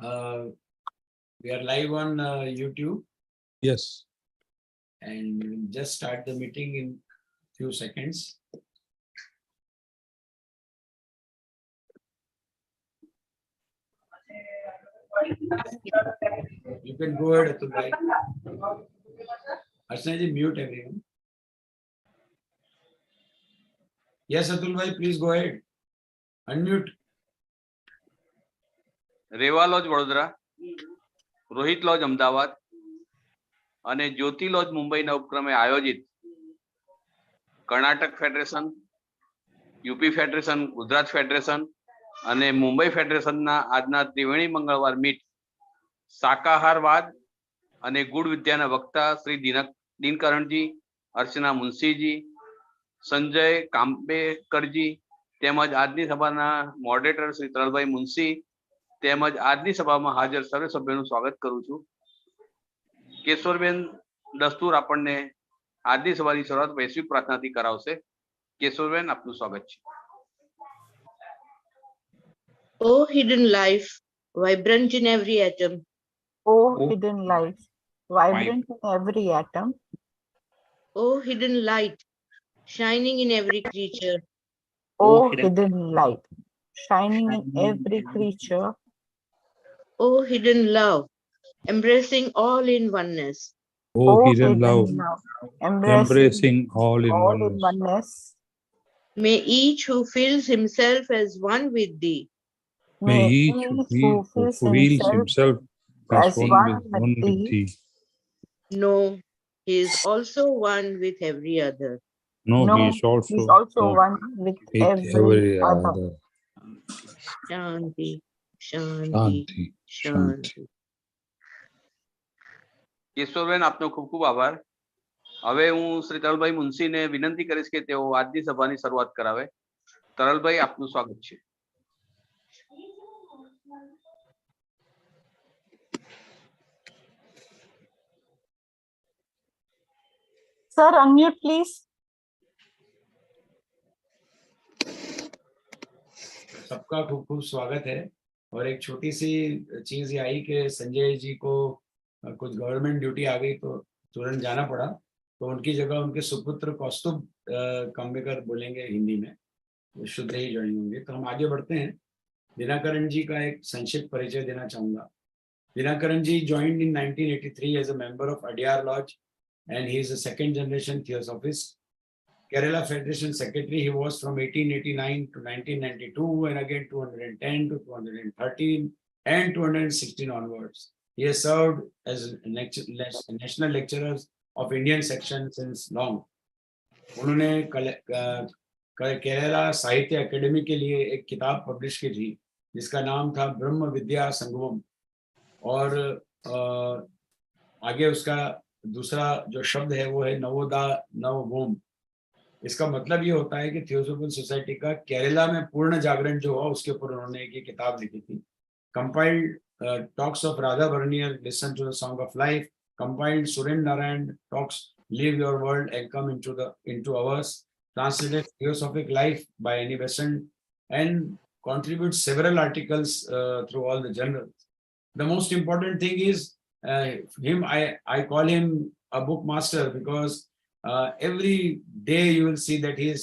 We are live on YouTube. Yes. And we'll just start the meeting in few seconds. You can go ahead, Atul bhai. Archana ji, mute everyone. Yes, Atul bhai, please go ahead. Unmute. Reva lodge Vadodara, Rohit lodge Ahmedabad અને Jyoti lodge મુંબઈના ઉપક્રમે આયોજિત Karnataka federation, UP federation, Gujarat federation અને મુંબઈ ફેડરેશનના આજના ત્રિવેણી મંગળવાર meet શાકાહારવાદ અને good વિદ્યાના વક્તા શ્રી દિનકરણજી, અર્ચના મુનશીજી, સંજય કાંબેકરજી તેમજ આજની સભાના મોડરેટર શ્રી તરલભાઈ મુનશી તેમજ આજની સભામાં હાજર સર્વે સભ્યોનું સ્વાગત કરું છું. કેશોરબેન દસ્તુર આપણને આજની સભાની શરૂઆત વૈશ્વિક પ્રાર્થનાથી કરાવશે. કેશોરબેન, આપનું સ્વાગત છે. O hidden life, vibrant in every atom. O hidden life, vibrant in every atom. O hidden light, shining in every creature. O hidden light, shining in every creature. O hidden love, embracing all in oneness. O hidden love, embracing all in oneness. May each who feels himself as one with thee May each who feels himself as one with thee know he is also one with every other. No, he is also one with every other. Shanti, Shanti, Shanti, Shanti. કેશોરબેન, આપનો ખૂબ ખૂબ આભાર. હવે હું શ્રી તરલભાઈ મુનશીને વિનંતી કરીશ કે તેઓ આજની સભાની શરૂઆત કરાવે. તરલભાઈ, આપનું સ્વાગત છે. Sir, unmute please. सबका खूब खूब स्वागत है. और एक छोटी सी चीज ये आई कि संजय जी को कुछ गवर्नमेंट ड्यूटी आ गई तो तुरंत जाना पड़ा, तो उनकी जगह उनके सुपुत्र कौस्तुभ काम्बेकर बोलेंगे हिंदी में, शुद्ध ही ज्वाइन होंगे. तो हम आगे बढ़ते हैं. दिनाकरण जी का एक संक्षिप्त परिचय देना चाहूंगा. दिनाकरण जी joined in 1983 as a member of Adyar Lodge and he is a second generation theosophist. Kerala Federation Secretary he was from 1889 to 1992 and again 210 to 213 and 216 onwards. He has served as national lecturer of Indian section since long. उन्होंने केरला साहित्य academy के लिए एक किताब publish की थी जिसका नाम था ब्रह्म विद्या संगमम, और आगे उसका दूसरा जो शब्द है वो है नवोदा नवभूम. इसका मतलब ये होता है कि थियोसोफिकल सोसाइटी का केरला में पूर्ण जागरण जो हुआ उसके ऊपर उन्होंने एक किताब लिखी थी. Compiled talks of Radha Burnier, listen to the song of life, compiled Surendra Narayan talks live your world and come into ours, translated theosophic life by Annie Besant, and contributes several articles through all the journals. The most important thing is I call him a book master because every day you will see that he is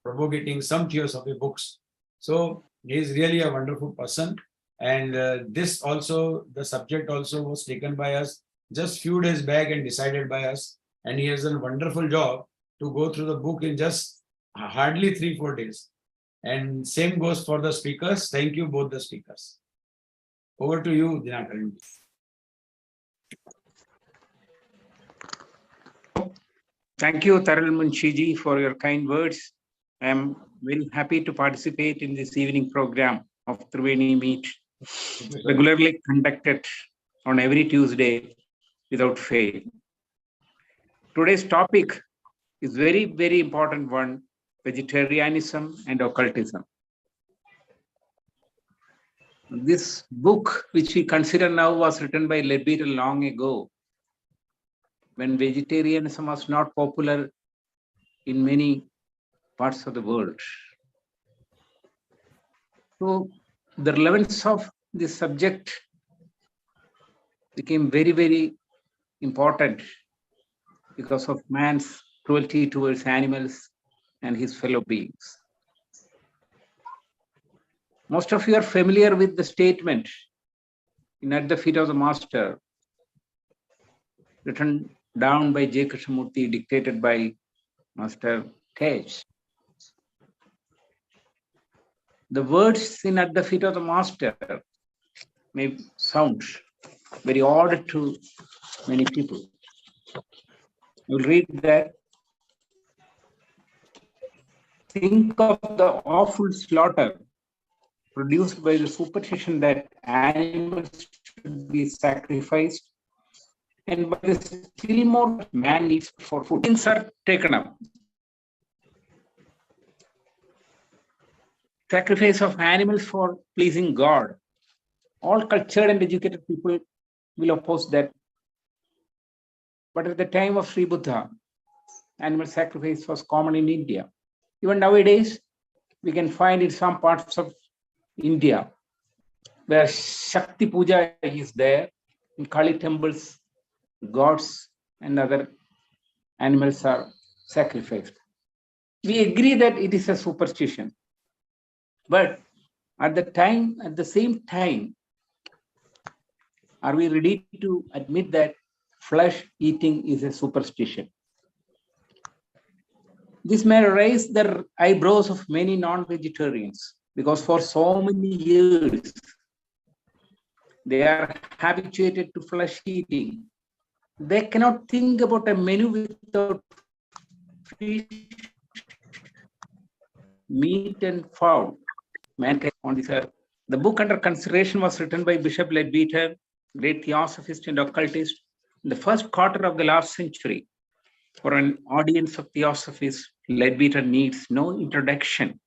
propagating some theosophy books. So he is really a wonderful person, and this also, the subject also was taken by us just few days back and decided by us, and he has done a wonderful job to go through the book in just hardly 3-4 days. And same goes for the speakers. Thank you, both the speakers. Over to you, Dinakaran. Thank you, Taral Munshiji, for your kind words. I am very happy to participate in this evening program of Triveni Meet, regularly conducted on every Tuesday without fail. Today's topic is very, very important one: vegetarianism and occultism. This book, which we consider now, was written by Leadbeater long ago, when vegetarianism was not popular in many parts of the world. So the relevance of this subject became very, very important because of man's cruelty towards animals and his fellow beings. Most of you are familiar with the statement in At the Feet of the Master, written down by J. Krishnamurti, dictated by Master Tej. The words in At the Feet of the Master may sound very odd to many people. You'll read that. Think of the awful slaughter produced by the superstition that animals should be sacrificed, and by the still more man needs for food. Things are taken up. Sacrifice of animals for pleasing God. All cultured and educated people will oppose that. But at the time of Sri Buddha, animal sacrifice was common in India. Even nowadays, we can find in some parts of India where Shakti Puja is there, in Kali temples, gods and other animals are sacrificed. We agree that it is a superstition. But at the same time, are we ready to admit that flesh eating is a superstition? This may raise the eyebrows of many non-vegetarians, because for so many years, they are habituated to flesh eating. They cannot think about a menu without fish, meat and fowl. Mankind on this earth. The book under consideration was written by Bishop Leadbeater, great theosophist and occultist, in the first quarter of the last century. For an audience of theosophists, Leadbeater needs no introduction.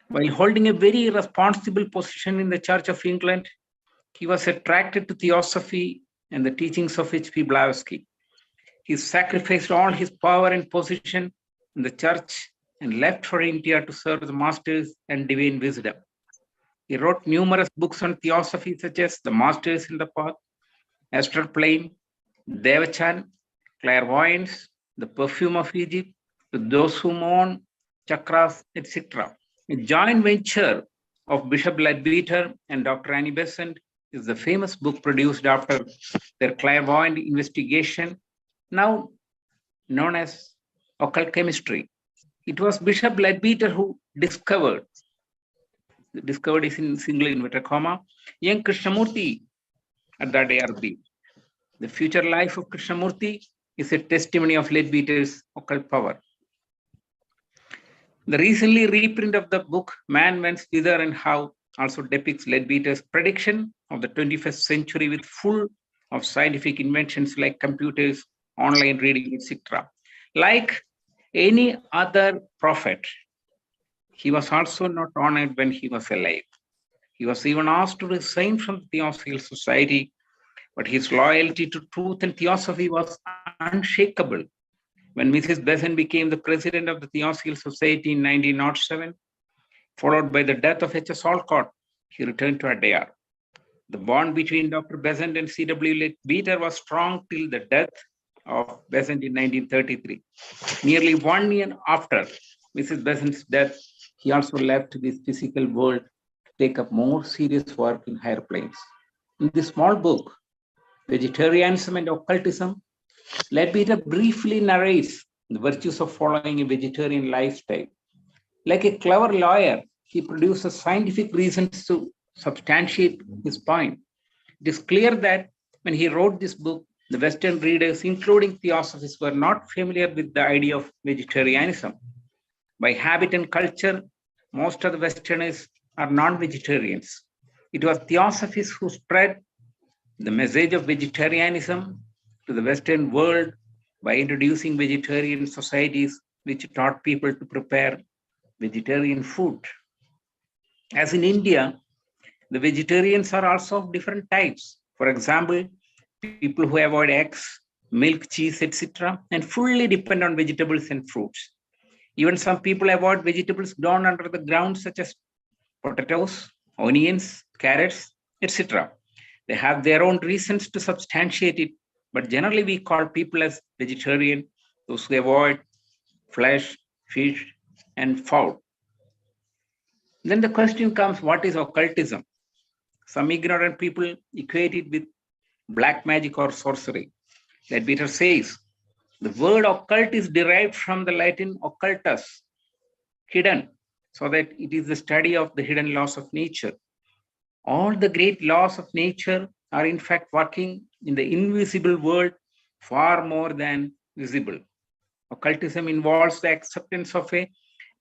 While holding a very responsible position in the Church of England, he was attracted to theosophy and the teachings of H.P. Blavatsky. He sacrificed all his power and position in the church and left for India to serve the masters and divine wisdom. He wrote numerous books on theosophy, such as The Masters in the Path, Astral Plane, Devachan, Clairvoyance, The Perfume of Egypt, To Those Who Mourn, Chakras, etc. A joint venture of Bishop Leadbeater and Dr. Annie Besant is the famous book produced after their clairvoyant investigation, now known as occult chemistry. It was Bishop Leadbeater who discovered is in single inverted comma, young Krishnamurti at that ARB. The future life of Krishnamurti is a testimony of Leadbeater's occult power. The recently reprint of the book Man, Whence, Whither and How also depicts Leadbeater's prediction of the 21st century with full of scientific inventions like computers, online reading, etc. Like any other prophet, he was also not honored when he was alive. He was even asked to resign from the Theosophical Society, but his loyalty to truth and theosophy was unshakable. When Mrs. Besant became the president of the Theosophical Society in 1907, followed by the death of H.S. Alcott, he returned to Adyar. The bond between Dr. Besant and C.W. Leadbeater was strong till the death of Besant in 1933. Nearly 1 year after Mrs. Besant's death, he also left this physical world to take up more serious work in higher planes. In this small book, Vegetarianism and Occultism, Leadbeater briefly narrates the virtues of following a vegetarian lifestyle. Like a clever lawyer, he produces scientific reasons to substantiate his point. It is clear that when he wrote this book, the Western readers, including theosophists, were not familiar with the idea of vegetarianism. By habit and culture, most of the Westerners are non-vegetarians. It was theosophists who spread the message of vegetarianism to the Western world by introducing vegetarian societies which taught people to prepare vegetarian food. As in India, the vegetarians are also of different types. For example, people who avoid eggs, milk, cheese, etc., and fully depend on vegetables and fruits. Even some people avoid vegetables grown under the ground, such as potatoes, onions, carrots, etc. They have their own reasons to substantiate it, but generally we call people as vegetarian, those who avoid flesh, fish, and fowl. Then the question comes, what is occultism? Some ignorant people equate it with black magic or sorcery. Leadbeater says, the word occult is derived from the Latin occultus, hidden, so that it is the study of the hidden laws of nature. All the great laws of nature are in fact working in the invisible world far more than visible. Occultism involves the acceptance of a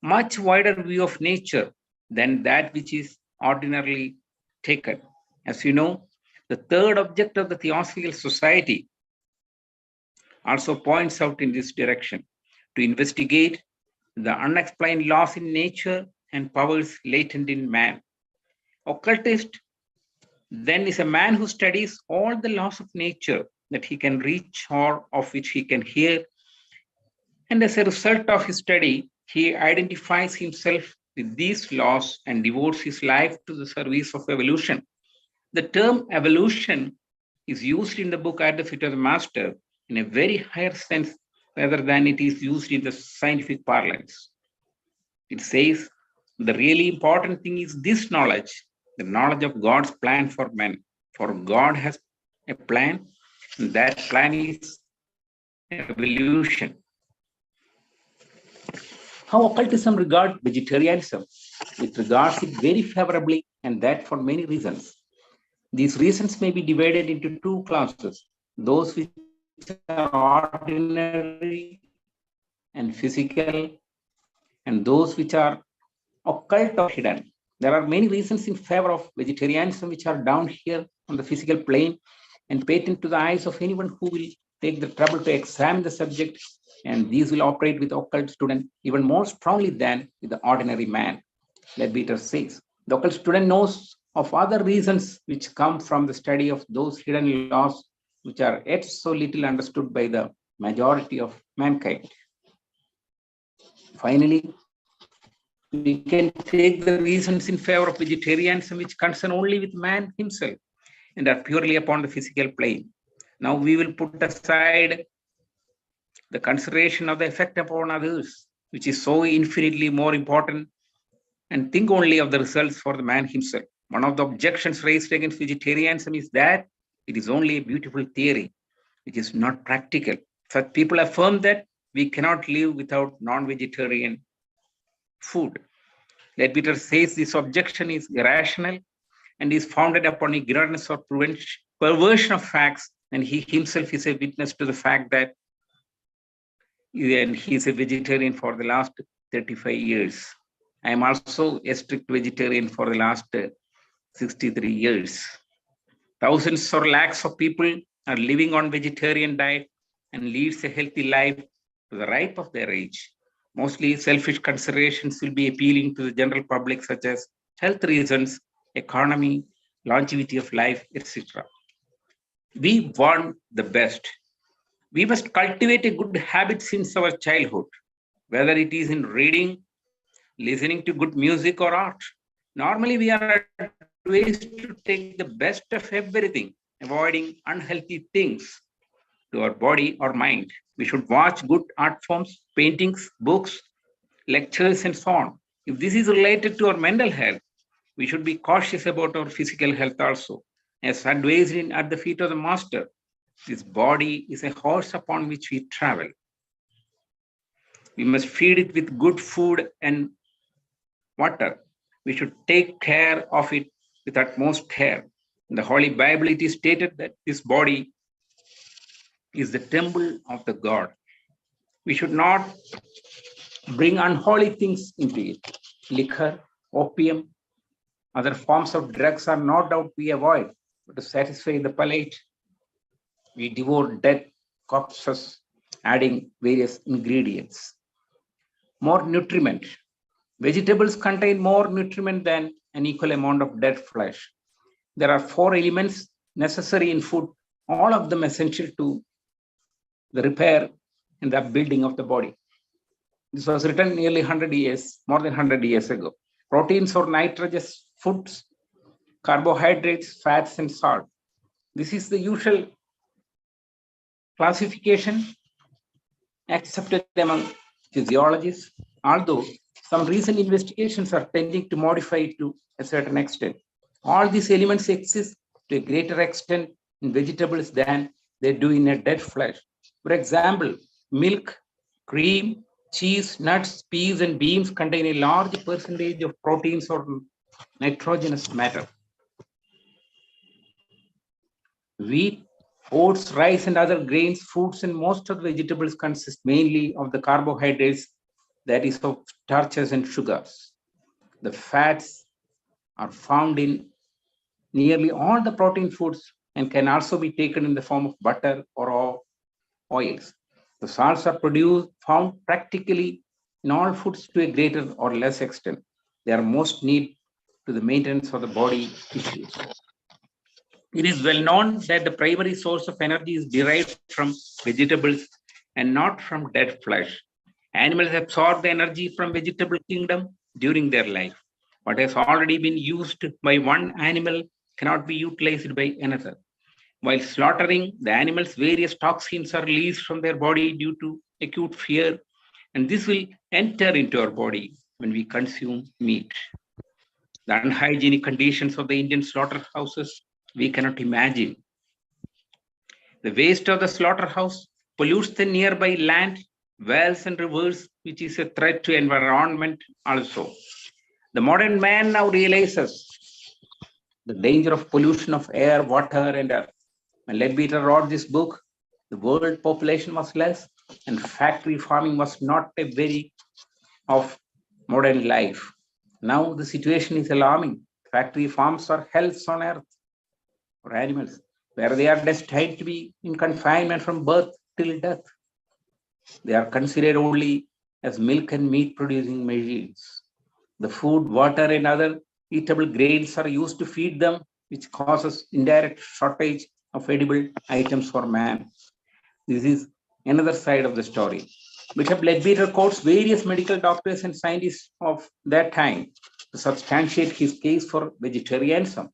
much wider view of nature than that which is ordinarily taken. As you know, the third object of the Theosophical Society also points out in this direction, to investigate the unexplained laws in nature and powers latent in man. Occultist then is a man who studies all the laws of nature that he can reach or of which he can hear. And as a result of his study, he identifies himself with these laws and devotes his life to the service of evolution. The term evolution is used in the book At the Feet of the Master in a very higher sense rather than it is used in the scientific parlance. It says the really important thing is this knowledge, the knowledge of God's plan for men. For God has a plan, and that plan is evolution. How occultism regards vegetarianism? It regards it very favorably, and that for many reasons. These reasons may be divided into two classes, those which are ordinary and physical, and those which are occult or hidden. There are many reasons in favor of vegetarianism which are down here on the physical plane and patent to the eyes of anyone who will take the trouble to examine the subject, and these will operate with occult student even more strongly than with the ordinary man. Leadbeater says, the occult student knows of other reasons which come from the study of those hidden laws which are yet so little understood by the majority of mankind. Finally, we can take the reasons in favor of vegetarianism which concern only with man himself and are purely upon the physical plane. Now we will put aside the consideration of the effect upon others, which is so infinitely more important, and think only of the results for the man himself. One of the objections raised against vegetarianism is that it is only a beautiful theory, which is not practical. Such people affirm that we cannot live without non-vegetarian food. Leadbeater says this objection is irrational and is founded upon ignorance or perversion of facts, and he himself is a witness to the fact that he is a vegetarian for the last 35 years. I am also a strict vegetarian for the last 63 years. Thousands or lakhs of people are living on vegetarian diet and leads a healthy life to the ripe of their age. Mostly selfish considerations will be appealing to the general public, such as health reasons, economy, longevity of life, etc. We want the best. We must cultivate a good habit since our childhood, whether it is in reading, listening to good music or art. Normally, we are advised to take the best of everything, avoiding unhealthy things to our body or mind. We should watch good art forms, paintings, books, lectures, and so on. If this is related to our mental health, we should be cautious about our physical health also. As advised in At the Feet of the Master, this body is a horse upon which we travel. We must feed it with good food and water. We should take care of it with utmost care. In the Holy Bible, it is stated that this body is the temple of the God. We should not bring unholy things into it. Liquor, opium, other forms of drugs are no doubt we avoid, but to satisfy the palate, we devour dead corpses, adding various ingredients. More nutriment. Vegetables contain more nutriment than an equal amount of dead flesh. There are 4 elements necessary in food, all of them essential to the repair and the upbuilding of the body. This was written nearly 100 years, more than 100 years ago. Proteins or nitrogenous foods carbohydrates, fats, and salt. This is the usual classification accepted among physiologists, although some recent investigations are tending to modify it to a certain extent. All these elements exist to a greater extent in vegetables than they do in a dead flesh. For example, milk, cream, cheese, nuts, peas, and beans contain a large percentage of proteins or nitrogenous matter. Wheat, oats, rice, and other grains, fruits, and most of the vegetables consist mainly of the carbohydrates, that is, of starches and sugars. The fats are found in nearly all the protein foods and can also be taken in the form of butter or oils. The salts are found practically in all foods to a greater or less extent. They are most needed to the maintenance of the body tissues. It is well known that the primary source of energy is derived from vegetables and not from dead flesh. Animals absorb the energy from vegetable kingdom during their life. What has already been used by one animal cannot be utilized by another. While slaughtering the animals, various toxins are released from their body due to acute fear, and this will enter into our body when we consume meat. The unhygienic conditions of the Indian slaughterhouses we cannot imagine. The waste of the slaughterhouse pollutes the nearby land, wells, and rivers, which is a threat to environment also. The modern man now realizes the danger of pollution of air, water, and earth. When Leadbeater wrote this book, the world population was less, and factory farming was not a very of modern life. Now the situation is alarming. Factory farms are hells on earth for animals, where they are destined to be in confinement from birth till death. They are considered only as milk and meat producing machines. The food, water, and other eatable grains are used to feed them, which causes indirect shortage of edible items for man. This is another side of the story. Bishop Leadbeater quotes various medical doctors and scientists of that time to substantiate his case for vegetarianism.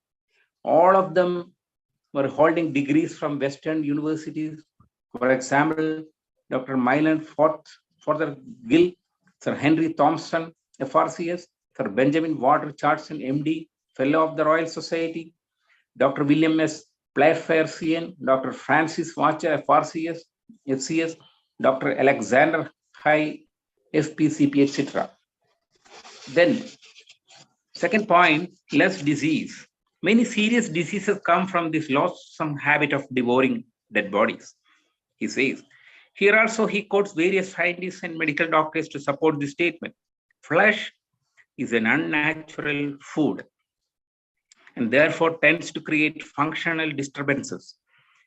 All of them were holding degrees from Western universities. For example, Dr. Mylan Fothergill, Sir Henry Thompson, FRCS, Sir Benjamin Walter Charlson, MD, Fellow of the Royal Society, Dr. William S. Playfair, CN, Dr. Francis Watcher, FRCS, FCS, Dr. Alexander High, FPCP, etc. Then, second point, less disease. Many serious diseases come from this loathsome habit of devouring dead bodies, he says. Here also he quotes various scientists and medical doctors to support this statement. Flesh is an unnatural food and therefore tends to create functional disturbances.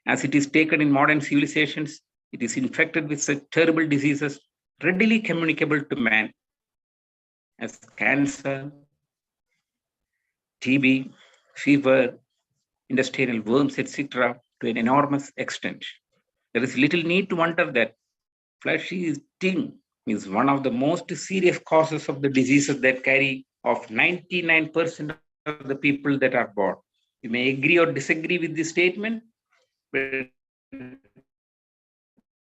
As it is taken in modern civilizations, it is infected with such terrible diseases readily communicable to man as cancer, TB, fever, intestinal worms, etc., to an enormous extent. There is little need to wonder that flesh eating is one of the most serious causes of the diseases that carry off 99% of the people that are born. You may agree or disagree with this statement, but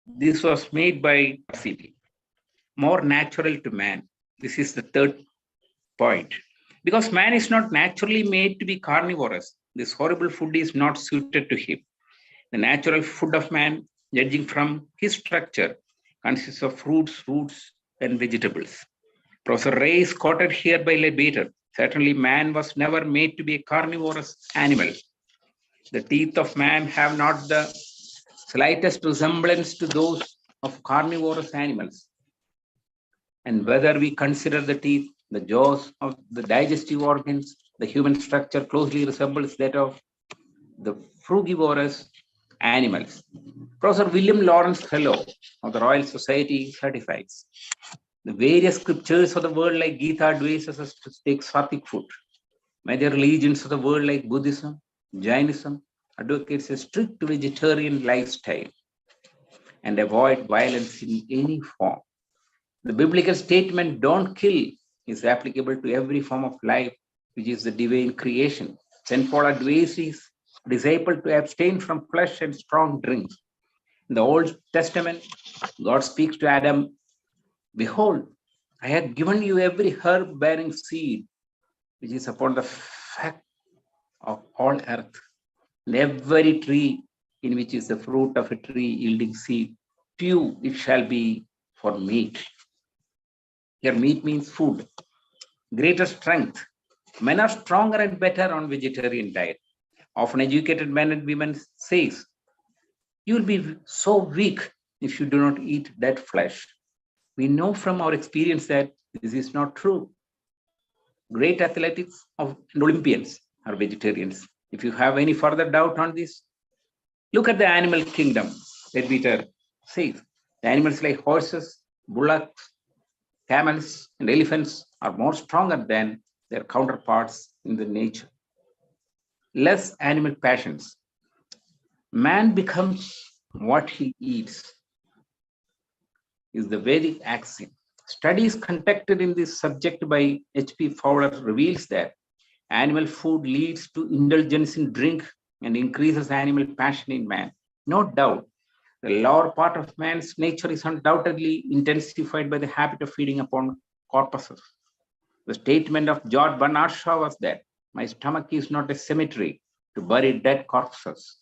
this was made by RCP. More natural to man. This is the third point. Because man is not naturally made to be carnivorous, this horrible food is not suited to him. The natural food of man, judging from his structure, consists of fruits, roots, and vegetables. Professor Ray is quoted here by Leadbeater. Certainly, man was never made to be a carnivorous animal. The teeth of man have not the slightest resemblance to those of carnivorous animals. And whether we consider the teeth, the jaws of the digestive organs, the human structure closely resembles that of the frugivorous animals. Professor William Lawrence Fellow of the Royal Society certifies the various scriptures of the world like Gita advises us to take sattvic food. Major religions of the world like Buddhism, Jainism advocates a strict vegetarian lifestyle and avoid violence in any form. The biblical statement, don't kill, is applicable to every form of life, which is the divine creation. Sinful advice is disciple to abstain from flesh and strong drinks. In the Old Testament, God speaks to Adam, behold, I have given you every herb bearing seed, which is upon the face of all earth, and every tree in which is the fruit of a tree yielding seed, to you it shall be for meat. Here meat means food, greater strength. Men are stronger and better on vegetarian diet. Often educated men and women says, you will be so weak if you do not eat dead flesh. We know from our experience that this is not true. Great athletes and Olympians are vegetarians. If you have any further doubt on this, look at the animal kingdom. Peter says, the animals like horses, bullocks, camels, and elephants are more stronger than their counterparts in the nature. Less animal passions. Man becomes what he eats, is the Vedic axiom. Studies conducted in this subject by H.P. Fowler reveals that animal food leads to indulgence in drink and increases animal passion in man. No doubt, the lower part of man's nature is undoubtedly intensified by the habit of feeding upon corpses. The statement of George Bernard Shaw was that my stomach is not a cemetery to bury dead corpses.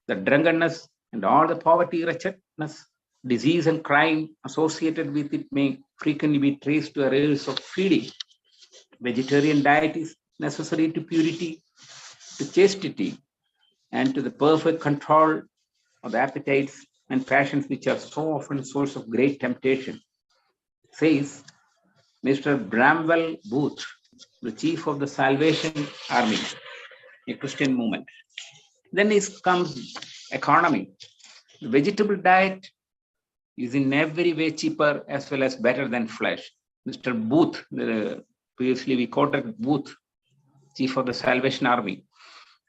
The drunkenness and all the poverty, wretchedness, disease and crime associated with it may frequently be traced to areas of feeding. Vegetarian diet is necessary to purity, to chastity, and to the perfect control of the appetites and passions which are so often source of great temptation, says Mr. Bramwell Booth, the chief of the Salvation Army, a Christian movement. Then comes economy. The vegetable diet is in every way cheaper as well as better than flesh. Mr. Booth, previously we quoted Booth, chief of the Salvation Army.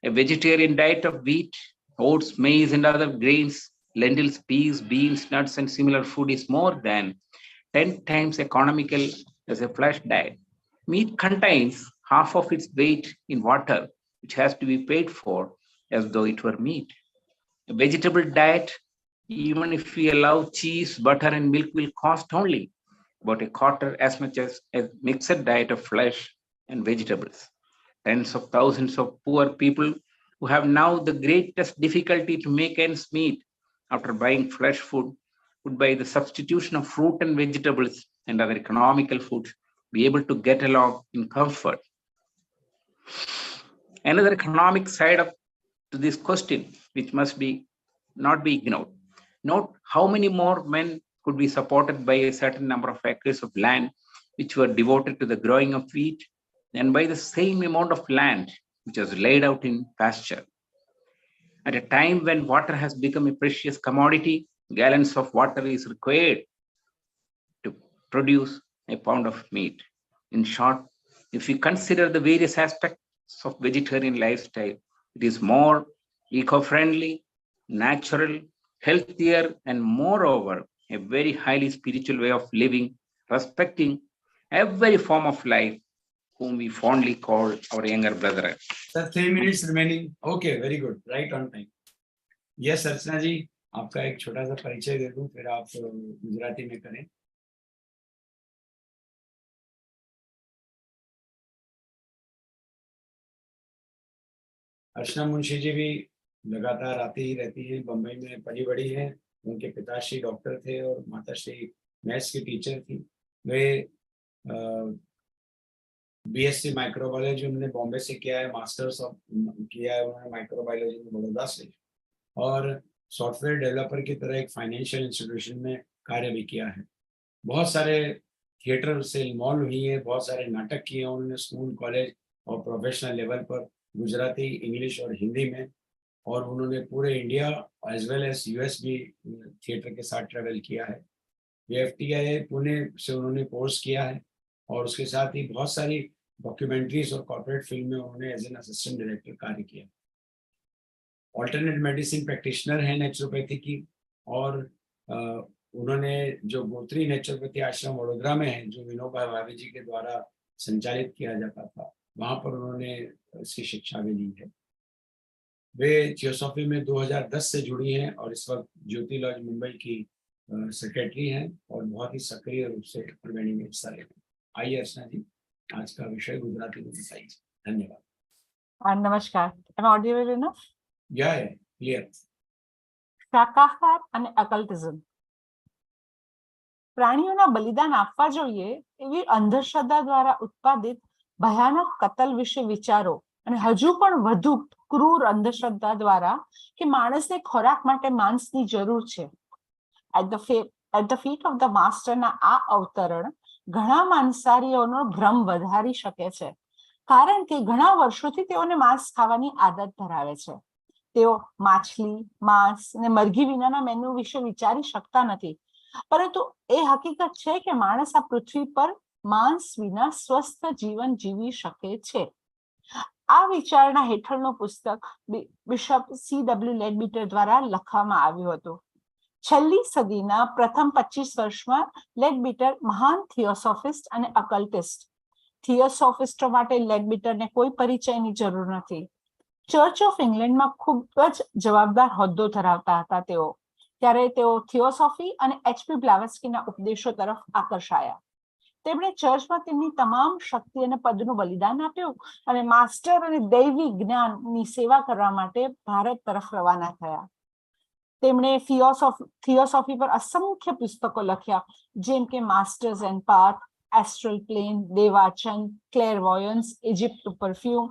A vegetarian diet of wheat, oats, maize, and other grains, lentils, peas, beans, nuts, and similar food is more than 10 times economical as a flesh diet. Meat contains half of its weight in water, which has to be paid for as though it were meat. A vegetable diet, even if we allow cheese, butter, and milk, will cost only about a quarter as much as a mixed diet of flesh and vegetables. Tens of thousands of poor people who have now the greatest difficulty to make ends meet after buying fresh food would, by the substitution of fruit and vegetables and other economical foods, be able to get along in comfort. Another economic side to this question, which must not be ignored. Note how many more men could be supported by a certain number of acres of land which were devoted to the growing of wheat, and by the same amount of land which was laid out in pasture. At a time when water has become a precious commodity, gallons of water is required to produce a pound of meat. In short, if we consider the various aspects of vegetarian lifestyle, it is more eco-friendly, natural, healthier, and moreover, a very highly spiritual way of living, respecting every form of life, whom we fondly call our younger brethren. Sir, 3 minutes remaining. Okay, very good. Right on time. Yes, अर्चना जी, आपका एक छोटा सा परिचय दे दूं, फिर आप गुजराती में करें. अर्चना मुंशी जी भी लगातार आती ही रहती हैं, बम्बई में पली बड़ी हैं. उनके पिताश्री डॉक्टर थे और माताश्री मैथ्स की टीचर थी. वे बीएससी माइक्रोबायोलॉजी उन्होंने बॉम्बे से किया है, मास्टर्स किया है उन्होंने माइक्रोबायोलॉजी में बड़ौदा से, और सॉफ्टवेयर डेवलपर की तरह एक फाइनेंशियल इंस्टीट्यूशन में कार्य भी किया है. बहुत सारे थिएटर से इन्वॉल्व हुई है, बहुत सारे नाटक किए हैं उन्होंने स्कूल, कॉलेज और प्रोफेशनल लेवल पर, गुजराती, इंग्लिश और हिंदी में. और उन्होंने पूरे India as well as US भी थिएटर के साथ ट्रेवल किया है. FTI पुणे से उन्होंने कोर्स किया है, और उसके साथ ही बहुत सारी डॉक्यूमेंट्रीज और कॉर्पोरेट फिल्म में उन्होंने एज एन असिस्टेंट डायरेक्टर कार्य किया. ऑल्टरनेट मेडिसिन प्रैक्टिशनर है नेचुरोपैथी की, और उन्होंने जो गोत्री नेचुरोपैथी आश्रम वडोदरा में है, जो विनोबा भावे जी के द्वारा संचालित किया जाता था, वहाँ पर उन्होंने इसकी शिक्षा भी ली है। वे थियोसॉफी में 2010 से जुड़ी हैं और इस वक्त ज्योति लॉज मुंबई की सेक्रेटरी हैं और बहुत ही सक्रिय रूप से त्रिवेणी में हिस्सा लेते हैं। आइए अर्चना जी, आज का विषय गुजराती में बताइए। धन्यवाद। नमस्कार, am I audible enough? Yeah, clear. શાકાહાર અને અકલ્ટિઝમ. પ્રાણીઓના બલિદાન આપવા જોઈએ એવી અંધશ્રદ્ધા દ્વારા ઉત્પાદિત ભયાનક કતલ વિશે વિચારો અને હજુ પણ વધુ ક્રૂર અંધશ્રદ્ધા દ્વારા કે માણસને ખોરાક માટે માંસની જરૂર છે. At the feet of the master ના આ અવતરણ ઘણા માંસાહારીઓનો ભ્રમ વધારી શકે છે, કારણ કે ઘણા વર્ષોથી તેઓને માંસ ખાવાની આદત ધરાવે છે. તેઓ માછલી, માંસ અને મરઘી વિનાના મેનુ વિશે વિચારી શકતા નથી, પરંતુ એ હકીકત છે કે માણસ આ પૃથ્વી પર માંસ વિના સ્વસ્થ જીવન જીવી શકે છે. આ વિચારણા હેઠળનું પુસ્તક બિશપ C.W. લેડબીટર દ્વારા લખવામાં આવ્યું હતું. છેલ્લી સદીના પ્રથમ 25 વર્ષમાં લેડબીટર મહાન થિયોસોફિસ્ટ અને અકલ્ટિસ્ટ. થિયોસોફિસ્ટો માટે લેડબીટરને કોઈ પરિચયની જરૂર નથી. ચર્ચ ઓફ ઇંગ્લેન્ડમાં ખૂબ જ જવાબદાર હોદ્દો ધરાવતા હતા તેઓ. ત્યારે તેઓ થિયોસોફી અને HP બ્લાવસ્કીના ઉપદેશો તરફ આકર્ષાયા. તેમણે ચર્ચમાં તેમની તમામ શક્તિ અને પદનું બલિદાન આપ્યું અને માસ્ટર અને દૈવી જ્ઞાનની સેવા કરવા માટે ભારત તરફ રવાના થયા. તેમણે થિયોસોફી પર અસંખ્ય પુસ્તકો લખ્યા, જેમ કે masters and path, astral plane, Devachan, clairvoyance, Egypt to perfume,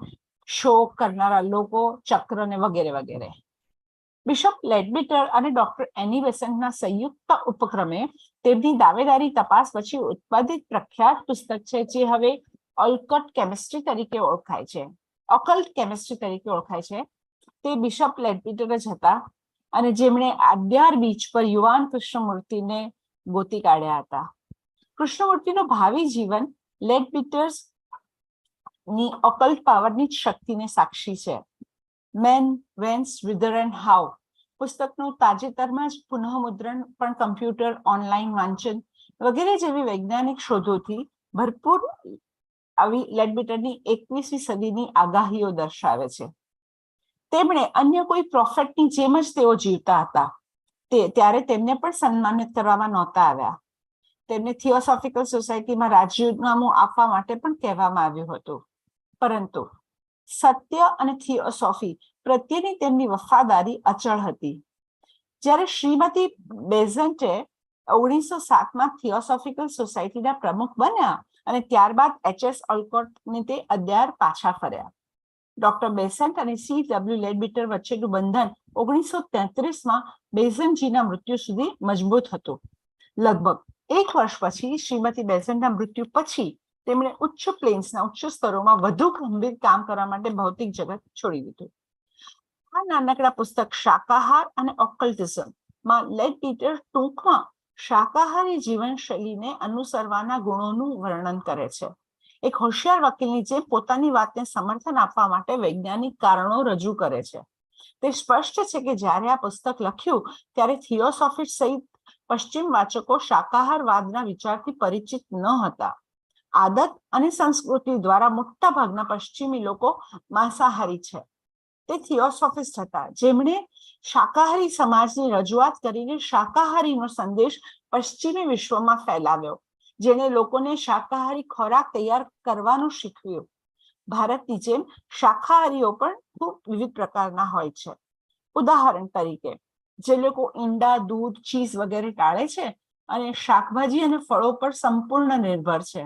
શોક કરનારા લોકો, ચક્ર ને વગેરે વગેરે. બિશપ લેડબીટર અને ડોક્ટર એની બેસન્ટના સંયુક્ત ઉપક્રમે તેમની દાવેદારી તપાસ પછી ઉત્પાદિત પ્રખ્યાત પુસ્તક છે, જે હવે ઓકલ્ટ કેમિસ્ટ્રી તરીકે ઓળખાય છે. ઓકલ્ટ કેમિસ્ટ્રી તરીકે ઓળખાય છે. તે બિશપ લેડબીટર જ હતા અને જેમણે આદ્યાર બીચ પર યુવાન કૃષ્ણમૂર્તિને ગોતી કાઢ્યા હતા. કૃષ્ણમૂર્તિનું ભાવિ જીવન લેડબીટર્સ ની ઓકલ્ટ પાવરની શક્તિને સાક્ષી છે. મેન, વેન્સ, વિધર એન્ડ હાઉ પુસ્તકનું તાજેતરમાં જ પુનઃમુદ્રણ પણ કમ્પ્યુટર, ઓનલાઈન વાંચન વગેરે જેવી વૈજ્ઞાનિક શોધોથી ભરપૂર આવી લેડબીટરની 21મી સદીની આગાહીઓ દર્શાવે છે. તેમણે અન્ય કોઈ પ્રોફેટની જેમ જ તેઓ જીવતા હતા. ત્યારે તેમને પણ સન્માનિત કરવામાં નહોતા આવ્યા. તેમને થિયોસોફિકલ સોસાયટીમાં રાજીનામું આપવા માટે પણ કહેવામાં આવ્યું હતું, પરંતુ સત્ય અને થિયોસોફી પ્રત્યેની તેમની વફાદારી અચળ હતી. જ્યારે શ્રીમતી બેઝન્ટે 1907માં થિયોસોફિકલ સોસાયટીના પ્રમુખ બન્યા અને ત્યારબાદ HS ઓલ્કોટને તે અદ્યાર પાછા ફર્યા. ડોક્ટર બેસન્ટ અને C.W. લેડબીટર વચ્ચેનું બંધન 1933માં બેઝન્ટજીના મૃત્યુ સુધી મજબૂત હતું. લગભગ 1 વર્ષ પછી શ્રીમતી બેઝન્ટના મૃત્યુ પછી તેમણે ઉચ્ચ પ્લેન્સના ઉચ્ચ સ્તરોમાં વધુ ગંભીર કામ કરવા માટે ભૌતિક જગત છોડી દીધું. આ નાનકડા પુસ્તક શાકાહાર અને ઓકલ્ટિઝમમાં લેડબીટર ટૂંકમાં શાકાહારી જીવનશૈલીને અનુસરવાના ગુણોનું વર્ણન કરે છે. એક હોશિયાર વકીલની જેમ પોતાની વાતને સમર્થન આપવા માટે વૈજ્ઞાનિક કારણો રજૂ કરે છે. તે સ્પષ્ટ છે કે જ્યારે આ પુસ્તક લખ્યું ત્યારે થિયોસોફી સહિત પશ્ચિમ વાચકો શાકાહારવાદના વિચારથી પરિચિત ન હતા. આદત અને સંસ્કૃતિ દ્વારા મોટા ભાગના પશ્ચિમી લોકો માંસાહારી છે. તે થિયોસોફિસ્ટ હતા, જેમણે શાકાહારી સમાજની રજૂઆત કરીને શાકાહારીનો સંદેશ પશ્ચિમી વિશ્વમાં ફેલાવ્યો, જેણે લોકોને શાકાહારી ખોરાક તૈયાર કરવાનું શીખવ્યું. ભારતની જેમ શાકાહારીઓ પણ ખૂબ વિવિધ પ્રકારના હોય છે. ઉદાહરણ તરીકે, જે લોકો ઈંડા, દૂધ, ચીઝ વગેરે ટાળે છે અને શાકભાજી અને ફળો પર સંપૂર્ણ નિર્ભર છે.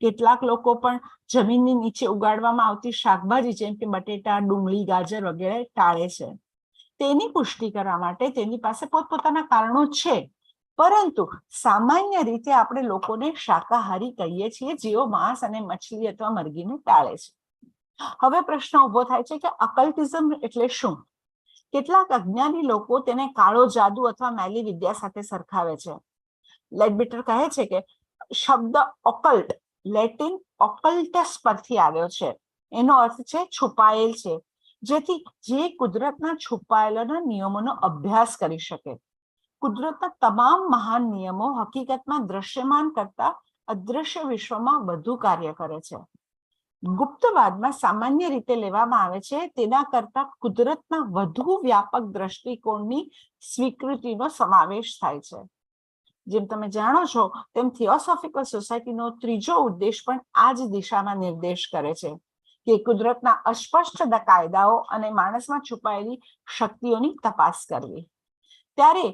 કેટલાક લોકો પણ જમીનની નીચે ઉગાડવામાં આવતી શાકભાજી જેમ કે બટેટા, ડુંગળી, ગાજર વગેરે ટાળે છે. તેની પુષ્ટિ કરવા માટે તેની પાસે પોતપોતાના કારણો છે, પરંતુ સામાન્ય રીતે આપણે લોકોને શાકાહારી કહીએ છીએ, જેઓ માંસ અને મછલી અથવા મરઘીને ટાળે છે. હવે પ્રશ્ન ઉભો થાય છે કે અકલ્ટિઝમ એટલે શું? કેટલાક અજ્ઞાની લોકો તેને કાળો જાદુ અથવા મેલી વિદ્યા સાથે સરખાવે છે. લેડબીટર કહે છે કે શબ્દ ઓકલ્ટ લેટિન ઓકલ્ટસ પરથી આવ્યો છે. એનો અર્થ છે છુપાયેલ છે, જેથી જે કુદરતના છુપાયેલા નિયમોનો અભ્યાસ કરી શકે. કુદરતના તમામ મહાન નિયમો હકીકતમાં દ્રશ્યમાન કરતા અદ્રશ્ય વિશ્વમાં વધુ કાર્ય કરે છે. ગુપ્તવાદમાં સામાન્ય રીતે લેવામાં આવે છે તેના કરતા કુદરતના વધુ વ્યાપક દ્રષ્ટિકોણની સ્વીકૃતિનો સમાવેશ થાય છે. જેમ તમે જાણો છો તેમ થિયોસોફિકલ સોસાયટીનો ત્રીજો ઉદ્દેશ પણ આ જ દિશામાં નિર્દેશ કરે છે કે કુદરતના અસ્પષ્ટ કાયદાઓ અને માણસમાં છુપાયેલી શક્તિઓની તપાસ કરવી. ત્યારે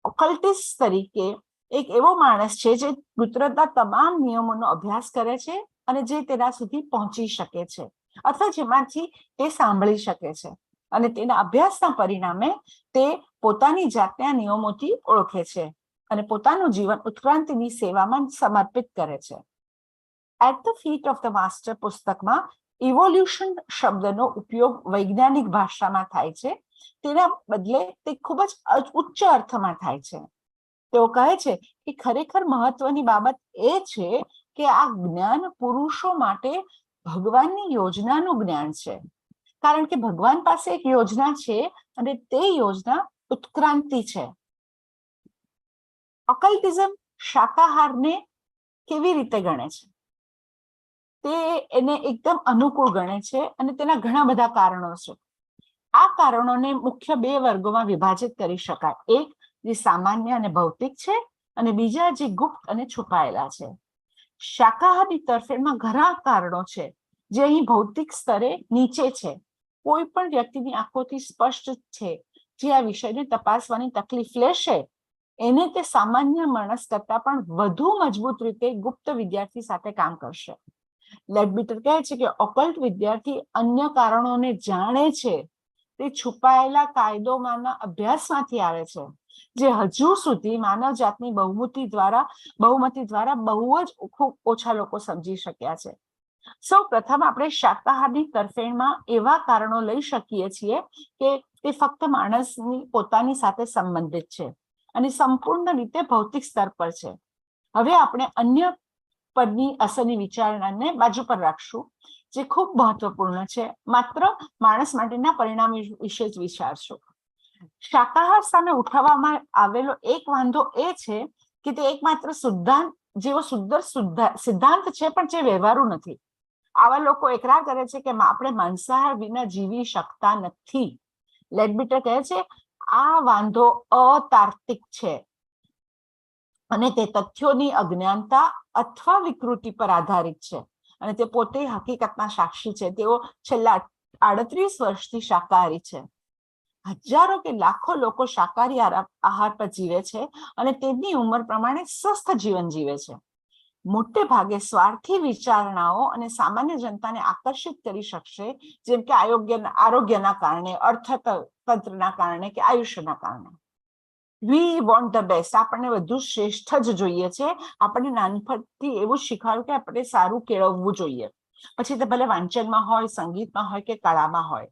ઓકલ્ટિસ્ટ તરીકે એક એવો માણસ છે જે કુદરતના તમામ નિયમોનો અભ્યાસ કરે છે અને જે તેના સુધી પહોંચી શકે છે અથવા જેમાંથી તે સાંભળી શકે છે અને તેના અભ્યાસના પરિણામે તે પોતાની જાતને આ નિયમોથી ઓળખે છે અને પોતાનું જીવન ઉત્ક્રાંતિની સેવામાં સમર્પિત કરે છે. At the feet of the master પુસ્તકમાં ઇવોલ્યુશન શબ્દનો ઉપયોગ વૈજ્ઞાનિક ભાષામાં થાય છે, તેના બદલે તે ખૂબ જ ઉચ્ચ અર્થમાં થાય છે. તેઓ કહે છે કે ખરેખર મહત્વની બાબત એ છે કે આ જ્ઞાન પુરુષો માટે ભગવાનની યોજનાનું જ્ઞાન છે, કારણ કે ભગવાન પાસે એક યોજના છે અને તે યોજના ઉત્ક્રાંતિ છે. ઓકલ્ટિઝમ શાકાહારને કેવી રીતે ગણે છે? તે એને એકદમ અનુકૂળ ગણે છે અને તેના ઘણા બધા કારણો છે. આ કારણોને મુખ્ય બે વર્ગોમાં વિભાજિત કરી શકાય. એક જે સામાન્ય અને ભૌતિક છે અને બીજા જે ગુપ્ત અને છુપાયેલા છે. શાકાહારની તરફેણમાં ઘણા કારણો છે જે અહીં ભૌતિક સ્તરે નીચે છે. કોઈ પણ વ્યક્તિની આંખોથી સ્પષ્ટ છે જે આ વિષયને તપાસવાની તકલીફ લેશે એને તે સામાન્ય માણસ કરતા પણ વધુ મજબૂત રીતે ગુપ્ત વિદ્યાર્થી સાથે કામ કરશે. લેડબિટર કહે છે કે ઓકલ્ટ વિદ્યાર્થી અન્ય કારણોને જાણે છે, તે છુપાયેલા કાયદોમાંના અભ્યાસમાંથી આવે છે જે હજુ સુધી માનવ જાતની બહુમતી દ્વારા બહુ જ ખૂબ ઓછા લોકો સમજી શક્યા છે. સૌ પ્રથમ આપણે શાકાહારની તરફેણમાં એવા કારણો લઈ શકીએ છીએ કે તે ફક્ત માણસની પોતાની સાથે સંબંધિત છે અને સંપૂર્ણ રીતે ભૌતિક સ્તર પર છે. હવે આપણે અન્ય પરની અસરની વિચારણાને બાજુ પર રાખશું જે ખૂબ મહત્વપૂર્ણ છે. માત્ર માણસ માટેના પરિણામ વિશે જ વિચારશું. શાકાહાર સામે ઉઠાવવામાં આવેલો એક વાંધો એ છે કે તે એકમાત્ર સિદ્ધાંત છે પણ જે વ્યવહારુ નથી. આવા લોકો એકરાર કરે છે કે આપણે માંસાહાર વિના જીવી શકતા નથી. લેડબિટર કહે છે આ વાંધો અતાર્કિક છે અને તે તથ્યોની અજ્ઞાનતા અથવા વિકૃતિ પર આધારિત છે અને તે પોતે હકીકતના સાક્ષી છે. તેઓ છેલ્લા 38 વર્ષથી શાકાહારી છે. હજારો કે લાખો લોકો શાકાહારી આહાર પર જીવે છે અને તેમની ઉંમર પ્રમાણે સ્વસ્થ જીવન જીવે છે. મોટે ભાગે સ્વાર્થી વિચારણાઓ અને સામાન્ય જનતાને આકર્ષિત કરી શકશે, જેમ કે આરોગ્યના કારણે, અર્થતંત્રના કારણે કે આયુષ્યના કારણે. વી વોન્ટ ધ બેસ્ટ, આપણને વધુ શ્રેષ્ઠ જ જોઈએ છે. આપણને નાનપણથી એવું શીખવાડ્યું કે આપણે સારું કેળવવું જોઈએ, પછી તે ભલે વાંચનમાં હોય, સંગીતમાં હોય કે કળામાં હોય.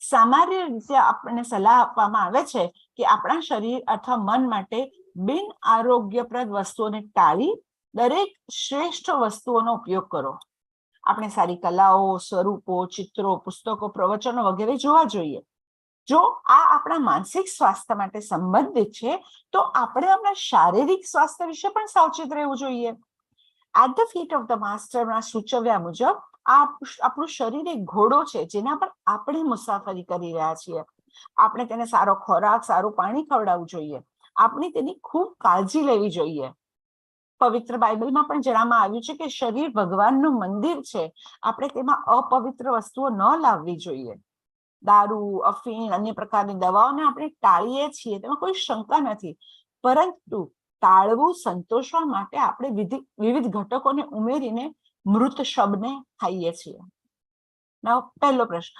સામાન્ય રીતે આપણને સલાહ આપવામાં આવે છે કે આપણા શરીર અથવા મન માટે બિન આરોગ્યપ્રદ વસ્તુઓને ટાળી દરેક શ્રેષ્ઠ વસ્તુઓનો ઉપયોગ કરો. આપણે સારી કલાઓ, સ્વરૂપો, ચિત્રો, પુસ્તકો, પ્રવચનો વગેરે જોવા જોઈએ. જો આ આપણા માનસિક સ્વાસ્થ્ય માટે સંબંધિત છે તો આપણે આપણા શારીરિક સ્વાસ્થ્ય વિશે પણ સાવચેત રહેવું જોઈએ. At the feet of the માસ્ટરમાં સૂચવ્યા મુજબ આપણું શરીર એક ઘોડો છે જેના પર આપણે મુસાફરી કરી રહ્યા છીએ. આપણે તેને સારો ખોરાક, સારું પાણી ખવડાવવું જોઈએ. આપણે તેની ખૂબ કાળજી લેવી જોઈએ. પવિત્ર બાઇબલમાં પણ જણાવવામાં આવ્યું છે કે શરીર ભગવાનનું મંદિર છે. આપણે તેમાં અપવિત્ર વસ્તુઓ ન લાવવી જોઈએ. દારૂ, અફીણ, અન્ય પ્રકારની દવાઓને આપણે ટાળીએ છીએ, તેમાં કોઈ શંકા નથી, પરંતુ ટાળવું સંતોષવા માટે આપણે વિવિધ ઘટકોને ઉમેરીને મૃત શબને ખાઈએ છીએ. પહેલો પ્રશ્ન,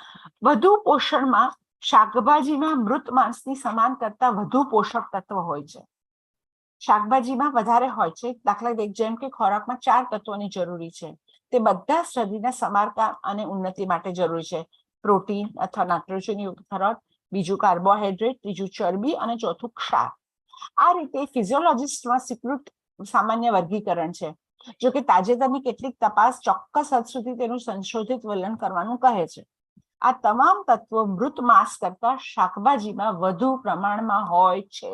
વધુ પોષણમાં શાકભાજીમાં મૃત માંસની સમાન કરતા વધુ પોષક તત્વ હોય છે. શાકભાજીમાં વધારે હોય છે. દાખલા તરીકે જેમ કે ખોરાકમાં 4 તત્વોની જરૂરી છે, તે બધા શરીરના સમારકામ અને ઉન્નતિ માટે જરૂરી છે. પ્રોટીન અથવા નાઇટ્રોજન યુક્ત ખોરાક, બીજું કાર્બોહાઈડ્રેટ, ત્રીજું ચરબી અને ચોથું ક્ષાર. આ રીતે ફિઝિયોલોજિસ્ટમાં સ્વીકૃત સામાન્ય વર્ગીકરણ છે. જો કે તાજેતરની કેટલીક તપાસ ચોક્કસ હદ સુધી તેનું સંશોધિત વલણ કરવાનું કહે છે. આ તમામ તત્વો મૃત માંસ કરતા શાકભાજીમાં વધુ પ્રમાણમાં હોય છે.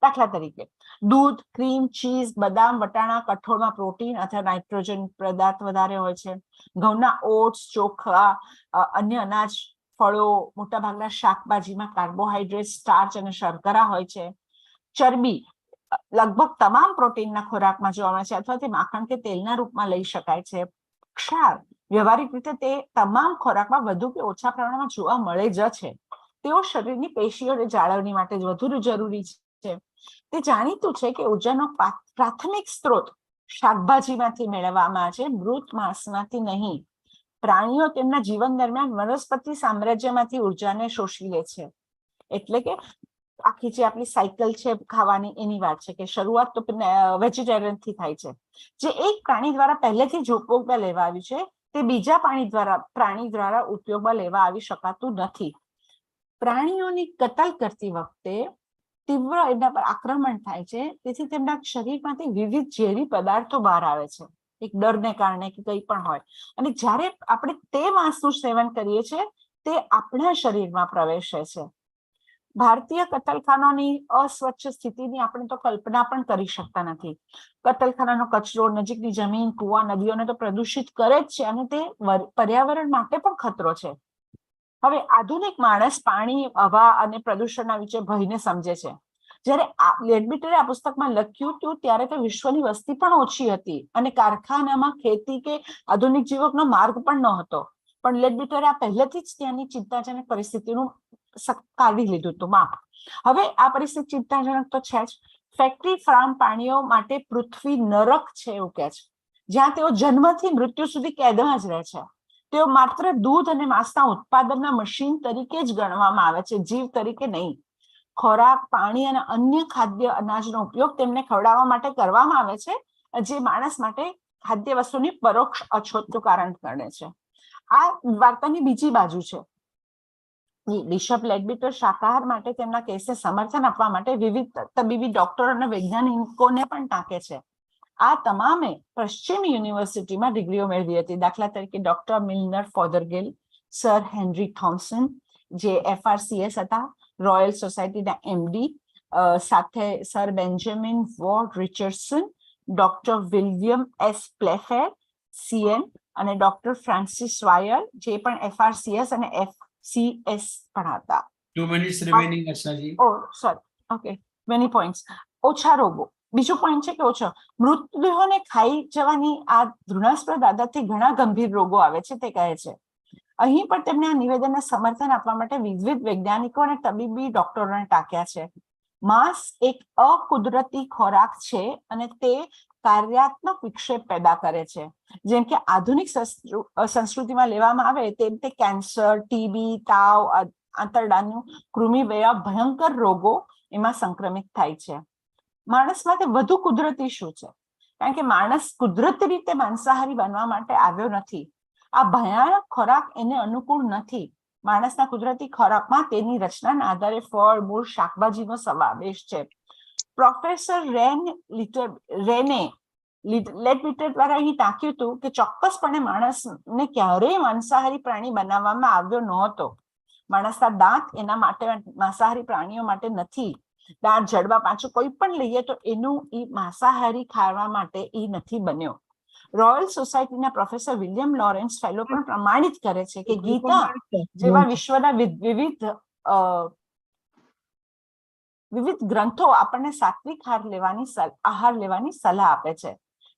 દાખલા તરીકે દૂધ, ક્રીમ, ચીઝ, બદામ, વટાણા, કઠોળમાં પ્રોટીન અથવા નાઇટ્રોજન પદાર્થ વધારે હોય છે. ઘઉંના ઓટ્સ, ચોખા, અન્ય અનાજ, ફળો, મોટાભાગના શાકભાજીમાં કાર્બોહાઈડ્રેટ, સ્ટાર્ચ અને શર્કરા હોય છે. ચરબી લગભગ તમામ પ્રોટીનના ખોરાકમાં જોવા મળે છે અથવા તે માખણ કે તેલના રૂપમાં લઈ શકાય છે. ક્ષાર વ્યવહારિક રીતે તે તમામ ખોરાકમાં વધુ કે ઓછા પ્રમાણમાં જોવા મળે જ છે. તેઓ શરીરની પેશીઓને જાળવણી માટે જ વધુ જરૂરી છે. તે જાણીતું છે કે ઉર્જાનો પ્રાથમિક સ્ત્રોત શાકભાજીમાંથી મેળવવામાં આવે છે, મૃત માંસમાંથી નહીં. પ્રાણીઓ તેમના જીવન દરમિયાન વનસ્પતિ સામ્રાજ્યમાંથી ઉર્જાને શોષી લે છે. એટલે કે આખી જે આપણી સાયકલ છે ખાવાની, એની વાત છે કે શરૂઆત તો વેજીટેરિયન થી થાય છે. જે એક પ્રાણી દ્વારા પહેલેથી જ ઉપયોગમાં લેવા આવ્યું છે તે બીજા પ્રાણી દ્વારા ઉપયોગમાં લેવા આવી શકાતું નથી. પ્રાણીઓની કતલ કરતી વખતે તીવ્ર એના પર આક્રમણ થાય છે, તેથી તેમના શરીરમાંથી વિવિધ ઝેરી પદાર્થો બહાર આવે છે, એક ડરને કારણે કે કંઈ પણ હોય. અને જ્યારે આપણે તે માંસનું સેવન કરીએ છીએ તે આપણા શરીરમાં પ્રવેશે છે. ભારતીય કતલખાનાની અસ્વચ્છ સ્થિતિની આપણે તો કલ્પના પણ કરી શકતા નથી. કતલખાનાનો કચરો નજીકની જમીન, કુવા, નદીઓને તો પ્રદૂષિત કરે જ છે અને તે પર્યાવરણ માટે પણ ખતરો છે. હવે આધુનિક માણસ પાણી, હવા અને પ્રદૂષણના વિશે ભયને સમજે છે. જ્યારે લેડબિટરે આ પુસ્તકમાં લખ્યું હતું ત્યારે તો વિશ્વની વસ્તી પણ ઓછી હતી અને કારખાનામાં ખેતી કે આધુનિક જીવનનો માર્ગ પણ ન હતો. પણ લેડબિટરે આ પહેલેથી જ ત્યાંની ચિંતાજનક પરિસ્થિતિનું કાઢી લીધું હતું માપ. હવે આ પરિસ્થિતિ ચિંતાજનક તો છે જ. ફેક્ટરી ફાર્મ પ્રાણીઓ માટે પૃથ્વી નરક છે એવું કહે છે, જ્યાં તેઓ જન્મથી મૃત્યુ સુધી કેદમાં જ રહે છે. તેઓ માત્ર દૂધ અને માંસના ઉત્પાદનના મશીન તરીકે જ ગણવામાં આવે છે, જીવ તરીકે નહીં. ખોરાક, પાણી અને અન્ય ખાદ્ય અનાજનો ઉપયોગ તેમને ખવડાવવા માટે કરવામાં આવે છે, જે માણસ માટે ખાદ્ય વસ્તુની પરોક્ષ અછતનું કારણ ગણે છે. આ વાર્તાની બીજી બાજુ છે. બિશપ લેડબિટર શાકાહાર માટે તેમના કેસને સમર્થન આપવા માટે વિવિધ તબીબી ડોક્ટરો અને વૈજ્ઞાનિકોને પણ ટાંકે છે. આ તમામે પશ્ચિમ યુનિવર્સિટીમાં ડિગ્રીઓ મેળવી હતી. દાખલા તરીકે doctor Milner Fothergill, sir Henry Thomson જે FRCS હતા, રોયલ સોસાયટીના MD, સાથે sir Benjamin Ward Richardson, doctor William S. Playfair CN અને ડોક્ટર ફ્રાન્સિસ વાયર જે પણ FRCS અને FCS પણ હતા. 2 minutes remaining, Ashnaji. Sorry, okay, many points. ઓછા રોગો. બીજું પોઈન્ટ છે કે ઓછો મૃતદેહોને ખાઈ જવાની આ ઘૃણાસ્પદ આદતથી ઘણા ગંભીર રોગો આવે છે તે કહે છે. અહીં પણ તેમણે આ નિવેદનને સમર્થન આપવા માટે વિવિધ વૈજ્ઞાનિકો અને તબીબી ડોક્ટરોને ટાંક્યા છે. માંસ એક અકુદરતી ખોરાક છે અને તે કાર્યાત્મક વિક્ષેપ પેદા કરે છે. જેમ કે આધુનિક સંસ્કૃતિમાં લેવામાં આવે તેમ તે કેન્સર, TB, તાવ, આંતરડાનું કૃમિ જેવા ભયંકર રોગો એમાં સંક્રમિત થાય છે. માણસ માટે વધુ કુદરતી શું છે? કારણ કે માણસ કુદરતી રીતે માંસાહારી બનવા માટે આવ્યો નથી. આ ભયાનક ખોરાક એને અનુકૂળ નથી. માણસના કુદરતી ખોરાકમાં તેની રચનાના આધારે ફળ, મૂળ, શાકભાજીનો સમાવેશ છે. પ્રોફેસર રેને લેડબિટર દ્વારા અહીં ટાંક્યું હતું કે ચોક્કસપણે માણસને ક્યારેય માંસાહારી પ્રાણી બનાવવામાં આવ્યો નહોતો. માણસના દાંત એના માટે માંસાહારી પ્રાણીઓ માટે નથી. દાંત, જડબા, પાછું કોઈ પણ લઈએ તો એનું માંસાહારી ખાવા માટે એ નથી બન્યો. રોયલ સોસાયટીના પ્રોફેસર વિલિયમ લોરેન્સ ફેલો પણ પ્રમાણિત કરે છે કે ગીતા જેવા વિશ્વના વિવિધ ગ્રંથો આપણને સાત્વિક આહાર લેવાની સલાહ આપે છે.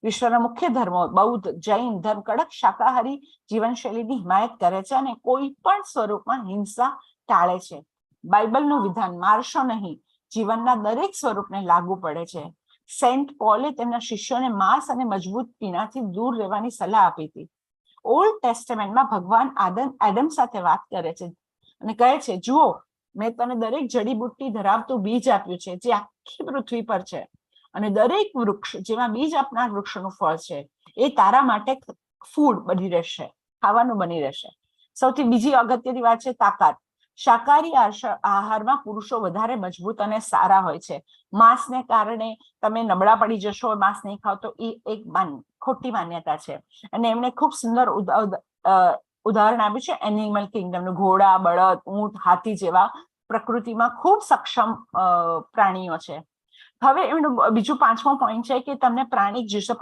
વિશ્વના મુખ્ય ધર્મો બૌદ્ધ, જૈન ધર્મ કડક શાકાહારી જીવનશૈલીની હિમાયત કરે છે અને કોઈ પણ સ્વરૂપમાં હિંસા ટાળે છે. બાઇબલનું વિધાન મારશો નહીં જીવનના દરેક સ્વરૂપને લાગુ પડે છે. સેન્ટ પોલે તેમના શિષ્યોને માંસ અને મજબૂત પીણાથી દૂર રહેવાની સલાહ આપી હતી. ઓલ્ડ ટેસ્ટામેન્ટમાં ભગવાન એડમ સાથે વાત કરે છે અને કહે છે, જુઓ મેં તને દરેક જડીબુટ્ટી ધરાવતું બીજ આપ્યું છે જે આખી પૃથ્વી પર છે અને દરેક વૃક્ષ જેમાં બીજ આપનાર વૃક્ષનું ફળ છે એ તારા માટે ફૂડ બની રહેશે, ખાવાનું બની રહેશે. સૌથી બીજી અગત્યની વાત છે તાકાત. શાકાહારી આહારમાં પુરુષો વધારે મજબૂત અને સારા હોય છે. માંસને કારણે તમે નબળા પડી જશો, માંસ નહીં ખાવ તો એ એક ખોટી માન્યતા છે. અને એમણે ખૂબ સુંદર ઉદાહરણ આપ્યું છે એનિમલ કિંગડમનું. ઘોડા, બળદ, ઊંટ, હાથી જેવા પ્રકૃતિમાં ખૂબ સક્ષમ પ્રાણીઓ છે. હવે એમનો બીજું 5મો પોઈન્ટ છે કે તમને પ્રાણિક જુસ્સો,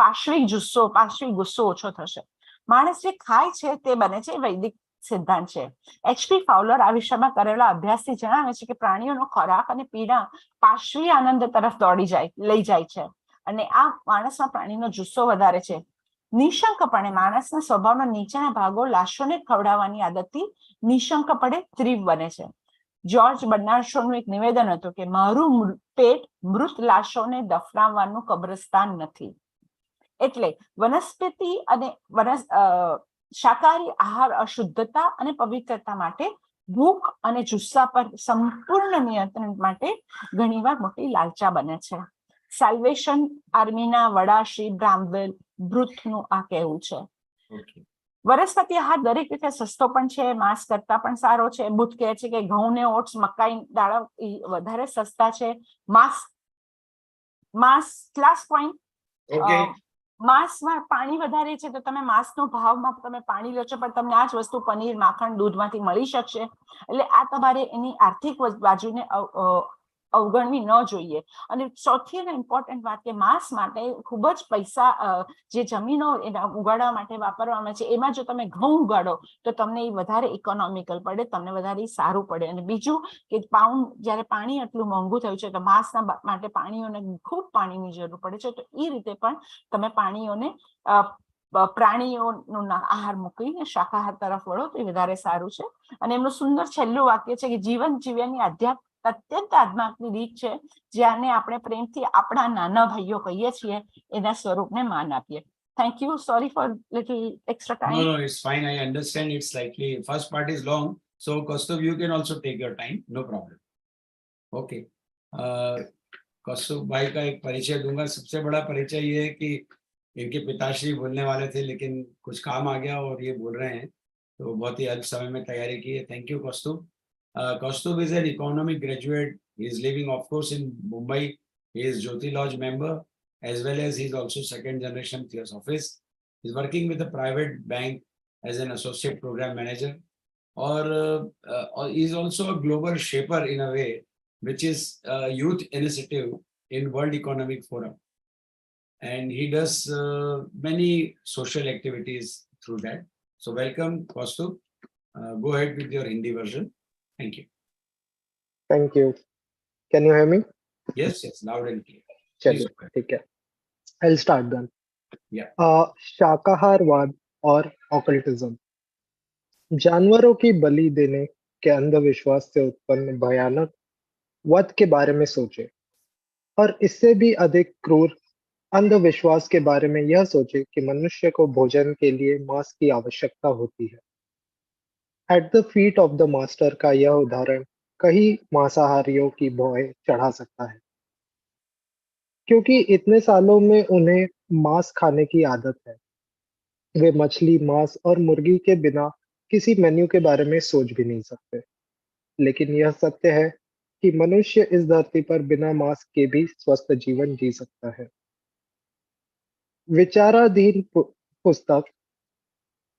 પાશ્વિક ગુસ્સો ઓછો થશે. માણસ જે ખાય છે તે બને છે, વૈદિક સિદ્ધાંત છે. HP ફાઉલર આ વિષયમાં કરેલા અભ્યાસથી જણાવે છે કે પ્રાણીઓનો ખોરાક અને પીણા પાશ્વી આનંદ તરફ લઈ જાય છે, અને આ માણસમાં પ્રાણીનો જુસ્સો વધારે છે. નિશંકપણે માણસના સ્વભાવના નીચેના ભાગો લાશોને ખવડાવવાની આદતથી નિશંકપણે તીવ્ર બને છે. જ્યોર્જ બર્નાર્ડ શોનું એક નિવેદન હતું કે મારું પેટ મૃત લાશોને દફનાવવાનું કબ્રસ્તાન નથી. એટલે વનસ્પતિ અને શાકાહારી આહાર અશુદ્ધતા અને પવિત્રતા માટે, ભૂખ અને જુસ્સા પર સંપૂર્ણ નિયંત્રણ માટે ઘણીવાર મોટી લાલચા બને છે. સાલ્વેશન આર્મીના વડા શ્રી બ્રામ્વેલ બ્રુથનું આ કહેવું છે. વનસ્પતિ આહાર દરેક રીતે સસ્તો પણ છે, માંસ કરતા પણ સારો છે. બુથ કહે છે કે ઘઉં ને ઓટ્સ, મકાઈ દાણા વધારે સસ્તા છે. માંસ લાસ્ટ પોઈન્ટ, માંસમાં પાણી વધારે છે, તો તમે માંસનો ભાવમાં તમે પાણી લો છો, પણ તમને આ જ વસ્તુ પનીર, માખણ, દૂધમાંથી મળી શકશે. એટલે આ તમારે એની આર્થિક બાજુને અવગણવી ન જોઈએ. અને સૌથી ઇમ્પોર્ટન્ટ વાત કે માંસ માટે ખૂબ જ પૈસા જે જમીનો ઉગાડવા માટે વાપરવામાં છે, એમાં જો તમે ઘઉં ઉગાડો તો તમને એ વધારે ઇકોનોમિકલ પડે, તમને વધારે સારું પડે. અને બીજું કે જ્યારે પાણી આટલું મોંઘું થયું છે તો માંસના માટે ખૂબ પાણીની જરૂર પડે છે. તો એ રીતે પણ તમે પ્રાણીઓનો આહાર મૂકીને શાકાહાર તરફ વળો તો એ વધારે સારું છે. અને એમનું સુંદર છેલ્લું વાક્ય છે કે જીવન જીવવાની અત્યંત આધ્યાત્મિક રીત છે, જેને આપણે પ્રેમથી આપણા નાના ભાઈઓ કહીએ છીએ, એના સ્વરૂપને માન આપીએ. Thank you. Sorry for little extra time. No, it's fine. I understand it's slightly, first part is long. So Kaustubh, you can also take your time. No problem. Okay. कौस्तुभ भाई का एक परिचय दूंगा. सबसे बड़ा परिचय ये है कि इनके पिताश्री बोलने वाले थे, लेकिन कुछ काम आ गया और ये बोल रहे हैं, तो बहुत ही अल्प समय में तैयारी की है. Thank you Kaustubh. Kaustubh is an economic graduate. He is living, of course, in Mumbai. He is Jyoti Lodge member, as well as he is also second generation theosophist. He is working with a private bank as an associate program manager, or he is also a global shaper in a way, which is a youth initiative in World Economic Forum. And he does many social activities through that. So welcome, Kaustubh. Go ahead with your Hindi version. Thank you. Thank you. Can you hear me? Yes, loud and clear. चलिए ठीक है. I'll start then. Yeah. शाकाहारवाद और occultism. जानवरों की बलि देने के अंधविश्वास से उत्पन्न भयानक वध के बारे में सोचे, और इससे भी अधिक क्रूर अंधविश्वास के बारे में यह सोचे कि मनुष्य को भोजन के लिए मांस की आवश्यकता होती है. At the feet of the master का यह उदाहरण कई मांसाहारियों की भौहें चढ़ा सकता है, क्योंकि इतने सालों में उन्हें मांस खाने की आदत है. वे मछली, मांस और मुर्गी के बिना किसी मेन्यू के बारे में सोच भी नहीं सकते. लेकिन यह सत्य है कि मनुष्य इस धरती पर बिना मांस के भी स्वस्थ जीवन जी सकता है. विचाराधीन पुस्तक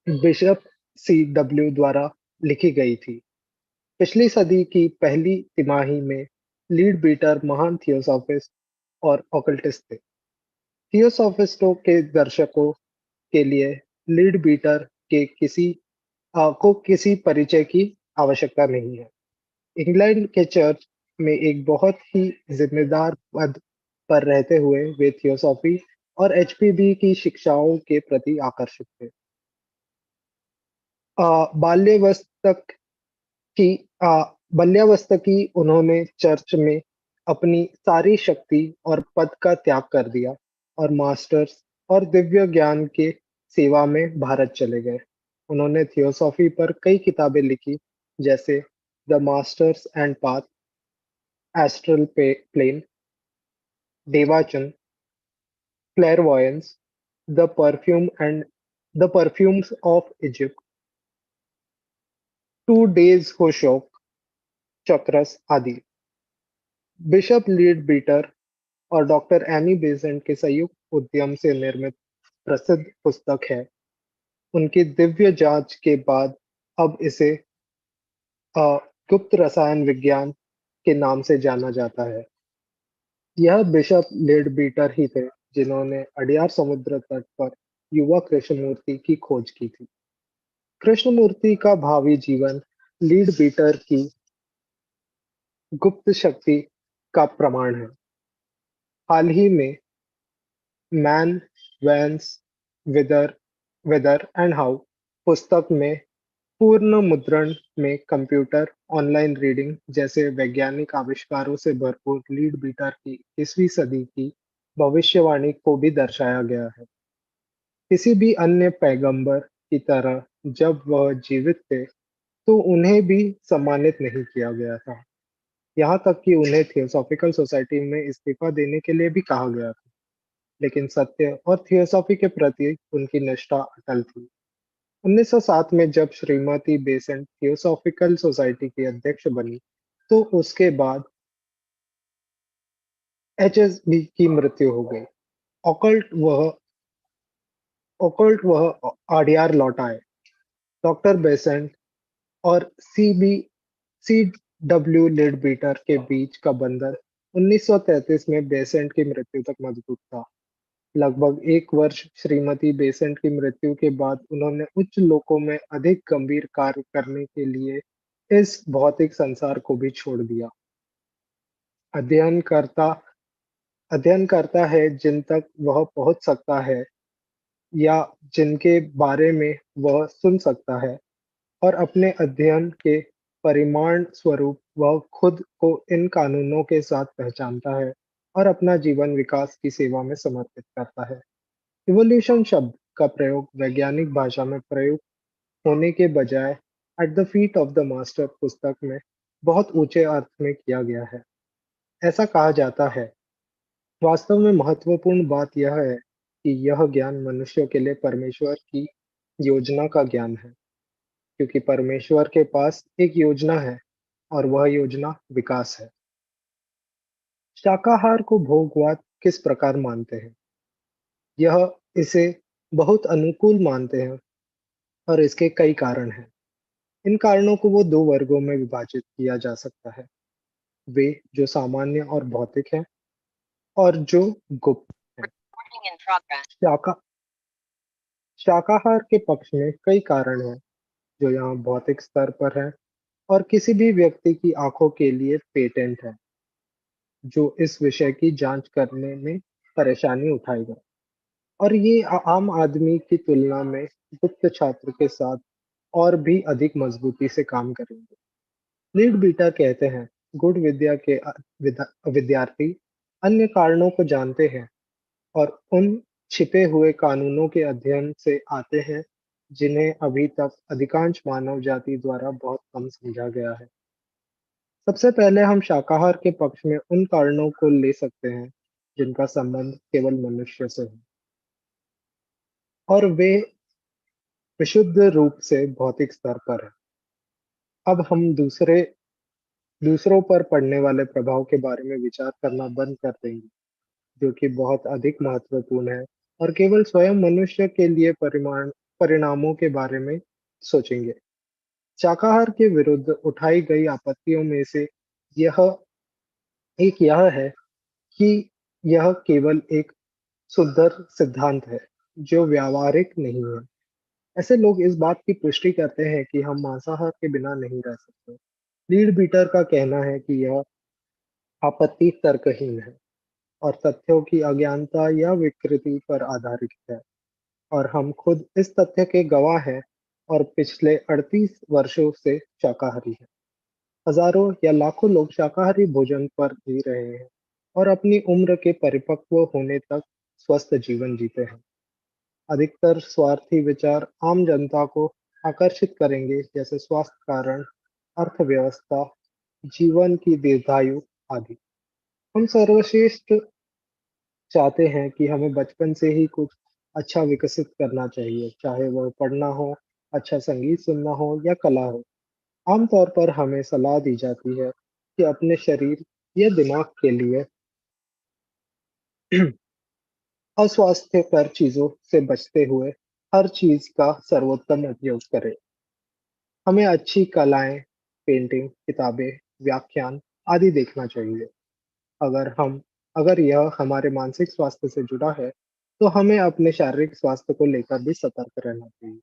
बिशप C.W. द्वारा लिखी गई थी. पिछली सदी की पहली तिमाही में लीड बीटर महान थियोसॉफिस्ट और ऑकल्टिस्ट थे. थियोसॉफिस्टों के दर्शकों के लिए लीड बीटर के किसी परिचय की आवश्यकता नहीं है. इंग्लैंड के चर्च में एक बहुत ही जिम्मेदार पद पर रहते हुए वे थियोसॉफी और HPB की शिक्षाओं के प्रति आकर्षित थे. बाल्यावस्था की उन्होंने चर्च में अपनी सारी शक्ति और पद का त्याग कर दिया और मास्टर्स और दिव्य ज्ञान के सेवा में भारत चले गए. उन्होंने थियोसॉफी पर कई किताबें लिखी, जैसे the masters and path, astral plane, Devachan, clairvoyance, the perfumes of Egypt, 2 days होशोक, चक्रस आदि. बिशप लीड बीटर और डॉक्टर एनी बेसेंट के संयुक्त उद्यम से निर्मित प्रसिद्ध पुस्तक है. उनकी दिव्य जांच के बाद अब इसे गुप्त रसायन विज्ञान के नाम से जाना जाता है. यह बिशप लेडबीटर ही थे जिन्होंने अडयार समुद्र तट पर युवा कृष्णमूर्ति की खोज की थी। कृष्णमूर्ति का भावी जीवन लीडबीटर की गुप्त शक्ति का प्रमाण है। हाल ही में man, whence, whither whether and how पुस्तक में पूर्ण मुद्रण में कंप्यूटर, ऑनलाइन रीडिंग जैसे वैज्ञानिक आविष्कारों से भरपूर लीडबीटर की 21वीं सदी की भविष्यवाणी को भी दर्शाया गया है। किसी भी अन्य पैगंबर की तरह जब वह जीवित थे तो उन्हें भी सम्मानित नहीं किया गया था। यहाँ तक कि उन्हें थियोसॉफिकल सोसाइटी में इस्तीफा देने के लिए भी कहा गया था, लेकिन सत्य और थियोसॉफी के प्रति उनकी निष्ठा अटल थी। 1907 में जब श्रीमती बेसेंट थियोसॉफिकल सोसाइटी की अध्यक्ष बनी, तो उसके बाद एचएसबी की मृत्यु हो गई। ऑकल्ट वह आडियार लौट आए। डॉक्टर बेसेंट और सी डब्ल्यू लेडबीटर के बीच का बंधन 1933 में बेसेंट की मृत्यु तक मजबूत था। लगभग एक वर्ष श्रीमती बेसेंट की मृत्यु के बाद उन्होंने उच्च लोकों में अधिक गंभीर कार्य करने के लिए इस भौतिक संसार को भी छोड़ दिया। अध्ययनकर्ता अध्ययनकर्ता है जिन तक वह पहुंच सकता है या जिनके बारे में वह सुन सकता है, और अपने अध्ययन के परिमाण स्वरूप वह खुद को इन कानूनों के साथ पहचानता है और अपना जीवन विकास की सेवा में समर्पित करता है। इवोल्यूशन शब्द का प्रयोग वैज्ञानिक भाषा में प्रयुक्त होने के बजाय at the feet of the master पुस्तक में बहुत ऊंचे अर्थ में किया गया है। ऐसा कहा जाता है। वास्तव में महत्वपूर्ण बात यह है कि यह ज्ञान मनुष्यों के लिए परमेश्वर की योजना का ज्ञान है, क्योंकि परमेश्वर के पास एक योजना है और वह योजना विकास है। शाकाहार को भोगवाद किस प्रकार मानते हैं? यह इसे बहुत अनुकूल मानते हैं और इसके कई कारण हैं। इन कारणों को वो दो वर्गों में विभाजित किया जा सकता है, वे जो सामान्य और भौतिक हैं और जो गुप्त हैं। शाकाहार के पक्ष में कई कारण हैं जो यहाँ भौतिक स्तर पर हैं और किसी भी व्यक्ति की आंखों के लिए पेटेंट है, जो इस विषय की जांच करने में परेशानी उठाएगा, और ये आम आदमी की तुलना में गुप्त छात्र के साथ और भी अधिक मजबूती से काम करेंगे। लीड बीटा कहते हैं गुण विद्या के विद्यार्थी अन्य कारणों को जानते हैं और उन छिपे हुए कानूनों के अध्ययन से आते हैं जिन्हें अभी तक अधिकांश मानव जाति द्वारा बहुत कम समझा गया है। सबसे पहले हम शाकाहार के पक्ष में उन कारणों को ले सकते हैं जिनका संबंध केवल मनुष्य से है और वे विशुद्ध रूप से भौतिक स्तर पर है। अब हम दूसरों पर पड़ने वाले प्रभाव के बारे में विचार करना बंद कर देंगे, जो कि बहुत अधिक महत्वपूर्ण है, और केवल स्वयं मनुष्य के लिए परिणामों के बारे में सोचेंगे। शाकाहार के विरुद्ध उठाई गई आपत्तियों में से यह है कि यह केवल एक सुंदर सिद्धांत है जो व्यावहारिक नहीं है। ऐसे लोग इस बात की पुष्टि करते हैं कि हम मांसाहार के बिना नहीं रह सकते। लीड बीटर का कहना है कि यह आपत्ति तर्कहीन है और तथ्यों की अज्ञानता या विकृति पर आधारित है, और हम खुद इस तथ्य के गवाह हैं और पिछले 38 वर्षों से शाकाहारी हैं। हजारों या लाखों लोग शाकाहारी भोजन पर जी रहे हैं और अपनी उम्र के परिपक्व होने तक स्वस्थ जीवन जीते हैं। अधिकतर स्वार्थी विचार आम जनता को आकर्षित करेंगे, जैसे स्वास्थ्य कारण, अर्थव्यवस्था, जीवन की दीर्घायु आदि। हम सर्वश्रेष्ठ चाहते हैं कि हमें बचपन से ही कुछ अच्छा विकसित करना चाहिए, चाहे वह पढ़ना हो, अच्छा संगीत सुनना हो या कला हो। आमतौर पर हमें सलाह दी जाती है कि अपने शरीर या दिमाग के लिए अस्वास्थ्यकर चीजों से बचते हुए हर चीज का सर्वोत्तम उपयोग करें। हमें अच्छी कलाएं, पेंटिंग, किताबें, व्याख्यान आदि देखना चाहिए। अगर हम अगर यह हमारे मानसिक स्वास्थ्य से जुड़ा है, तो हमें अपने शारीरिक स्वास्थ्य को लेकर भी सतर्क रहना चाहिए।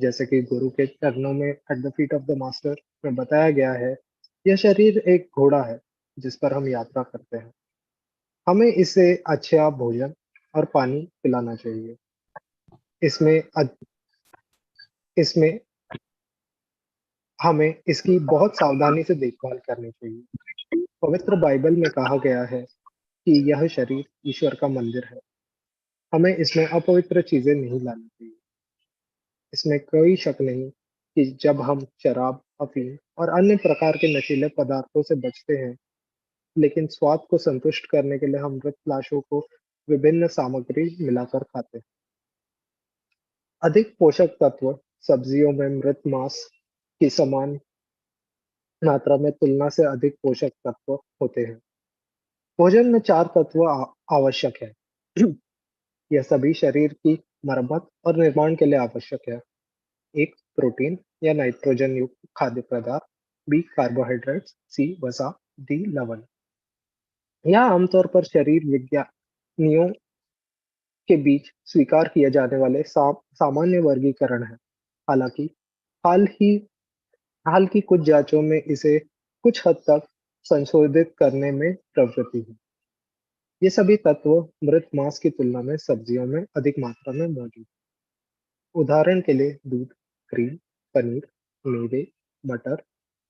जैसे कि गुरु के चरणों में at the feet of the master में बताया गया है, यह शरीर एक घोड़ा है जिस पर हम यात्रा करते हैं। हमें इसे अच्छा भोजन और पानी पिलाना चाहिए। इसमें इसमें हमें इसकी बहुत सावधानी से देखभाल करनी चाहिए। पवित्र बाइबल में कहा गया है कि यह शरीर ईश्वर का मंदिर है। हमें इसमें अपवित्र चीजें नहीं लानी चाहिए। इसमें कोई शक नहीं कि जब हम शराब, अफीम और अन्य प्रकार के नशीले पदार्थों से बचते हैं, लेकिन स्वाद को संतुष्ट करने के लिए हम मृत लाशों को विभिन्न सामग्री मिलाकर खाते हैं। अधिक पोषक तत्व सब्जियों में मृत मांस की समान मात्रा में तुलना से अधिक पोषक तत्व होते हैं। भोजन में 4 तत्व आवश्यक है। यह सभी शरीर की मरम्मत और निर्माण के लिए आवश्यक है। 1 प्रोटीन या नाइट्रोजन युक्त खाद्य पदार्थ, बी कार्बोहाइड्रेट्स, सी वसा, डी लवण। यह आमतौर पर शरीर विज्ञानियों के बीच स्वीकार किए जाने वाले सामान्य वर्गीकरण है। हालांकि हाल ही हाल की कुछ जांचों में इसे कुछ हद तक संशोधित करने में प्रवृत्ति है। ये सभी तत्व मृत मांस की तुलना में सब्जियों में अधिक मात्रा में मौजूद हैं। उदाहरण के लिए दूध, क्रीम, पनीर, मेवे, मटर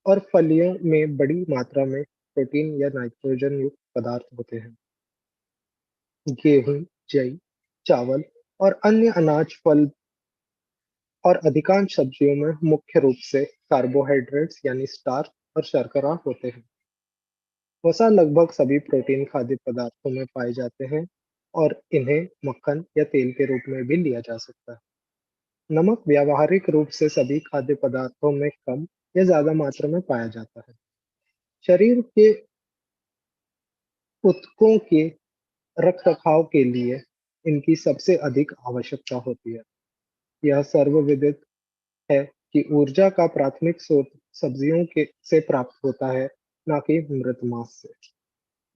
और फलियों में बड़ी मात्रा में प्रोटीन या नाइट्रोजन युक्त पदार्थ होते हैं। गेहूं, जई, चावल और अन्य अनाज, फल और अधिकांश सब्जियों में मुख्य रूप से कार्बोहाइड्रेट्स यानी स्टार्च और शर्करा होते हैं। वसा लगभग सभी प्रोटीन खाद्य पदार्थों में पाए जाते हैं और इन्हें मक्खन या तेल के रूप में भी लिया जा सकता है। नमक व्यावहारिक रूप से सभी खाद्य पदार्थों में कम या ज्यादा मात्रा में पाया जाता है। शरीर के ऊतकों के रखरखाव के लिए इनकी सबसे अधिक आवश्यकता होती है। यह सर्वविदित है कि ऊर्जा का प्राथमिक स्रोत सब्जियों के से प्राप्त होता है, न कि मृत मांस से।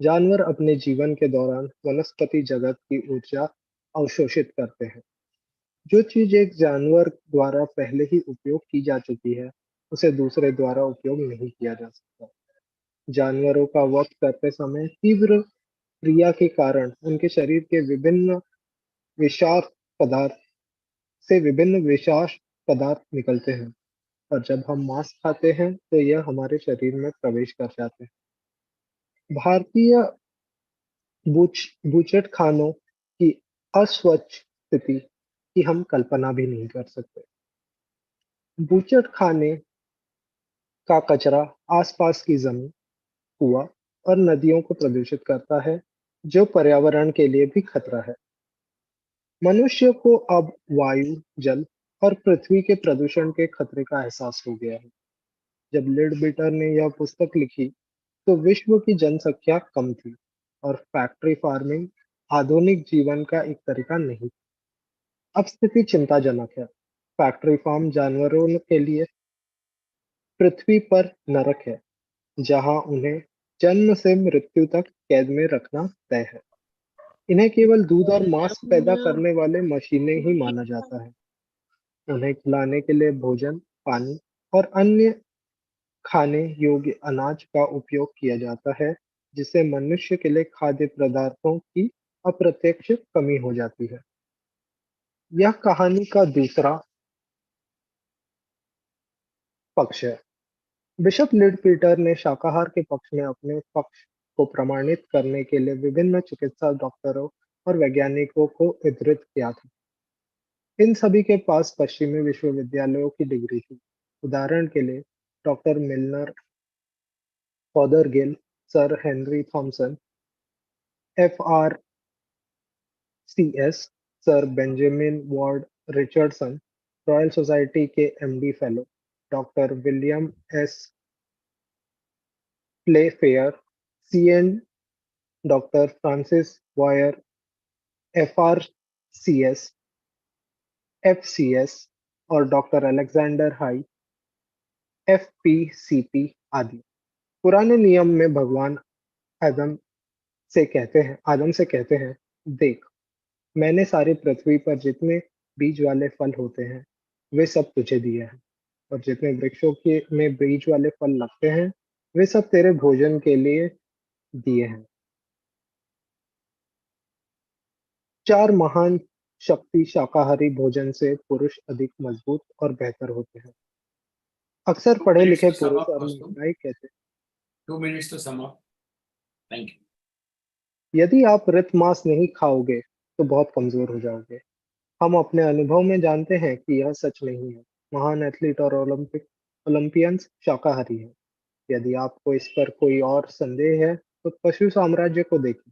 जानवर अपने जीवन के दौरान वनस्पति जगत की ऊर्जा अवशोषित करते हैं। जो चीज एक जानवर द्वारा पहले ही उपयोग की जा चुकी है, उसे दूसरे द्वारा उपयोग नहीं किया जा सकता। जानवरों का वध करते समय तीव्र क्रिया के कारण उनके शरीर के विभिन्न विषाक्त पदार्थ निकलते हैं, और जब हम मांस खाते हैं तो यह हमारे शरीर में प्रवेश कर जाते हैं। भारतीय बूचड़ खानों की अस्वच्छ स्थिति की हम कल्पना भी नहीं कर सकते। बूचड़ खाने का कचरा आसपास की जमीन, कुआं और नदियों को प्रदूषित करता है, जो पर्यावरण के लिए भी खतरा है। मनुष्य को अब वायु, जल और पृथ्वी के प्रदूषण के खतरे का एहसास हो गया है। जब लिडबिटर ने यह पुस्तक लिखी, तो विश्व की जनसंख्या कम थी और फैक्ट्री फार्मिंग आधुनिक जीवन का एक तरीका नहीं। अब स्थिति चिंताजनक है। फैक्ट्री फार्म जानवरों के लिए पृथ्वी पर नरक है, जहां उन्हें जन्म से मृत्यु तक कैद में रखना तय है। इन्हें केवल दूध और मांस पैदा करने वाले मशीनें ही माना जाता है। उन्हें खिलाने के लिए भोजन, पानी और अन्य खाने योग्य अनाज का उपयोग किया जाता है, जिससे मनुष्य के लिए खाद्य पदार्थों की अप्रत्यक्ष कमी हो जाती है। यह कहानी का दूसरा पक्ष है। बिशप लिडपीटर ने शाकाहार के पक्ष में अपने पक्ष को प्रमाणित करने के लिए विभिन्न चिकित्सा डॉक्टरों और वैज्ञानिकों को उद्धृत किया था। इन सभी के पास पश्चिमी विश्वविद्यालयों की डिग्री थी। उदाहरण के लिए doctor Milner, Fothergill, sir Henry Thomson, FRCS, sir Benjamin Ward Richardson, royal society के MD fellow, doctor William S. Playfair, CN, doctor Francis Weir, FRCS, FCS और डॉक्टर अलेक्जेंडर हाई, FPCP आदि। पुराने नियम में भगवान आदम आदम से कहते हैं, देख, मैंने सारी पृथ्वी पर जितने बीज वाले फल होते हैं वे सब तुझे दिए हैं, और जितने वृक्षों के में बीज वाले फल लगते हैं वे सब तेरे भोजन के लिए दिए हैं। चार महान शक्ति शाकाहारी भोजन से पुरुष अधिक मजबूत और बेहतर होते हैं। अक्सर पढ़े लिखे पुरुष और महिलाएं कहते हैं, 2 minutes to sum up. Thank you. यदि आप रत मांस नहीं खाओगे तो बहुत कमजोर हो जाओगे। हम अपने अनुभव में जानते हैं कि यह सच नहीं है। महान एथलीट और ओलंपियंस शाकाहारी हैं। यदि आपको इस पर कोई और संदेह है तो पशु साम्राज्य को देखें।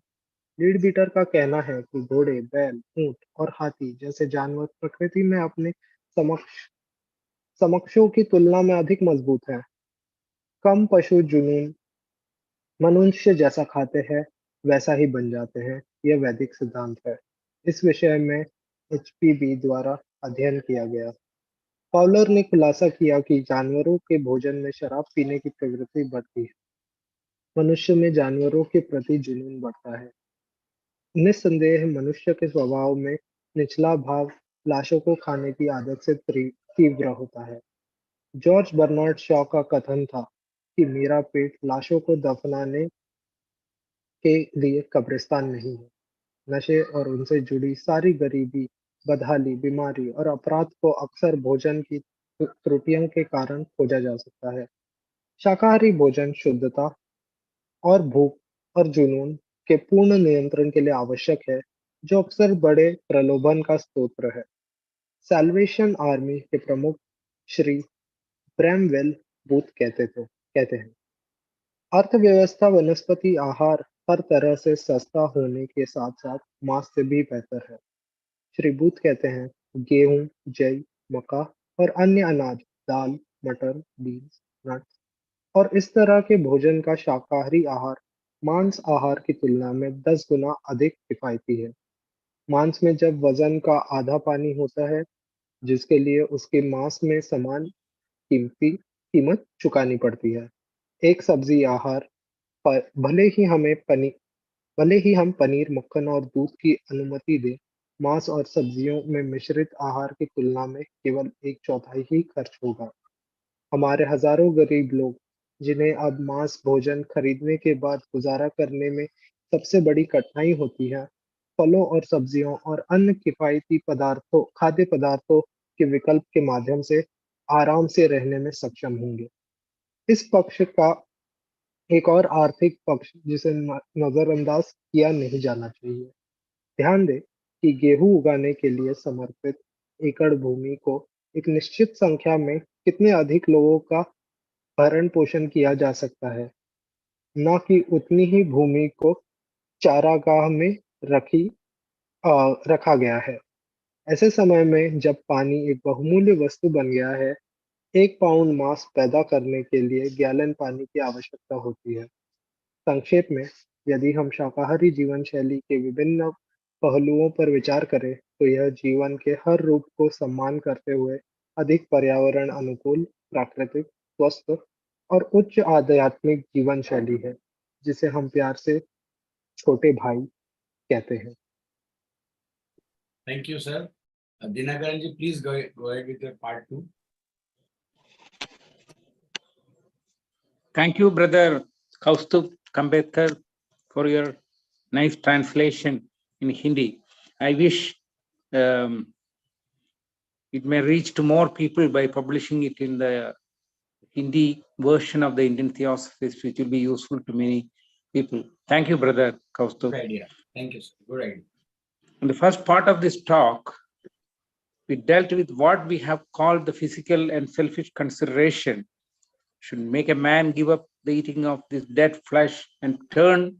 लीड बीटर का कहना है कि घोड़े, बैल, ऊंट और हाथी जैसे जानवर प्रकृति में अपने समकक्षों की तुलना में अधिक मजबूत हैं। कम पशु जुनून मनुष्य जैसा खाते हैं वैसा ही बन जाते हैं, यह वैदिक सिद्धांत है। इस विषय में एचपीबी द्वारा अध्ययन किया गया। फॉवलर ने खुलासा किया कि जानवरों के भोजन में शराब पीने की प्रवृत्ति बढ़ती है। मनुष्य में जानवरों के प्रति जुनून बढ़ता है। निस्संदेह मनुष्य के स्वभाव में निचला भाव लाशों को खाने की आदत से तीव्र होता है। जॉर्ज बर्नार्ड शॉ का कथन था कि मेरा पेट लाशों को दफनाने के लिए कब्रिस्तान नहीं है। नशे और उनसे जुड़ी सारी गरीबी, बदहाली, बीमारी और अपराध को अक्सर भोजन की त्रुटियों के कारण खोजा जा सकता है। शाकाहारी भोजन शुद्धता और भूख और जुनून के पूर्ण नियंत्रण के लिए आवश्यक है, जो अक्सर बड़े प्रलोभन का स्रोत है। सैल्वेशन आर्मी के प्रमुख श्री ब्रैमवेल बूथ कहते हैं, अर्थव्यवस्था वनस्पति आहार हर तरह से सस्ता होने के साथ साथ मांस से भी बेहतर है। श्री बूथ कहते हैं, गेहूं, जई, मक्का और अन्य अनाज, दाल, मटर, बीन्स, नट्स और इस तरह के भोजन का शाकाहारी आहार मांस आहार की तुलना में 10 गुना अधिक किफायती है। मांस में जब वजन का आधा पानी होता है, जिसके लिए उसके मांस में समान कीमत चुकानी पड़ती है। एक सब्जी आहार पर भले ही हम पनीर, मक्खन और दूध की अनुमति दें, मांस और सब्जियों में मिश्रित आहार की तुलना में केवल 1/4 ही खर्च होगा। हमारे हजारों गरीब लोग, जिन्हें अब मांस भोजन खरीदने के बाद गुजारा करने में सबसे बड़ी कठिनाई होती है, फलों और सब्जियों और अन्य किफायती खाद्य पदार्थों के विकल्प के माध्यम से आराम से रहने में सक्षम होंगे। इस पक्ष का एक और आर्थिक पक्ष जिसे नजरअंदाज किया नहीं जाना चाहिए। ध्यान दें कि गेहूं उगाने के लिए समर्पित एकड़ भूमि को एक निश्चित संख्या में कितने अधिक लोगों का भरण पोषण किया जा सकता है, न कि उतनी ही भूमि को चारागाह में रखा गया है। ऐसे समय में जब पानी एक बहुमूल्य वस्तु बन गया है, 1 पाउंड मांस पैदा करने के लिए गैलन पानी की आवश्यकता होती है। संक्षेप में, यदि हम शाकाहारी जीवन शैली के विभिन्न पहलुओं पर विचार करें, तो यह जीवन के हर रूप को सम्मान करते हुए अधिक पर्यावरण अनुकूल, प्राकृतिक, स्वस्थ और उच्च आध्यात्मिक जीवन शैली है, जिसे हम प्यार से छोटे भाई कहते हैं। Thank you, sir. Dinakaran ji, please go ahead with your part 2. Thank you, brother KAUSTUBH KAMBEKAR, for your nice translation in Hindi. I wish it may reach to more people by publishing it in the Hindi version of the Indian Theosophies, which will be useful to many people. Thank you, brother KAUSTUBH. Good idea. Thank you, sir. Good idea. In the first part of this talk, we dealt with what we have called the physical and selfish consideration should make a man give up the eating of this dead flesh and turn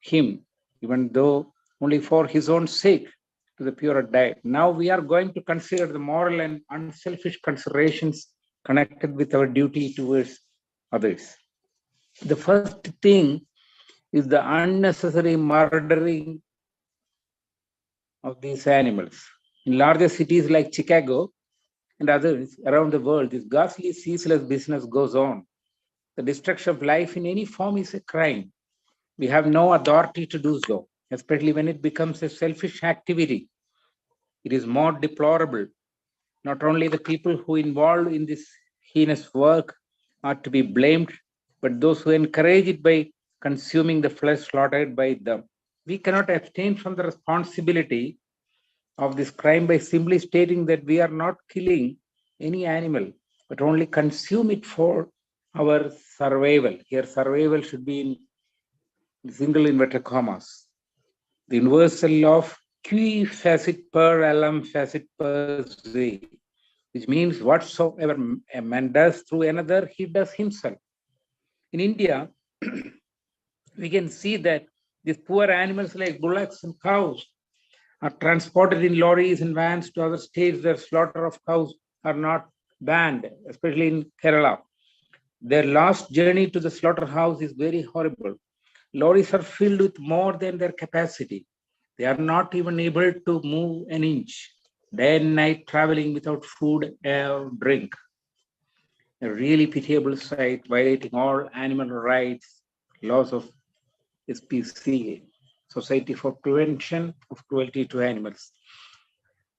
him, even though only for his own sake, to the purer diet. Now we are going to consider the moral and unselfish considerations connected with our duty towards others. The first thing is the unnecessary murdering of these animals. In larger cities like Chicago and others around the world, this ghastly, ceaseless business goes on. The destruction of life in any form is a crime. We have no authority to do so, especially when it becomes a selfish activity. It is more deplorable. Not only the people who involved in this heinous work are to be blamed, but those who encourage it by consuming the flesh slaughtered by them. We cannot abstain from the responsibility of this crime by simply stating that we are not killing any animal, but only consume it for our survival. Here, survival should be in single inverted commas. The universal law of qui facit per allum facit per se, which means whatsoever a man does through another, he does himself. In India, we can see that these poor animals like bullocks and cows are transported in lorries and vans to other states where slaughter of cows are not banned, especially in Kerala. Their last journey to the slaughterhouse is very horrible. Lorries are filled with more than their capacity. They are not even able to move an inch, day and night traveling without food or drink. A really pitiable sight, violating all animal rights, laws of SPCA, Society for Prevention of Cruelty to Animals.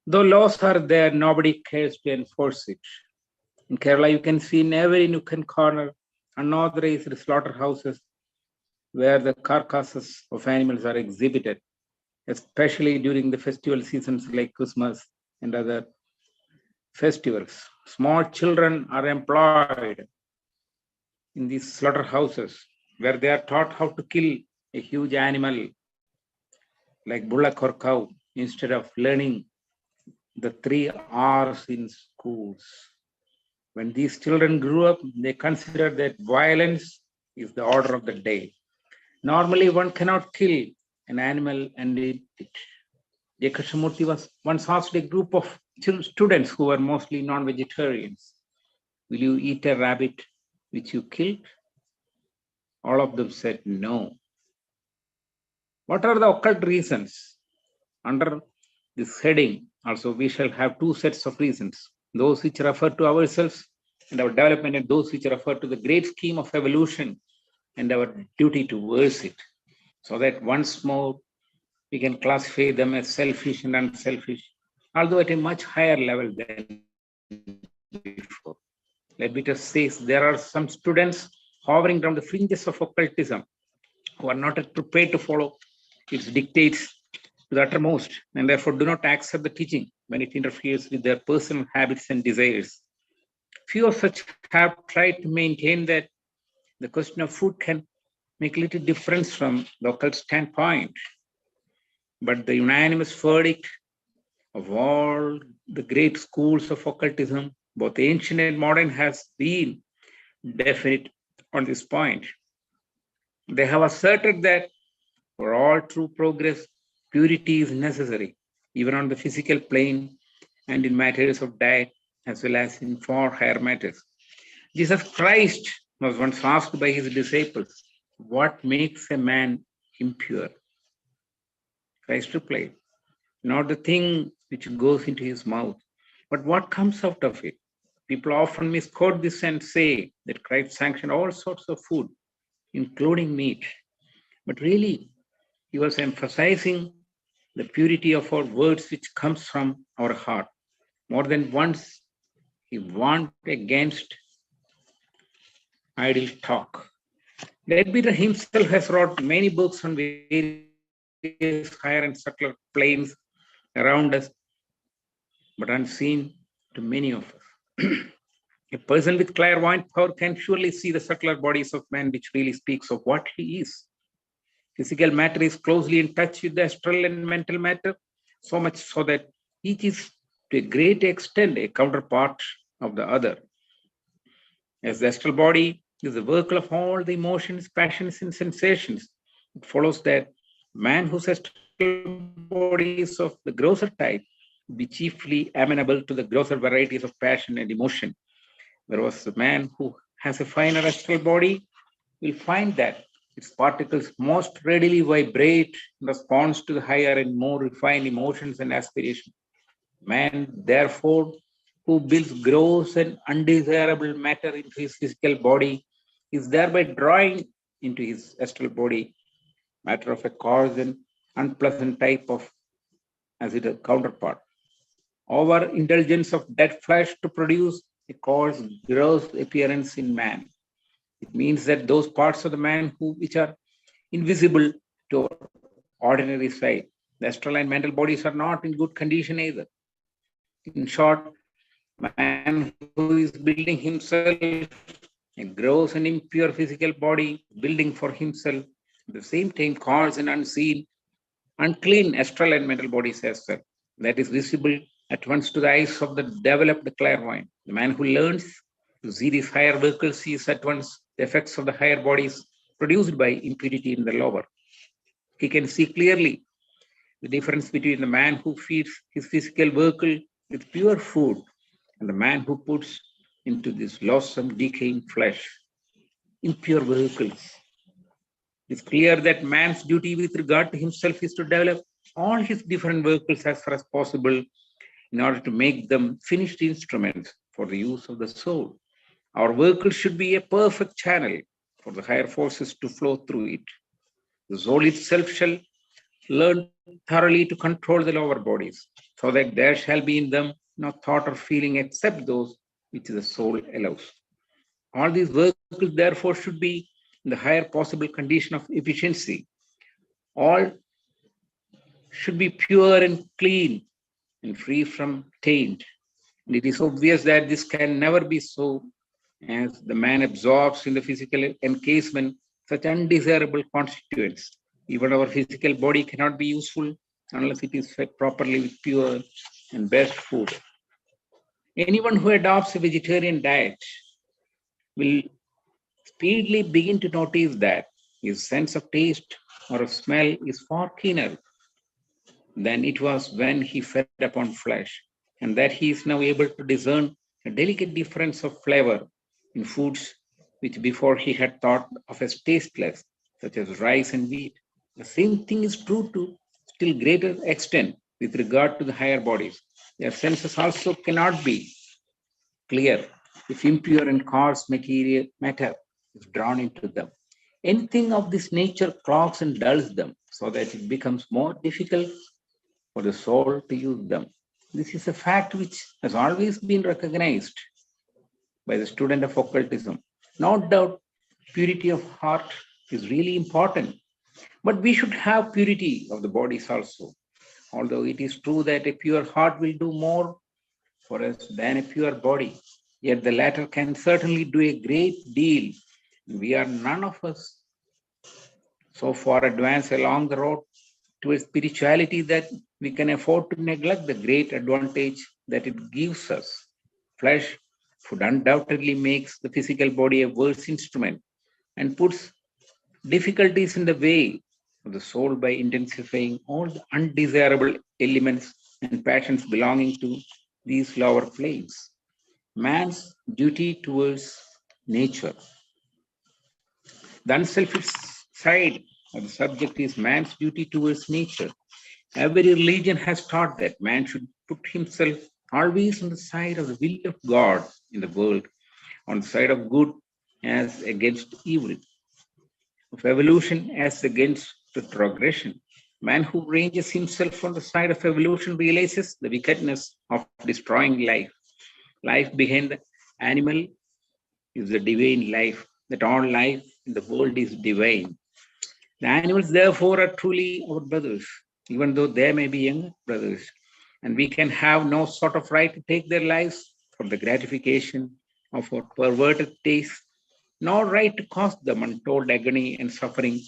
Though laws are there, nobody cares to enforce it. In Kerala, you can see in every nook and corner unauthorized slaughterhouses where the carcasses of animals are exhibited, especially during the festival seasons like Christmas and other festivals. Small children are employed in these slaughterhouses where they are taught how to kill a huge animal like bullock or cow instead of learning the 3 R's in schools. When these children grew up, they considered that violence is the order of the day. Normally, one cannot kill an animal and eat it. J. Krishnamurti was once asked a group of students who were mostly non-vegetarians, "Will you eat a rabbit which you killed?" All of them said no. What are the occult reasons? Under this heading, also, we shall have 2 sets of reasons, those which refer to ourselves and our development, and those which refer to the great scheme of evolution and our duty towards it, so that once more we can classify them as selfish and unselfish, although at a much higher level than before. Let me just say, there are some students hovering around the fringes of occultism who are not prepared to follow its dictates to the uttermost, and therefore do not accept the teaching when it interferes with their personal habits and desires. Few of such have tried to maintain that the question of food can make little difference from the occult standpoint. But the unanimous verdict of all the great schools of occultism, both ancient and modern, has been definite on this point. They have asserted that for all true progress, purity is necessary, even on the physical plane and in matters of diet, as well as in far higher matters. Jesus Christ was once asked by his disciples, "What makes a man impure?" Christ replied, "Not the thing which goes into his mouth, but what comes out of it." People often misquote this and say that Christ sanctioned all sorts of food, including meat. But really, he was emphasizing the purity of our words which comes from our heart. More than once, he warned against idle talk. Leadbeater himself has wrote many books on various higher and subtler planes around us, but unseen to many of us. A person with clairvoyant power can surely see the subtler bodies of man, which really speaks of what he is. Physical matter is closely in touch with the astral and mental matter, so much so that each is to a great extent a counterpart of the other. As the astral body is the vehicle of all the emotions, passions, and sensations, it follows that man whose astral body is of the grosser type will be chiefly amenable to the grosser varieties of passion and emotion, whereas the man who has a finer astral body will find that its particles most readily vibrate in response to the higher and more refined emotions and aspirations. Man, therefore, who builds gross and undesirable matter into his physical body is thereby drawing into his astral body matter of a coarse and unpleasant type of as its counterpart. Overindulgence of dead flesh to produce a coarse, gross appearance in man. It means that those parts of the man which are invisible to ordinary sight, the astral and mental bodies are not in good condition either. In short, man who is building himself a gross and impure physical body, building for himself, at the same time coarse and unseen, unclean astral and mental bodies as well. That is visible at once to the eyes of the developed clairvoyant. The man who learns to see these higher vehicles sees at once the effects of the higher bodies produced by impurity in the lower. He can see clearly the difference between the man who feeds his physical vehicle with pure food and the man who puts into this loathsome, decaying flesh impure vehicles. It's clear that man's duty with regard to himself is to develop all his different vehicles as far as possible in order to make them finished instruments for the use of the soul. Our vehicle should be a perfect channel for the higher forces to flow through it. The soul itself shall learn thoroughly to control the lower bodies, so that there shall be in them no thought or feeling except those which the soul allows. All these vehicles, therefore, should be in the higher possible condition of efficiency. All should be pure and clean and free from taint. And it is obvious that this can never be so, as the man absorbs in the physical encasement such undesirable constituents. Even our physical body cannot be useful unless it is fed properly with pure and best food. Anyone who adopts a vegetarian diet will speedily begin to notice that his sense of taste or of smell is far keener than it was when he fed upon flesh, and that he is now able to discern a delicate difference of flavor in foods which before he had thought of as tasteless, such as rice and wheat. The same thing is true to still greater extent with regard to the higher bodies. Their senses also cannot be clear if impure and coarse matter is drawn into them. Anything of this nature clogs and dulls them, so that it becomes more difficult for the soul to use them. This is a fact which has always been recognized by the student of occultism. No doubt, purity of heart is really important, but we should have purity of the bodies also. Although it is true that a pure heart will do more for us than a pure body, yet the latter can certainly do a great deal. We are none of us so far advanced along the road towards spirituality that we can afford to neglect the great advantage that it gives us. Flesh food undoubtedly makes the physical body a worse instrument and puts difficulties in the way of the soul by intensifying all the undesirable elements and passions belonging to these lower planes. Man's duty towards nature. The unselfish side of the subject is man's duty towards nature. Every religion has taught that man should put himself always on the side of the will of God in the world, on the side of good as against evil, of evolution as against the progression. Man who ranges himself on the side of evolution realizes the wickedness of destroying life. Life behind the animal is the divine life, that all life in the world is divine. The animals, therefore, are truly our brothers, even though they may be young brothers, and we can have no sort of right to take their lives for the gratification of our perverted taste, nor right to cause them untold agony and suffering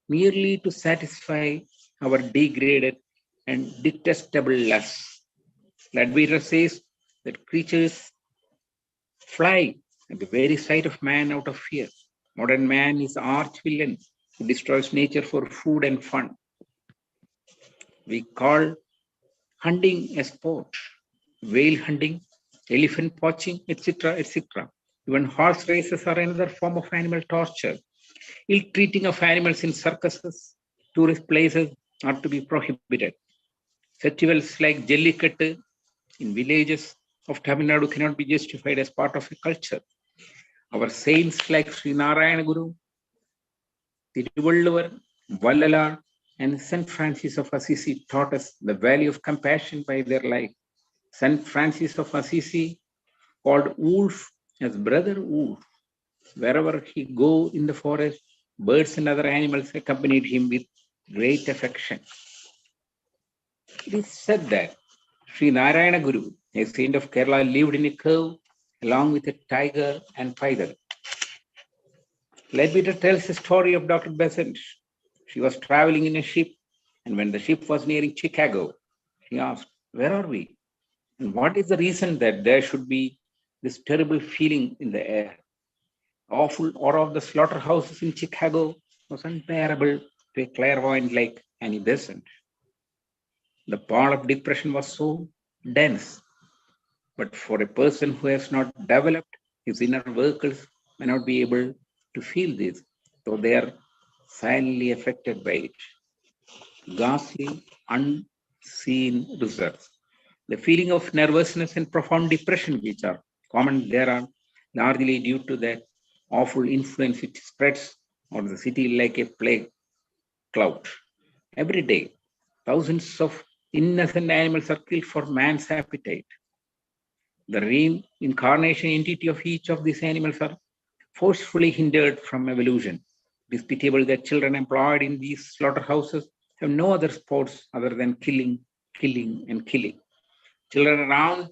merely to satisfy our degraded and detestable lusts. Ledbetter says that creatures fly at the very sight of man out of fear. Modern man is arch villain who destroys nature for food and fun. We call hunting a sport, whale hunting, elephant poaching, etc., etc. Even horse races are another form of animal torture. Ill-treating of animals in circuses, tourist places are to be prohibited. Festivals like Jallikattu in villages of Tamil Nadu cannot be justified as part of a culture. Our saints like Sri Narayana Guru, Tiruvalluvar, Vallala and St. Francis of Assisi taught us the value of compassion by their life. St. Francis of Assisi called wolf as brother wolf. Wherever he go in the forest, birds and other animals accompanied him with great affection. It is said that Sri Narayana Guru, a saint of Kerala, lived in a cave along with a tiger and python. Leadbeater tells the story of Dr. Besant. She was traveling in a ship, and when the ship was nearing Chicago, she asked, "Where are we? And what is the reason that there should be this terrible feeling in the air?" Awful aura of the slaughterhouses in Chicago was unbearable to a clairvoyant like Annie Besant. The pall of depression was so dense, but for a person who has not developed his inner workers may not be able to feel this, though they are silently affected by it. Ghastly, unseen results. The feeling of nervousness and profound depression, which are common there, are largely due to that awful influence which spreads on the city like a plague cloud. Every day, thousands of innocent animals are killed for man's appetite. The reincarnation entity of each of these animals are forcefully hindered from evolution. It is pitiable that children employed in these slaughterhouses have no other sports other than killing, killing, and killing. Children around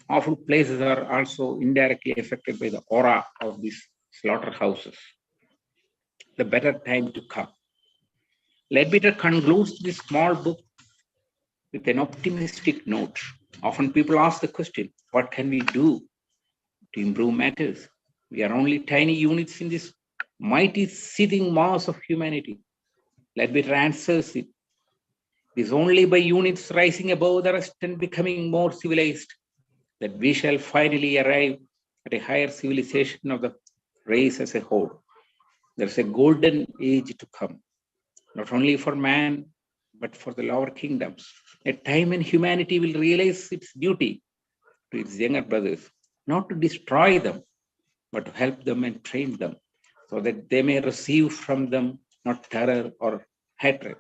awful places are also indirectly affected by the aura of these slaughterhouses. The better time to come. Leadbeater concludes this small book with an optimistic note. Often people ask the question, what can we do to improve matters? We are only tiny units in this mighty seething mass of humanity. Leadbeater answers it. It is only by units rising above the rest and becoming more civilized that we shall finally arrive at a higher civilization of the race as a whole. There's a golden age to come, not only for man, but for the lower kingdoms. A time when humanity will realize its duty to its younger brothers, not to destroy them, but to help them and train them, so that they may receive from them not terror or hatred,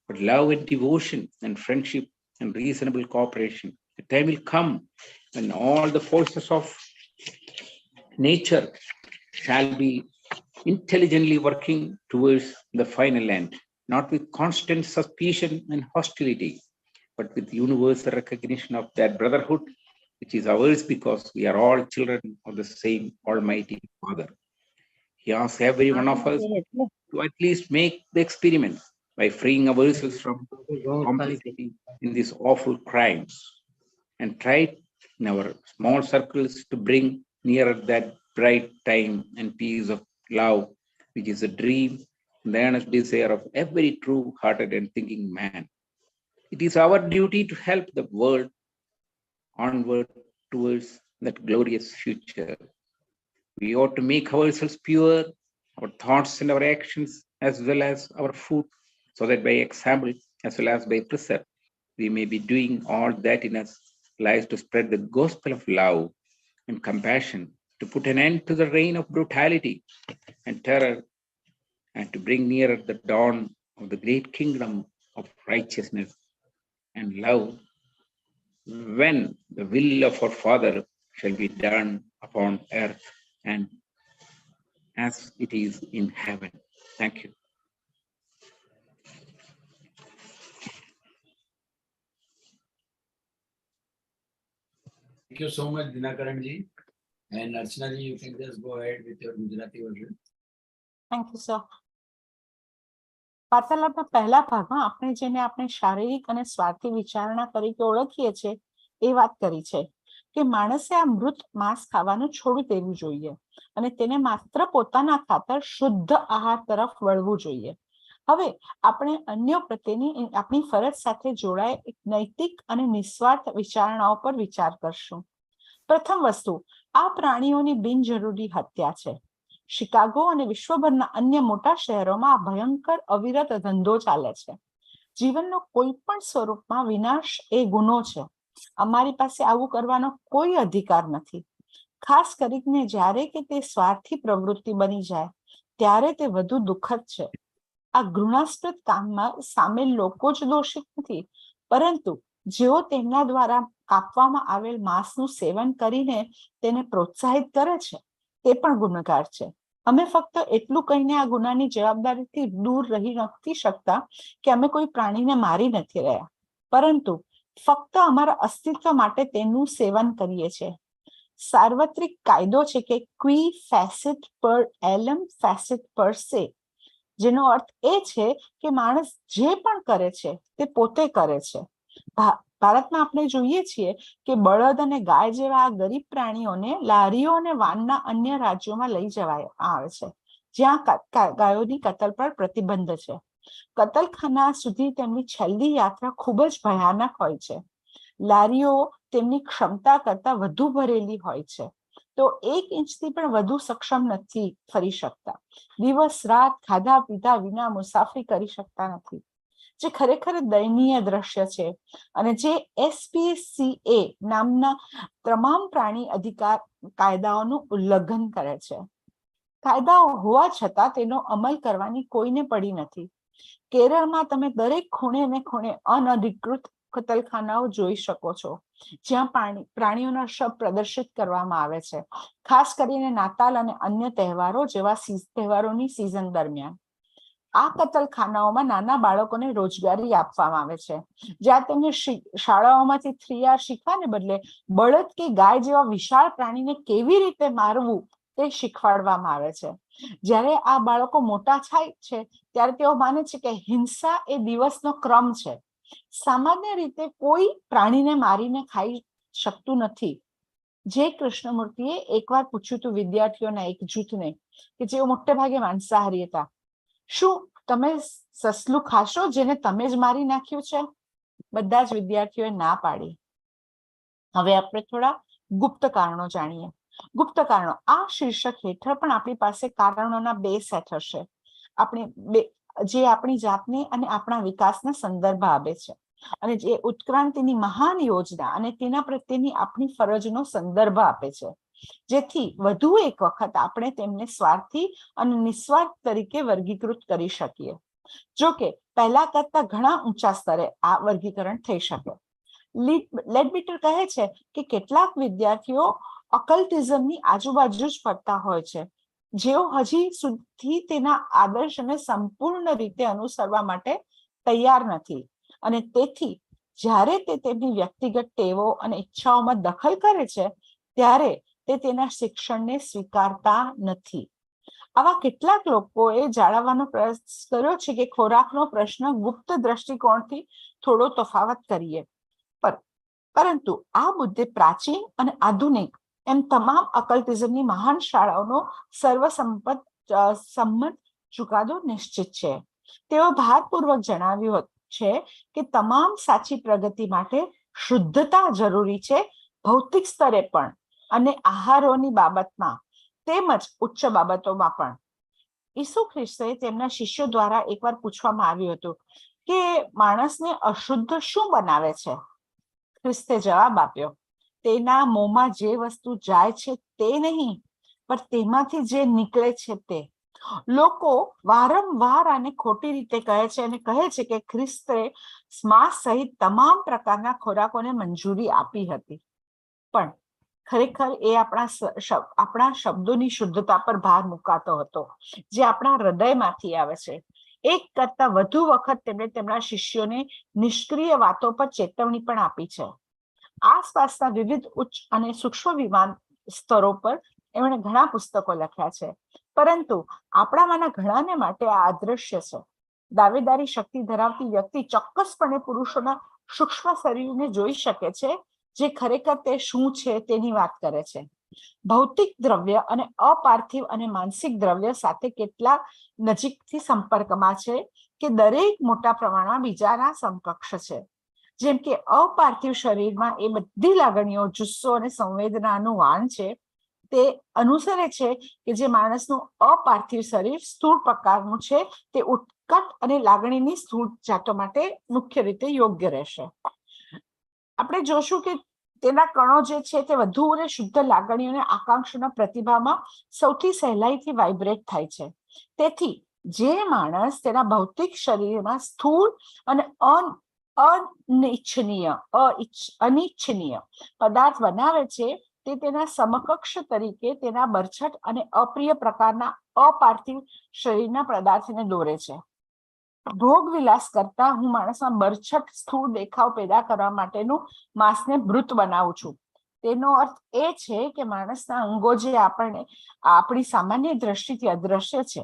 but love and devotion and friendship and reasonable cooperation. The time will come when all the forces of nature shall be intelligently working towards the final end, not with constant suspicion and hostility, but with universal recognition of that brotherhood which is ours because we are all children of the same Almighty Father. He asks every one of us to at least make the experiment by freeing ourselves from complicity in these awful crimes and try in our small circles to bring nearer that bright time and peace of love, which is a dream and the earnest desire of every true-hearted and thinking man. It is our duty to help the world onward towards that glorious future. We ought to make ourselves pure, our thoughts and our actions, as well as our food, so that by example, as well as by precept, we may be doing all that in us lies to spread the gospel of love and compassion, to put an end to the reign of brutality and terror, and to bring nearer the dawn of the great kingdom of righteousness and love, when the will of our Father shall be done upon earth and as it is in heaven. Thank you. Thank you so much, Dinakaran ji. And Archana ji, you can just go ahead with your Gujarati version. Thank you sir. વાર્તાલાપના પહેલા ભાગમાં આપણે જેને આપણે શારીરિક અને સ્વાર્થી વિચારણા તરીકે ઓળખીએ છીએ એ વાત કરી છે કે માણસે આ મૃત માંસ ખાવાનું છોડી દેવું જોઈએ અને તેને માત્ર પોતાના ખાતર શુદ્ધ આહાર તરફ વળવું જોઈએ. હવે આપણે અન્યો પ્રત્યેની આપણી ફરજ સાથે જોડાય એક નૈતિક અને નિસ્વાર્થ વિચારણાઓ પર વિચાર કરશું. પ્રથમ વસ્તુ, આ પ્રાણીઓની બિનજરૂરી હત્યા છે. શિકાગો અને વિશ્વભરના અન્ય મોટા શહેરોમાં આ ભયંકર અવિરત ધંધો ચાલે છે. જીવનનો કોઈ પણ સ્વરૂપમાં વિનાશ એ ગુનો છે. અમારી પાસે આવું કરવાનો કોઈ અધિકાર નથી. ખાસ કરીને જ્યારે કે તે સ્વાર્થી પ્રવૃત્તિ બની જાય ત્યારે તે વધુ દુઃખદ છે. આ ઘૃણાસ્પદ કામમાં સામેલ લોકો જ દોષિત નથી, પરંતુ જેઓ તેમના દ્વારા કાપવામાં આવેલ માંસનું સેવન કરીને તેને પ્રોત્સાહિત કરે છે તે પણ ગુનેગાર છે. અમે ફક્ત એટલું કહીને આ ગુનાની જવાબદારીથી દૂર રહી નથી શકતા કે અમે કોઈ પ્રાણીને મારી નથી રહ્યા, પરંતુ ફક્ત અમારા અસ્તિત્વ માટે તેનું સેવન કરીએ છીએ. સાર્વત્રિક કાયદો છે કે ક્વી ફેસિટ પર એલમ ફેસિટ પર સે, જેનો અર્થ એ છે કે માણસ જે પણ કરે છે તે પોતે કરે છે. ભારતમાં આપણે જોઈએ છીએ કે બળદ અને ગાય જેવા આ ગરીબ પ્રાણીઓને લારીઓ અને વાનના અન્ય રાજ્યોમાં લઈ જવામાં આવે છે, જ્યાં ગાયોની કતલ પર પ્રતિબંધ છે. કતલખાના સુધી તેમની છેલ્લી યાત્રા ખૂબ જ ભયાનક હોય છે. લારીઓ તેમની ક્ષમતા કરતા વધુ ભરેલી હોય છે, તો 1 ઇંચથી પણ વધુ સક્ષમ નથી ફરી શકતા. દિવસ રાત ખાધા પીધા વિના મુસાફરી કરી શકતા નથી, જે ખરેખર દયનીય દ્રશ્ય છે અને જે SPCA નામના તમામ પ્રાણી અધિકાર કાયદાઓનું ઉલ્લંઘન કરે છે. કાયદાઓ હોવા છતાં તેનો અમલ કરવાની કોઈને પડી નથી. કેરળમાં તમે દરેક ખૂણે ને ખૂણે અનધિકૃત કતલખાનાઓ જોઈ શકો છો, જ્યાં પ્રાણીઓના શબ પ્રદર્શિત કરવામાં આવે છે, ખાસ કરીને નાતાલ અને અન્ય તહેવારો જેવા તહેવારોની સિઝન દરમિયાન. આ કતલખાનાઓમાં નાના બાળકોને રોજગારી આપવામાં આવે છે, જ્યાં તેમને શાળાઓમાંથી 3R શીખવાને બદલે બળદ કે ગાય જેવા વિશાળ પ્રાણીને કેવી રીતે મારવું તે શીખવાડવામાં આવે છે. જ્યારે આ બાળકો મોટા થાય છે ત્યારે તેઓ માને છે કે હિંસા એ દિવસનો ક્રમ છે. સામાન્ય રીતે કોઈ પ્રાણીને મારીને ખાઈ શકતું નથી. જે કૃષ્ણમૂર્તિએ એકવાર પૂછ્યું હતું વિદ્યાર્થીઓના એક જૂથને કે જેઓ મોટે ભાગે માંસાહારી હતા, શું તમે સસલું ખાશો જેને તમે જ મારી નાખ્યું છે? બધા જ વિદ્યાર્થીઓએ ના પાડી. હવે આપણે થોડા ગુપ્ત કારણો જાણીએ. ગુપ્ત કારણો આ શીર્ષક હેઠળ પણ આપણી પાસે કારણોના 2 સેટ હશે, જે આપણી જાતને અને આપણા વિકાસના સંદર્ભ આપે છે, અને જે ઉત્ક્રાંતિની મહાન યોજના અને તેના પ્રત્યેની આપણી ફરજનો સંદર્ભ આપે છે, જેથી વધુ એક વખત આપણે તેમને સ્વાર્થી અને નિસ્વાર્થ તરીકે વર્ગીકૃત કરી શકીએ. જોકે પહેલા કરતા ઘણા ઊંચા સ્તરે આ વર્ગીકરણ થઈ શકે. લેડબીટર કહે છે કે કેટલાક વિદ્યાર્થીઓ ઓકલ્ટિઝમની આજુબાજુ જ ફરતા હોય છે, જેઓ હજી સુધી તેના આદર્શને સંપૂર્ણ રીતે અનુસરવા માટે તૈયાર નથી, અને તેથી જ્યારે તે તેમની વ્યક્તિગત ટેવો અને ઈચ્છાઓમાં દખલ કરે છે ત્યારે તે તેના શિક્ષણને સ્વીકારતા નથી. આવા કેટલાક લોકોએ જાળવવાનો પ્રયાસ કર્યો છે કે ખોરાકનો પ્રશ્ન ગુપ્ત દ્રષ્ટિકોણથી થોડો તફાવત કરીએ, પરંતુ આ મુદ્દે પ્રાચીન અને આધુનિક એમ તમામ ઓકલ્ટિઝમની મહાન શાળાઓનો સર્વસંમત ચુકાદો નિશ્ચિત છે. તેઓ ભારપૂર્વક જણાવ્યું છે કે તમામ સાચી પ્રગતિ માટે શુદ્ધતા જરૂરી છે, ભૌતિક સ્તરે પણ અને આહારોની બાબતમાં તેમજ ઉચ્ચ બાબતોમાં પણ. ઈસુ ખ્રિસ્તે તેમના શિષ્યો દ્વારા એકવાર પૂછવામાં આવ્યું હતું કે માણસને અશુદ્ધ શું બનાવે છે? ખ્રિસ્તે જવાબ આપ્યો, તેના મોંમાં જે વસ્તુ જાય છે તે નહીં, પણ તેમાંથી જે નીકળે છે તે. લોકો વારંવાર આને ખોટી રીતે કહે છે અને કહે છે કે ખ્રિસ્તે માંસ સહિત તમામ પ્રકારના ખોરાકોને મંજૂરી આપી હતી, પણ ખરેખર એ આપણા શબ્દોની શુદ્ધતા પર ભાર મુકાતો હતો, જે આપણા હૃદયમાંથી આવે છે. એક કરતા વધુ વખત તેમણે તેમના શિષ્યોને નિષ્ક્રિય વાતો પર ચેતવણી પણ આપી છે. આસપાસના વિવિધ ઉચ્ચ અને સૂક્ષ્મ વિમાન સ્તરો પર એમણે ઘણા પુસ્તકો લખ્યા છે, પરંતુ આપણામાંના ઘણાને માટે આ અદ્રશ્ય છે. દાવેદારી શક્તિ ધરાવતી વ્યક્તિ ચોક્કસપણે પુરુષોના સૂક્ષ્મ શરીરને જોઈ શકે છે, જે ખરેખર તે શું છે તેની વાત કરે છે. ભૌતિક દ્રવ્ય અને અપાર્થિવ અને માનસિક દ્રવ્ય સાથે કેટલા નજીકથી સંપર્કમાં છે કે દરેક મોટા પ્રમાણમાં બીજાના સમકક્ષ છે. જેમ કે અપાર્થિવ શરીરમાં એ બધી લાગણીઓ, જુસ્સો અને સંવેદનાનું વાન છે, તે અનુસરે છે કે જે માણસનું અપાર્થિવ શરીર સ્થૂળ પ્રકારનું છે તે ઉત્કટ અને લાગણીની સ્થૂળ જાતો માટે મુખ્ય રીતે યોગ્ય રહેશે. આપણે જોશું કે તેના કણો જે છે તે વધુ અને શુદ્ધ લાગણીઓ અને આકાંક્ષાના પ્રતિભાવમાં સૌથી સહેલાઈથી વાઇબ્રેટ થાય છે. તેથી જે માણસ તેના ભૌતિક શરીરમાં સ્થૂળ અને અનિચ્છનીય પદાર્થ બનાવે છે, તે તેના સમકક્ષ તરીકે તેના બરછટ અને અપ્રિય પ્રકારના અપાર્થિવ શરીરના પદાર્થને દોરે છે. ભોગ વિલાસ કરતા હું માણસમાં બરછટ સ્થૂળ દેખાવ પેદા કરવા માટેનું માંસને મૃત બનાવું છું. તેનો અર્થ એ છે કે માણસના અંગો જે આપણી સામાન્ય દ્રષ્ટિથી અદ્રશ્ય છે,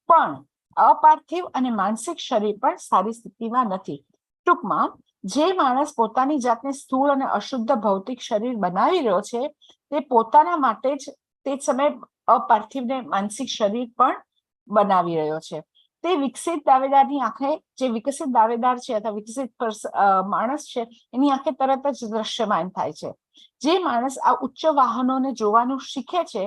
પણ અપાર્થિવ અને માનસિક શરીર પણ સારી સ્થિતિમાં નથી. ટૂંકમાં, જે માણસ પોતાની જાતને સ્થૂળ અને અશુદ્ધ ભૌતિક શરીર બનાવી રહ્યો છે, તે પોતાના માટે જ તે સમયે અપાર્થિવ ને માનસિક શરીર પણ બનાવી રહ્યો છે. તે વિકસિત દાવેદારની આંખે, જે વિકસિત દાવેદાર છે અથવા વિકસિત માણસ છે, એની આંખે તરત જ દ્રશ્યમાન થાય છે. જે માણસ આ ઉચ્ચ વાહનોને જોવાનું શીખે છે,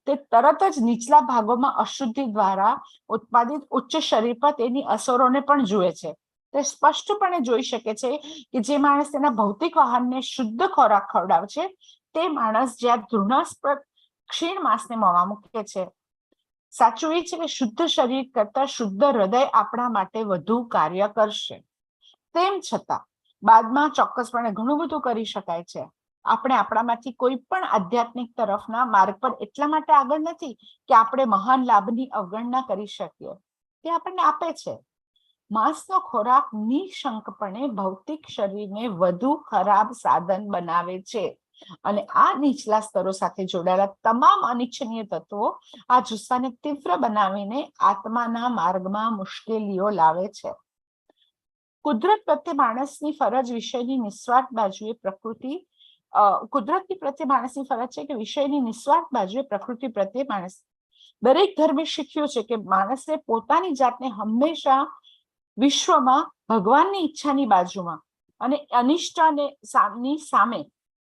તે તરત જ નીચલા ભાગોમાં અશુદ્ધિ દ્વારા ઉત્પાદિત ઉચ્ચ શરીર પર તેની અસરોને પણ જુએ છે. તે સ્પષ્ટપણે જોઈ શકે છે કે જે માણસ તેના ભૌતિક વાહનને શુદ્ધ ખોરાક ખવડાવે છે, તે માણસ જ્યાં ઘૃણાસ્પદ ક્ષીણ માંસને મોંમાં મૂકે છે. સાચું એ છે કે શુદ્ધ શરીર કરતા શુદ્ધ હૃદય આપણા માટે વધુ કાર્ય કરશે. તેમ છતાં બાદમાં ચોક્કસપણે ઘણું બધું કરી શકાય છે. આપણે આપણામાંથી કોઈ પણ આધ્યાત્મિક તરફના માર્ગ પર એટલા માટે આગળ નથી કે આપણે મહાન લાભની અવગણના કરી શકીએ. તે આપણને આપે છે. માંસનો ખોરાક નિશંકપણે ભૌતિક શરીરને વધુ ખરાબ સાધન બનાવે છે, અને આ નીચલા સ્તરો સાથે જોડાયેલા તમામ અનિચ્છનીય તત્વો આ જુસ્સાને તીવ્ર બનાવીને આત્માના માર્ગમાં મુશ્કેલીઓ લાવે છે. કુદરત પ્રત્યે માણસની ફરજ વિષયની નિસ્વાર્થ બાજુએ કુદરતની પ્રત્યે માણસની ફરજ છે કે વિષયની નિસ્વાર્થ બાજુએ પ્રકૃતિ પ્રત્યે માણસ. દરેક ધર્મે શીખ્યું છે કે માણસે પોતાની જાતને હંમેશા વિશ્વમાં ભગવાનની ઈચ્છાની બાજુમાં અને અનિષ્ટની સામે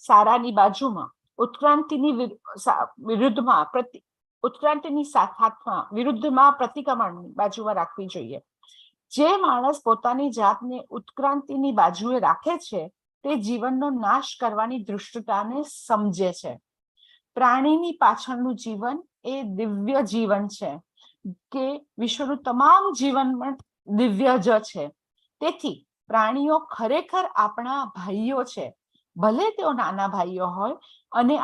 સારાની બાજુમાં, ઉત્ક્રાંતિની વિરુદ્ધમાં પ્રતિક્રમણની બાજુમાં રાખવી જોઈએ. જે માણસ પોતાની જાતને ઉત્ક્રાંતિની બાજુએ રાખે છે, તે જીવનનો નાશ કરવાની દૃષ્ટતાને સમજે છે. પ્રાણીની પાછળનું જીવન એ દિવ્ય જીવન છે કે વિશ્વનું તમામ જીવન પણ દિવ્ય જ છે. તેથી પ્રાણીઓ ખરેખર આપણા ભાઈઓ છે, ભલે તેઓ નાના ભાઈઓ હોય, અને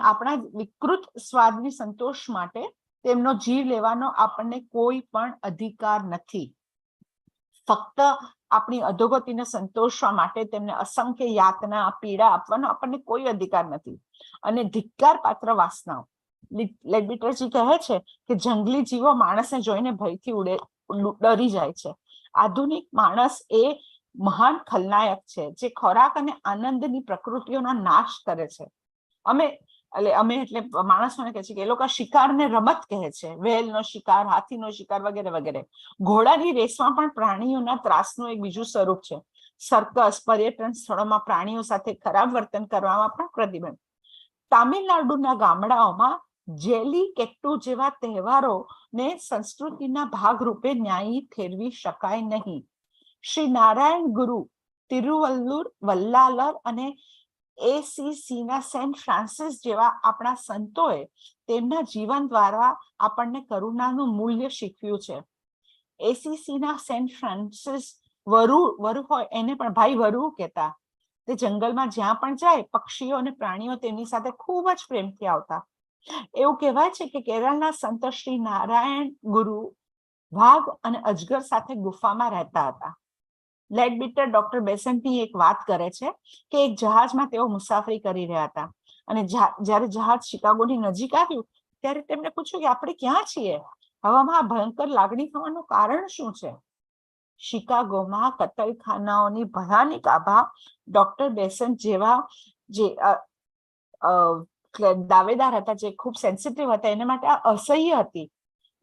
આપણા વિકૃત સ્વાદની સંતોષ માટે તેમનો જીવ લેવાનો આપણને કોઈ પણ અધિકાર નથી. ફક્ત આપણી અધોગતિને સંતોષવા માટે તેમને અસંખ્ય યાતના, પીડા આપવાનો આપણને કોઈ અધિકાર નથી. અને ધિક્કાર પાત્ર વાસનાઓ. લેડબિટરજી કહે છે કે જંગલી જીવો માણસને જોઈને ભયથી ડરી જાય છે. આધુનિક માણસ એ મહાન ખલનાયક છે, જે ખોરાક અને આનંદની પ્રકૃતિઓનો નાશ કરે છે. અમે એટલે માણસોને કહે છે કે એ લોકો શિકારને રમત કહે છે. વ્હેલનો શિકાર, હાથીનો શિકાર વગેરે વગેરે. ઘોડાની રેસમાં પણ પ્રાણીઓના ત્રાસનું એક બીજું સ્વરૂપ છે. સર્કસ, પર્યટન સ્થળોમાં પ્રાણીઓ સાથે ખરાબ વર્તન કરવામાં પણ પ્રતિબંધ. તામિલનાડુના ગામડાઓમાં જેલી કેટ્ટુ જેવા તહેવારોને સંસ્કૃતિના ભાગરૂપે ન્યાયી ઠેરવી શકાય નહીં. શ્રી નારાયણ ગુરુ, તિરુવલ્લુર વલ્લાલર અને ACCના સેન્ટ ફ્રાન્સિસ જેવા આપણા સંતોએ તેમના જીવન દ્વારા આપણને કરુણાનું મૂલ્ય શીખવ્યું છે. ACCના સેન્ટ ફ્રાન્સિસ વરુ હોય એને પણ ભાઈ વરુ કહેતા. તે જંગલમાં જ્યાં પણ જાય, પક્ષીઓ અને પ્રાણીઓ તેમની સાથે ખૂબ જ પ્રેમથી આવતા. એવું કહેવાય છે કે કેરળના સંત શ્રી નારાયણ ગુરુ વાઘ અને અજગર સાથે ગુફામાં રહેતા હતા. લેડબિટર ડોક્ટર બેસન્ટની એક વાત કરે છે કે એક જહાજમાં તેઓ મુસાફરી કરી રહ્યા હતા, અને જ્યારે જહાજ શિકાગોની નજીક આવ્યું ત્યારે તેમને પૂછ્યું કે આપણે ક્યાં છીએ? હવામાં આ ભયંકર લાગણી થવાનું કારણ શું છે? શિકાગોમાં કતલખાનાઓની ભયાનક આભા ડોક્ટર બેસન્ટ જેવા જે દાવેદાર હતા, જે ખૂબ સેન્સિટિવ હતા, એના માટે આ અસહ્ય હતી.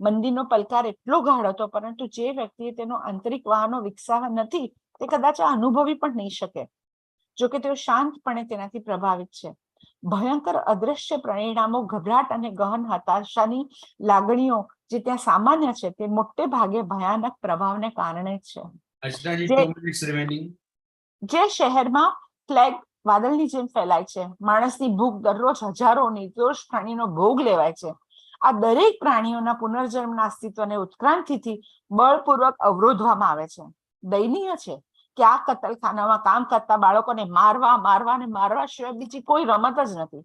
મંદીનો પલકાર એટલો ગાઢ હતો, પરંતુ જે વ્યક્તિએ તેનો આંતરિક વાહનો વિકસાવ્યા નથી તે કદાચ આ અનુભવી પણ નહીં શકે. જોકે તેઓ શાંતપણે તેનાથી પ્રભાવિત છે. ભયંકર અદ્રશ્ય પરિણામો, ગભરાટ અને ગહન હતાશાની લાગણીઓ જે ત્યાં સામાન્ય છે, તે મોટે ભાગે ભયાનક પ્રભાવને કારણે છે. જે શહેરમાં પ્લેગ વાદળની જેમ ફેલાય છે, માણસની ભૂખ દરરોજ હજારો નિર્દોષ પ્રાણીનો ભોગ લેવાય છે. આ દરેક પ્રાણીઓના પુનર્જન્મના અસ્તિત્વને ઉત્ક્રાંતિથી બળપૂર્વક અવરોધવામાં આવે છે. દયનીય છે કે આ કતલખાનામાં કામ કરતા બાળકોને મારવા સિવાય બીજી કોઈ રમત જ નથી.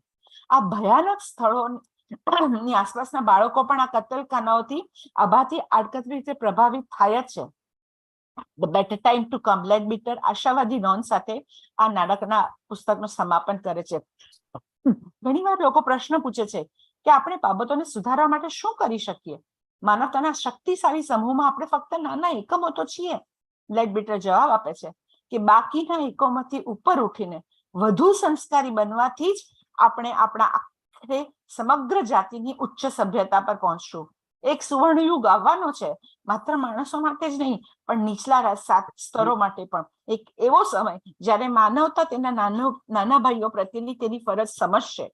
આ ભયાનક સ્થળોની આસપાસના બાળકો પણ આ કતલખાનાઓથી આભાથી આડકતરી રીતે પ્રભાવિત થાય જ છે. The better time to come, lead bitter આશાવાદી નોંધ સાથે આ નાટકના પુસ્તકનું સમાપન કરે છે. ઘણીવાર લોકો પ્રશ્ન પૂછે છે કે આપણે બાબતોને સુધારવા માટે શું કરી શકીએ? માનવતાના શક્તિશાળી સમૂહમાં આપણે ફક્ત નાના એકમો તો છીએ. લેડ બીટર જવાબ આપે છે કે બાકીના એકમોથી ઉપર ઉઠીને વધુ સંસ્કારી બનવાથી જ આપણે આપણા આખરે સમગ્ર જાતિની ઉચ્ચ સભ્યતા પર પહોંચશું. એક સુવર્ણ યુગ આવવાનો છે, માત્ર માણસો માટે જ નહીં પણ નીચલા 7 સ્તરો માટે પણ. એક એવો સમય જ્યારે માનવતા તેના નાના ભાઈઓ પ્રત્યેની તેની ફરજ સમજશે.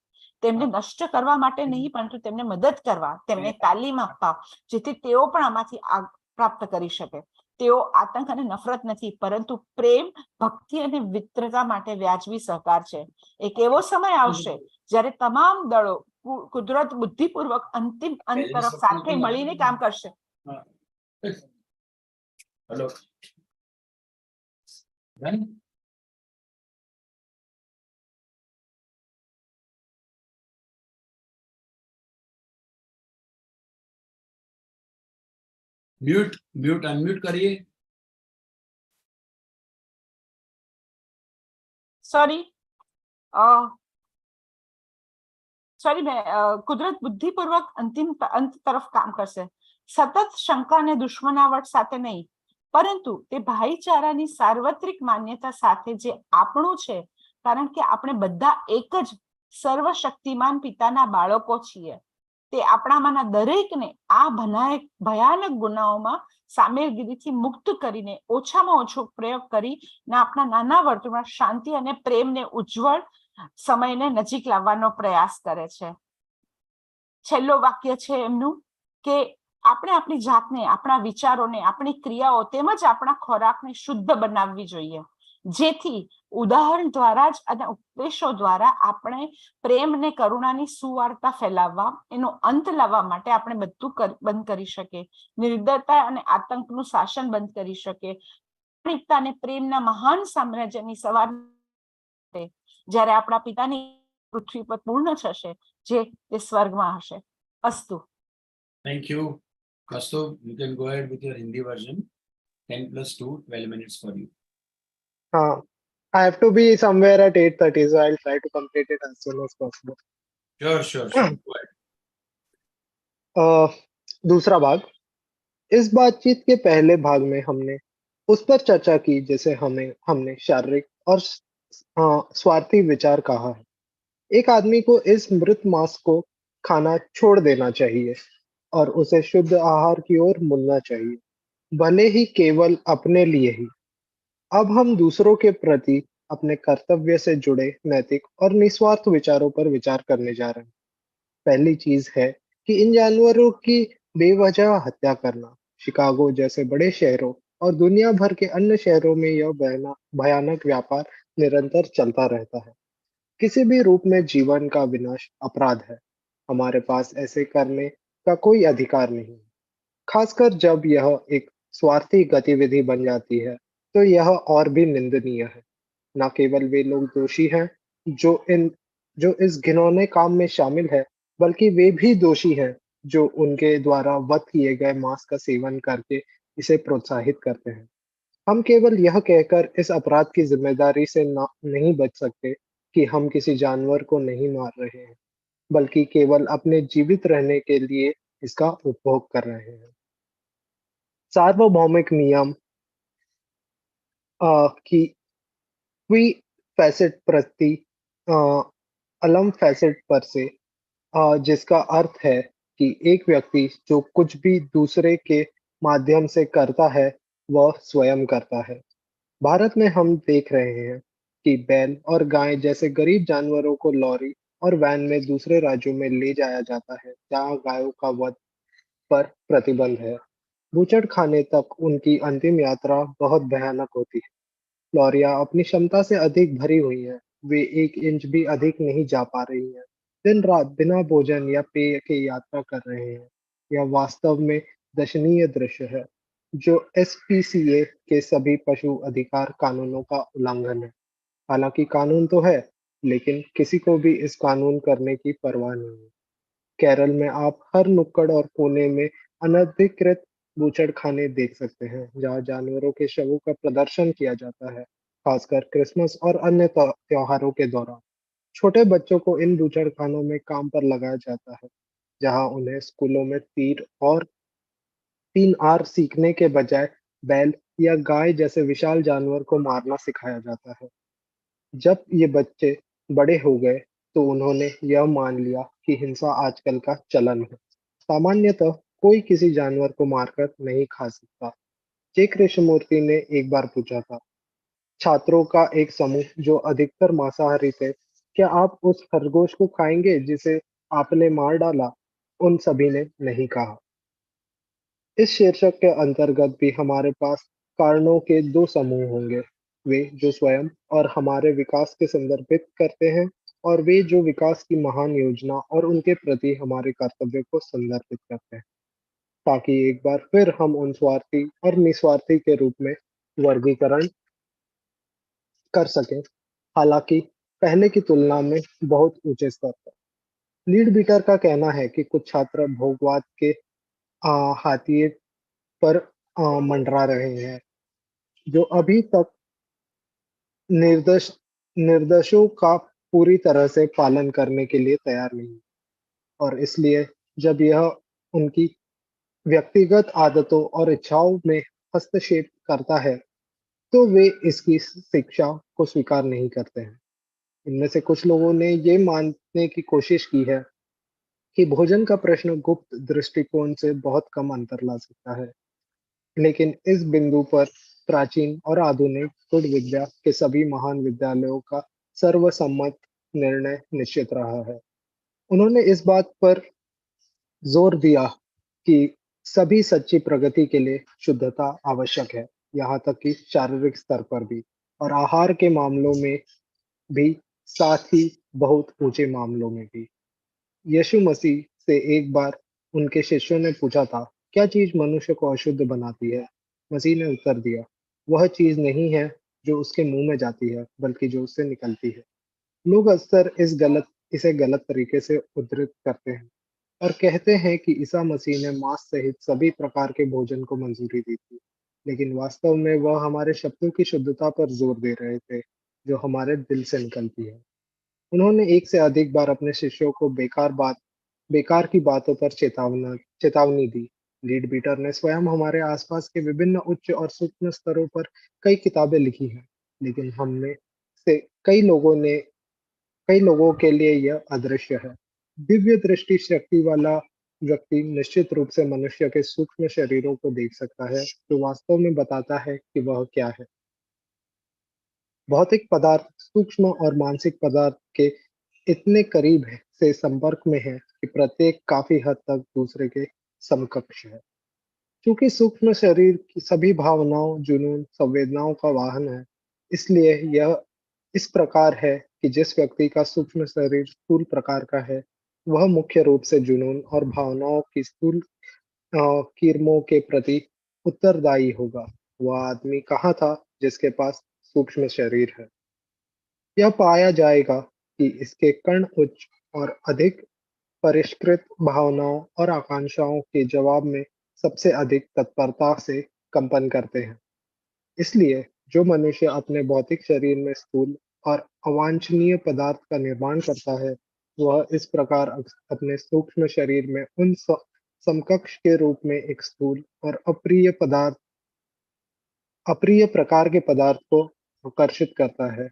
તેમને નષ્ટ કરવા માટે નહીં, પરંતુ તેમને મદદ કરવા, તેમને તાલીમ આપવા, જેથી તેઓ પણ આમાંથી પ્રાપ્ત કરી શકે. તેઓ આતંક અને નફરત નથી, પરંતુ પ્રેમ, ભક્તિ અને મિત્રતા માટે વ્યાજબી સહકાર છે. એક એવો સમય આવશે જ્યારે તમામ દળો કુદરત બુદ્ધિપૂર્વક અંતિમ અંત તરફ સાથે મળીને કામ કરશે. હેલો, म्यूट अनम्यूट करिए. સોરી, કુદરત બુદ્ધિપૂર્વક અંતિમ અંત તરફ કામ કરશે. સતત શંકા અને દુશ્મનાવટ સાથે નહીં, પરંતુ તે ભાઈચારાની સાર્વત્રિક માન્યતા સાથે જે આપણું છે, કારણ કે આપણે બધા એક જ સર્વશક્તિમાન પિતાના બાળકો છીએ. તે આપણામાંના દરેકને આ ભયાનક ગુનાઓમાં સામેલગીરીથી મુક્ત કરીને ઓછામાં ઓછો પ્રયોગ કરીને આપણા નાના વર્તુળમાં શાંતિ અને પ્રેમને ઉજ્જવળ સમયને નજીક લાવવાનો પ્રયાસ કરે છે. છેલ્લો વાક્ય છે એમનું કે આપણે આપણી જાતને, આપણા વિચારોને, આપણી ક્રિયાઓ તેમજ આપણા ખોરાકને શુદ્ધ બનાવવી જોઈએ, જેથી ઉદાહરણ દ્વારા જ અને ઉપદેશો દ્વારા આપણે પ્રેમ અને કરુણાની સુવાર્તા ફેલાવવા, એનો અંત લાવવા માટે આપણે બધું બંધ કરી શકીએ. નિર્દયતા અને આતંકનું શાસન બંધ કરી શકીએ. પ્રામાણિકતા અને પ્રેમના મહાન સામ્રાજ્યની સવાર જ્યારે આપણા પિતાની પૃથ્વી પર પૂર્ણ થશે, જે તે સ્વર્ગમાં હશે. અસ્તુ. Thank you, Kaustubh. You can go ahead with your Hindi version. 10 plus 2, 12 minutes for you. I have to be somewhere at 8:30, so I'll try to complete it as soon as possible. Sure. Go ahead. दूसरा भाग. इस बातचीत के पहले भाग में हमने उस पर चर्चा की जैसे हमने शारीरिक और स्वार्थी विचार कहा है. एक आदमी को इस मृत मांस को खाना छोड़ देना चाहिए और उसे शुद्ध आहार की ओर मुड़ना चाहिए, भले ही केवल अपने लिए ही. अब हम दूसरों के प्रति अपने कर्तव्य से जुड़े नैतिक और निस्वार्थ विचारों पर विचार करने जा रहे हैं. पहली चीज है कि इन जानवरों की बेवजह हत्या करना. शिकागो जैसे बड़े शहरों और दुनिया भर के अन्य शहरों में यह भयानक व्यापार निरंतर चलता रहता है. किसी भी रूप में जीवन का विनाश अपराध है. हमारे पास ऐसे करने का कोई अधिकार नहीं, खासकर जब यह एक स्वार्थी गतिविधि बन जाती है, तो यह और भी निंदनीय है. न केवल वे लोग दोषी हैं जो इस घिनौने काम में शामिल है, बल्कि वे भी दोषी हैं जो उनके द्वारा वध किए गए मांस का सेवन करके इसे प्रोत्साहित करते हैं. हम केवल यह कहकर इस अपराध की जिम्मेदारी से नहीं बच सकते कि हम किसी जानवर को नहीं मार रहे हैं, बल्कि केवल अपने जीवित रहने के लिए इसका उपभोग कर रहे हैं. सार्वभौमिक नियम की क्वी फैसेट प्रति अलम फैसेट पर से, जिसका अर्थ है कि एक व्यक्ति जो कुछ भी दूसरे के माध्यम से करता है वह स्वयं करता है. भारत में हम देख रहे हैं कि बैल और गाय जैसे गरीब जानवरों को लॉरी और वैन में दूसरे राज्यों में ले जाया जाता है, जहां गायों का वध पर प्रतिबंध है. बूचड़ खाने तक उनकी अंतिम यात्रा बहुत भयानक होती है. लॉरियां अपनी क्षमता से अधिक भरी हुई हैं, वे 1 इंच भी अधिक नहीं जा पा रही हैं. दिन रात बिना भोजन या पेय के यात्रा कर रहे हैं। यह वास्तव में दर्शनीय दृश्य है, जो एसपीसीए के सभी पशु अधिकार कानूनों का उल्लंघन है। हालांकि कानून तो है, लेकिन किसी को भी इस कानून करने की परवाह नहीं है। केरल में आप हर नुक्कड़ और कोने में अनधिकृत बूचड़खाने देख सकते हैं, जहां जानवरों के शवों का प्रदर्शन किया जाता है, खासकर क्रिसमस और अन्य त्योहारों के दौरान। छोटे बच्चों को इन बूचड़खानों में काम पर लगाया जाता है, जहां उन्हें स्कूलों में तीर और 3 आर सीखने के बजाय बैल या गाय जैसे विशाल जानवर को मारना सिखाया जाता है। जब ये बच्चे बड़े हो गए, तो उन्होंने यह मान लिया कि हिंसा आजकल का चलन है। सामान्यतः कोई किसी जानवर को मारकर नहीं खा सकता। जे कृष्णमूर्ति ने एक बार पूछा था, छात्रों का एक समूह जो अधिकतर मांसाहारी थे, क्या आप उस खरगोश को खाएंगे जिसे आपने मार डाला? उन सभी ने नहीं कहा। इस शीर्षक के अंतर्गत भी हमारे पास कारणों के 2 समूह होंगे, वे जो स्वयं और हमारे विकास के संदर्भित करते हैं, और वे जो विकास की महान योजना और उनके प्रति हमारे कर्तव्य को संदर्भित करते हैं, ताकि एक बार फिर हम उन स्वार्थी और निस्वार्थी के रूप में वर्गीकरण कर सकें, हालांकि पहले की तुलना में बहुत ऊंचे स्तर पर। लीड बीटर का कहना है कि कुछ छात्र भोगवाद के हाथिए पर मंडरा रहे हैं, जो अभी तक निर्देश निर्देशों का पूरी तरह से पालन करने के लिए तैयार नहीं, और इसलिए जब यह उनकी व्यक्तिगत आदतों और इच्छाओं में हस्तक्षेप करता है, तो वे इसकी शिक्षा को स्वीकार नहीं करते हैं। इनमें से कुछ लोगों ने ये मानने की कोशिश की है कि भोजन का प्रश्न गुप्त दृष्टिकोण से बहुत कम अंतर ला सकता है, लेकिन इस बिंदु पर प्राचीन और आधुनिक गुड़ विद्या के सभी महान विद्यालयों का सर्वसम्मत निर्णय निश्चित रहा है। उन्होंने इस बात पर जोर दिया कि सभी सच्ची प्रगति के लिए शुद्धता आवश्यक है, यहाँ तक कि शारीरिक स्तर पर भी, और आहार के मामलों में भी, साथ ही बहुत ऊंचे मामलों में भी। यीशु मसीह से एक बार उनके शिष्यों ने पूछा था, क्या चीज मनुष्य को अशुद्ध बनाती है? मसीह ने उत्तर दिया, वह चीज नहीं है जो उसके मुंह में जाती है, बल्कि जो उससे निकलती है। लोग अक्सर इसे गलत तरीके से उद्धृत करते हैं और कहते हैं कि ईसा मसीह ने मांस सहित सभी प्रकार के भोजन को मंजूरी दी थी, लेकिन वास्तव में वह हमारे शब्दों की शुद्धता पर जोर दे रहे थे, जो हमारे दिल से निकलती है। उन्होंने एक से अधिक बार अपने शिष्यों को बेकार की बातों पर चेतावनी दी। लीड बीटर ने स्वयं हमारे आसपास के विभिन्न उच्च और सूक्ष्म स्तरों पर कई किताबें लिखी हैं, लेकिन हम में से कई लोगों के लिए यह अदृश्य है। दिव्य दृष्टि शक्ति वाला व्यक्ति निश्चित रूप से मनुष्य के सूक्ष्म शरीरों को देख सकता है, जो वास्तव में बताता है कि वह क्या है। भौतिक पदार्थ सूक्ष्म और मानसिक पदार्थ के इतने करीब से संपर्क में है कि प्रत्येक काफी हद तक दूसरे के समकक्ष है। क्योंकि सूक्ष्म शरीर की सभी भावनाओं, जुनून, संवेदनाओं का वाहन है, इसलिए यह इस प्रकार है कि जिस व्यक्ति का सूक्ष्म शरीर स्थूल प्रकार का है, वह मुख्य रूप से जुनून और भावनाओं की स्थूल कीर्मों के प्रति उत्तरदायी होगा। वह आदमी कहाँ था जिसके पास सूक्ष्म शरीर है? यह पाया जाएगा कि इसके कण उच्च और अधिक परिष्कृत भावनाओं और आकांक्षाओं के जवाब में सबसे अधिक तत्परता से कंपन करते हैं। इसलिए जो मनुष्य अपने भौतिक शरीर में स्थूल और अवांछनीय पदार्थ का निर्माण करता है, वह इस प्रकार अपने सूक्ष्म शरीर में उन समकक्ष के रूप में एक स्थूल और अप्रिय प्रकार के पदार्थ को आकर्षित करता है।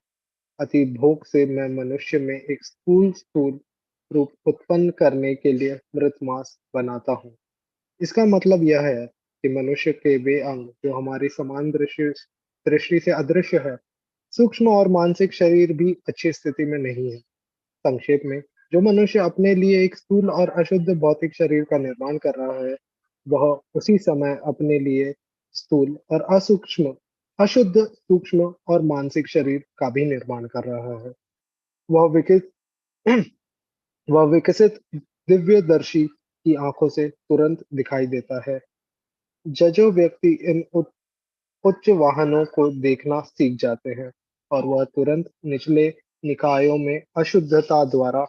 अति भोग से मैं मनुष्य में एक स्थूल रूप उत्पन्न करने के लिए मृत मांस बनाता हूँ। इसका मतलब यह है कि मनुष्य के वे अंग जो हमारी समान दृष्टि से अदृश्य है, सूक्ष्म और मानसिक शरीर भी अच्छी स्थिति में नहीं है। संक्षेप में, जो मनुष्य अपने लिए एक स्थूल और अशुद्ध भौतिक शरीर का निर्माण कर रहा है, वह उसी समय अपने लिए स्थूल और अशुद्ध सूक्ष्म और मानसिक शरीर का भी निर्माण कर रहा है। वह विकित वह विकसित दिव्यदर्शी की आंखों से तुरंत दिखाई देता है। जो व्यक्ति इन उच्च वाहनों को देखना सीख जाते हैं और वह तुरंत निचले निकायों में अशुद्धता द्वारा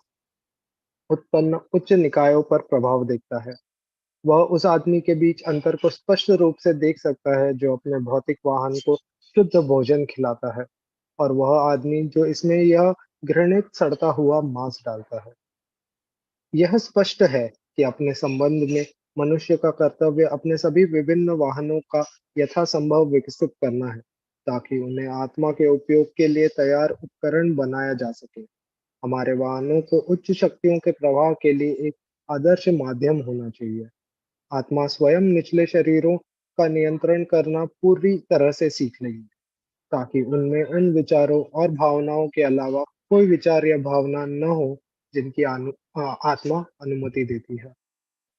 उत्पन्न उच्च निकायों पर प्रभाव देखता है। वह उस आदमी के बीच अंतर को स्पष्ट रूप से देख सकता है जो अपने भौतिक वाहन को शुद्ध भोजन खिलाता है, और वह आदमी जो इसमें यह घृणित सड़ता हुआ मांस डालता है। यह स्पष्ट है कि अपने संबंध में मनुष्य का कर्तव्य अपने सभी विभिन्न वाहनों का यथासंभव विकसित करना है, ताकि उन्हें आत्मा के उपयोग के लिए तैयार उपकरण बनाया जा सके। हमारे वाहनों को उच्च शक्तियों के प्रवाह के लिए एक आदर्श माध्यम होना चाहिए। आत्मा स्वयं निचले शरीरों का नियंत्रण करना पूरी तरह से सीख लेगी, ताकि उनमें उन विचारों और भावनाओं के अलावा कोई विचार या भावना न हो जिनकी आत्मा अनुमति देती है।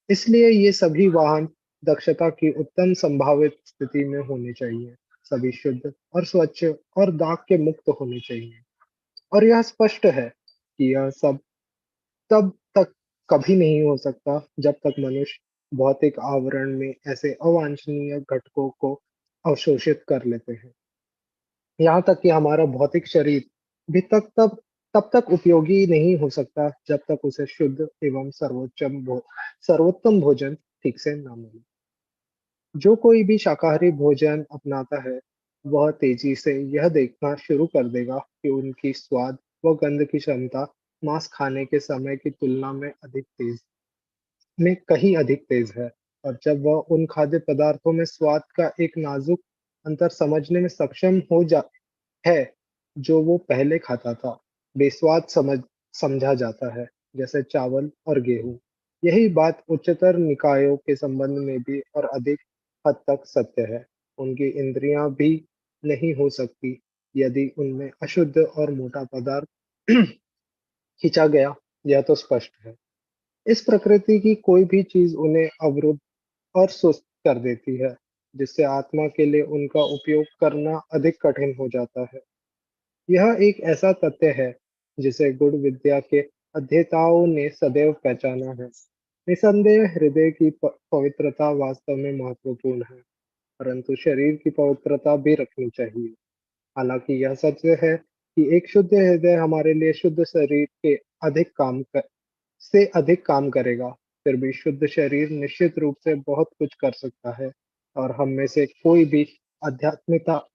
इसलिए ये सभी वाहन दक्षता की उत्तम संभावित स्थिति में होने चाहिए, सभी शुद्ध और स्वच्छ और दाग के मुक्त होने चाहिए। और यह स्पष्ट है कि यह सब तब तक कभी नहीं हो सकता जब तक मनुष्य भौतिक आवरण में ऐसे अवांछनीय घटकों को अवशोषित कर लेते हैं। यहाँ तक कि हमारा भौतिक शरीर भी तब तक उपयोगी नहीं हो सकता जब तक उसे शुद्ध एवं सर्वोत्तम भोजन ठीक से ना मिले। जो कोई भी शाकाहारी भोजन अपनाता है, वह तेजी से यह देखना शुरू कर देगा कि उनकी स्वाद व गंध की क्षमता मांस खाने के समय की तुलना में कहीं अधिक तेज है। और जब वह उन खाद्य पदार्थों में स्वाद का एक नाजुक अंतर समझने में सक्षम है जो वो पहले खाता था, बेस्वाद समझा जाता है, जैसे चावल और गेहूं। यही बात उच्चतर निकायों के संबंध में भी और अधिक हद तक सत्य है। उनकी इंद्रियां भी नहीं हो सकती यदि उनमें अशुद्ध और मोटा पदार्थ खींचा गया, यह तो स्पष्ट है। इस प्रकृति की कोई भी चीज उन्हें अवरुद्ध और सुस्त कर देती है, जिससे आत्मा के लिए उनका उपयोग करना अधिक कठिन हो जाता है। यह एक ऐसा तथ्य है जिसे गुण विद्या के अध्येताओं ने सदैव पहचाना है। निसंदेह हृदय की पवित्रता वास्तव में महत्वपूर्ण है, परंतु शरीर की पवित्रता भी रखनी चाहिए। हालांकि यह सच है कि एक शुद्ध हृदय हमारे लिए शुद्ध शरीर के अधिक काम करेगा, फिर भी शुद्ध शरीर निश्चित रूप से बहुत कुछ कर सकता है, और हम में से कोई भी आध्यात्मिकता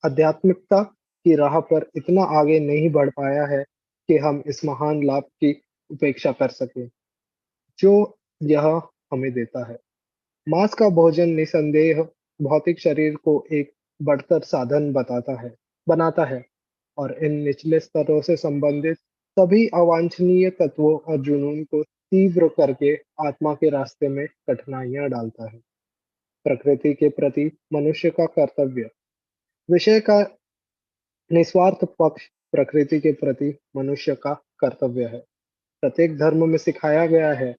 आध्यात्मिकता की राह पर इतना आगे नहीं बढ़ पाया है कि हम इस महान लाभ की उपेक्षा कर सकें जो यह हमें देता है। मांस का भोजन निसंदेह भौतिक शरीर को एक बढ़तर साधन बनाता है, और इन निचले स्तरों से संबंधित सभी अवांछनीय तत्वों और जुनून को तीव्र करके आत्मा के रास्ते में कठिनाइयां डालता है। प्रकृति के प्रति मनुष्य का कर्तव्य। विषय का निस्वार्थ पक्ष प्रकृति के प्रति मनुष्य का कर्तव्य है। प्रत्येक धर्म में सिखाया गया है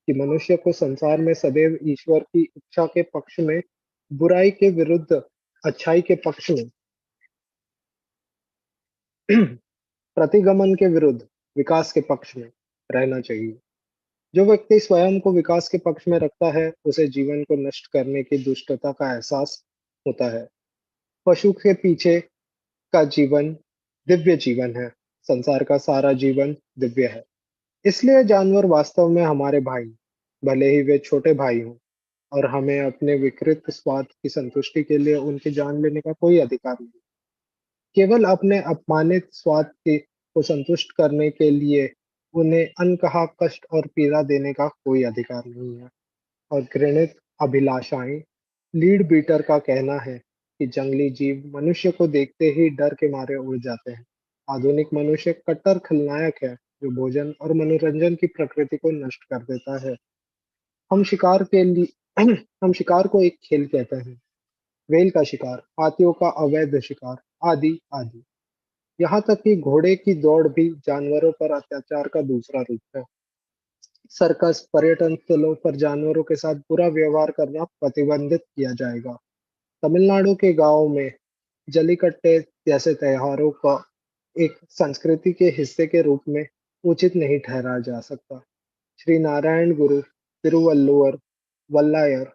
कि मनुष्य को संसार में सदैव ईश्वर की इच्छा के पक्ष में, बुराई के विरुद्ध अच्छाई के पक्ष में, प्रतिगमन के विरुद्ध विकास के पक्ष में रहना चाहिए। जो व्यक्ति स्वयं को विकास के पक्ष में रखता है, उसे जीवन को नष्ट करने की दुष्टता का एहसास होता है। पशु के पीछे का जीवन दिव्य जीवन है। संसार का सारा जीवन दिव्य है। इसलिए जानवर वास्तव में हमारे भाई, भले ही वे छोटे भाई हों, और हमें अपने विकृत स्वाद की संतुष्टि के लिए उनकी जान लेने का कोई अधिकार नहीं। केवल अपने अपमानित स्वाद को संतुष्ट करने के लिए उन्हें अनकहा कष्ट और पीड़ा देने का कोई अधिकार नहीं है। और घृणित अभिलाषाएं लीड बीटर का कहना है कि जंगली जीव मनुष्य को देखते ही डर के मारे उड़ जाते हैं। आधुनिक मनुष्य कट्टर खलनायक है जो भोजन और मनोरंजन की प्रकृति को नष्ट कर देता है। हम शिकार को एक खेल कहते हैं, वेल का शिकार, हाथियों का अवैध शिकार, आदि आदि। यहाँ तक कि घोड़े की दौड़ भी जानवरों पर अत्याचार का दूसरा रूप है। सर्कस, पर्यटन स्थलों पर जानवरों के साथ बुरा व्यवहार करना प्रतिबंधित किया जाएगा। तमिलनाडु के गांवों में जल्लीकट्टे जैसे त्योहारों का एक संस्कृति के हिस्से के रूप में उचित नहीं ठहराया जा सकता। श्री नारायण गुरु, तिरुवल्लुवर, वल्लायर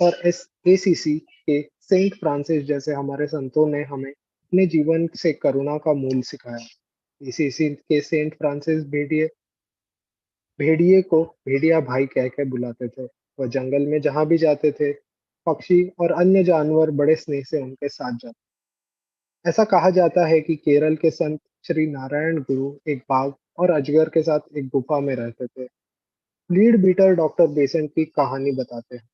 और एसीसी के सेंट फ्रांसिस जैसे हमारे संतों ने हमें अपने जीवन से करुणा का मूल सिखाया। एसीसी के सेंट फ्रांसिस भेड़िए को भेड़िया भाई कह के बुलाते थे। वह जंगल में जहां भी जाते थे, पक्षी और अन्य जानवर बड़े स्नेह से उनके साथ जाते। ऐसा कहा जाता है कि केरल के संत श्री नारायण गुरु एक बाघ और अजगर के साथ एक गुफा में रहते थे। लीड बीटर डॉक्टर बेसेंट की कहानी बताते हैं।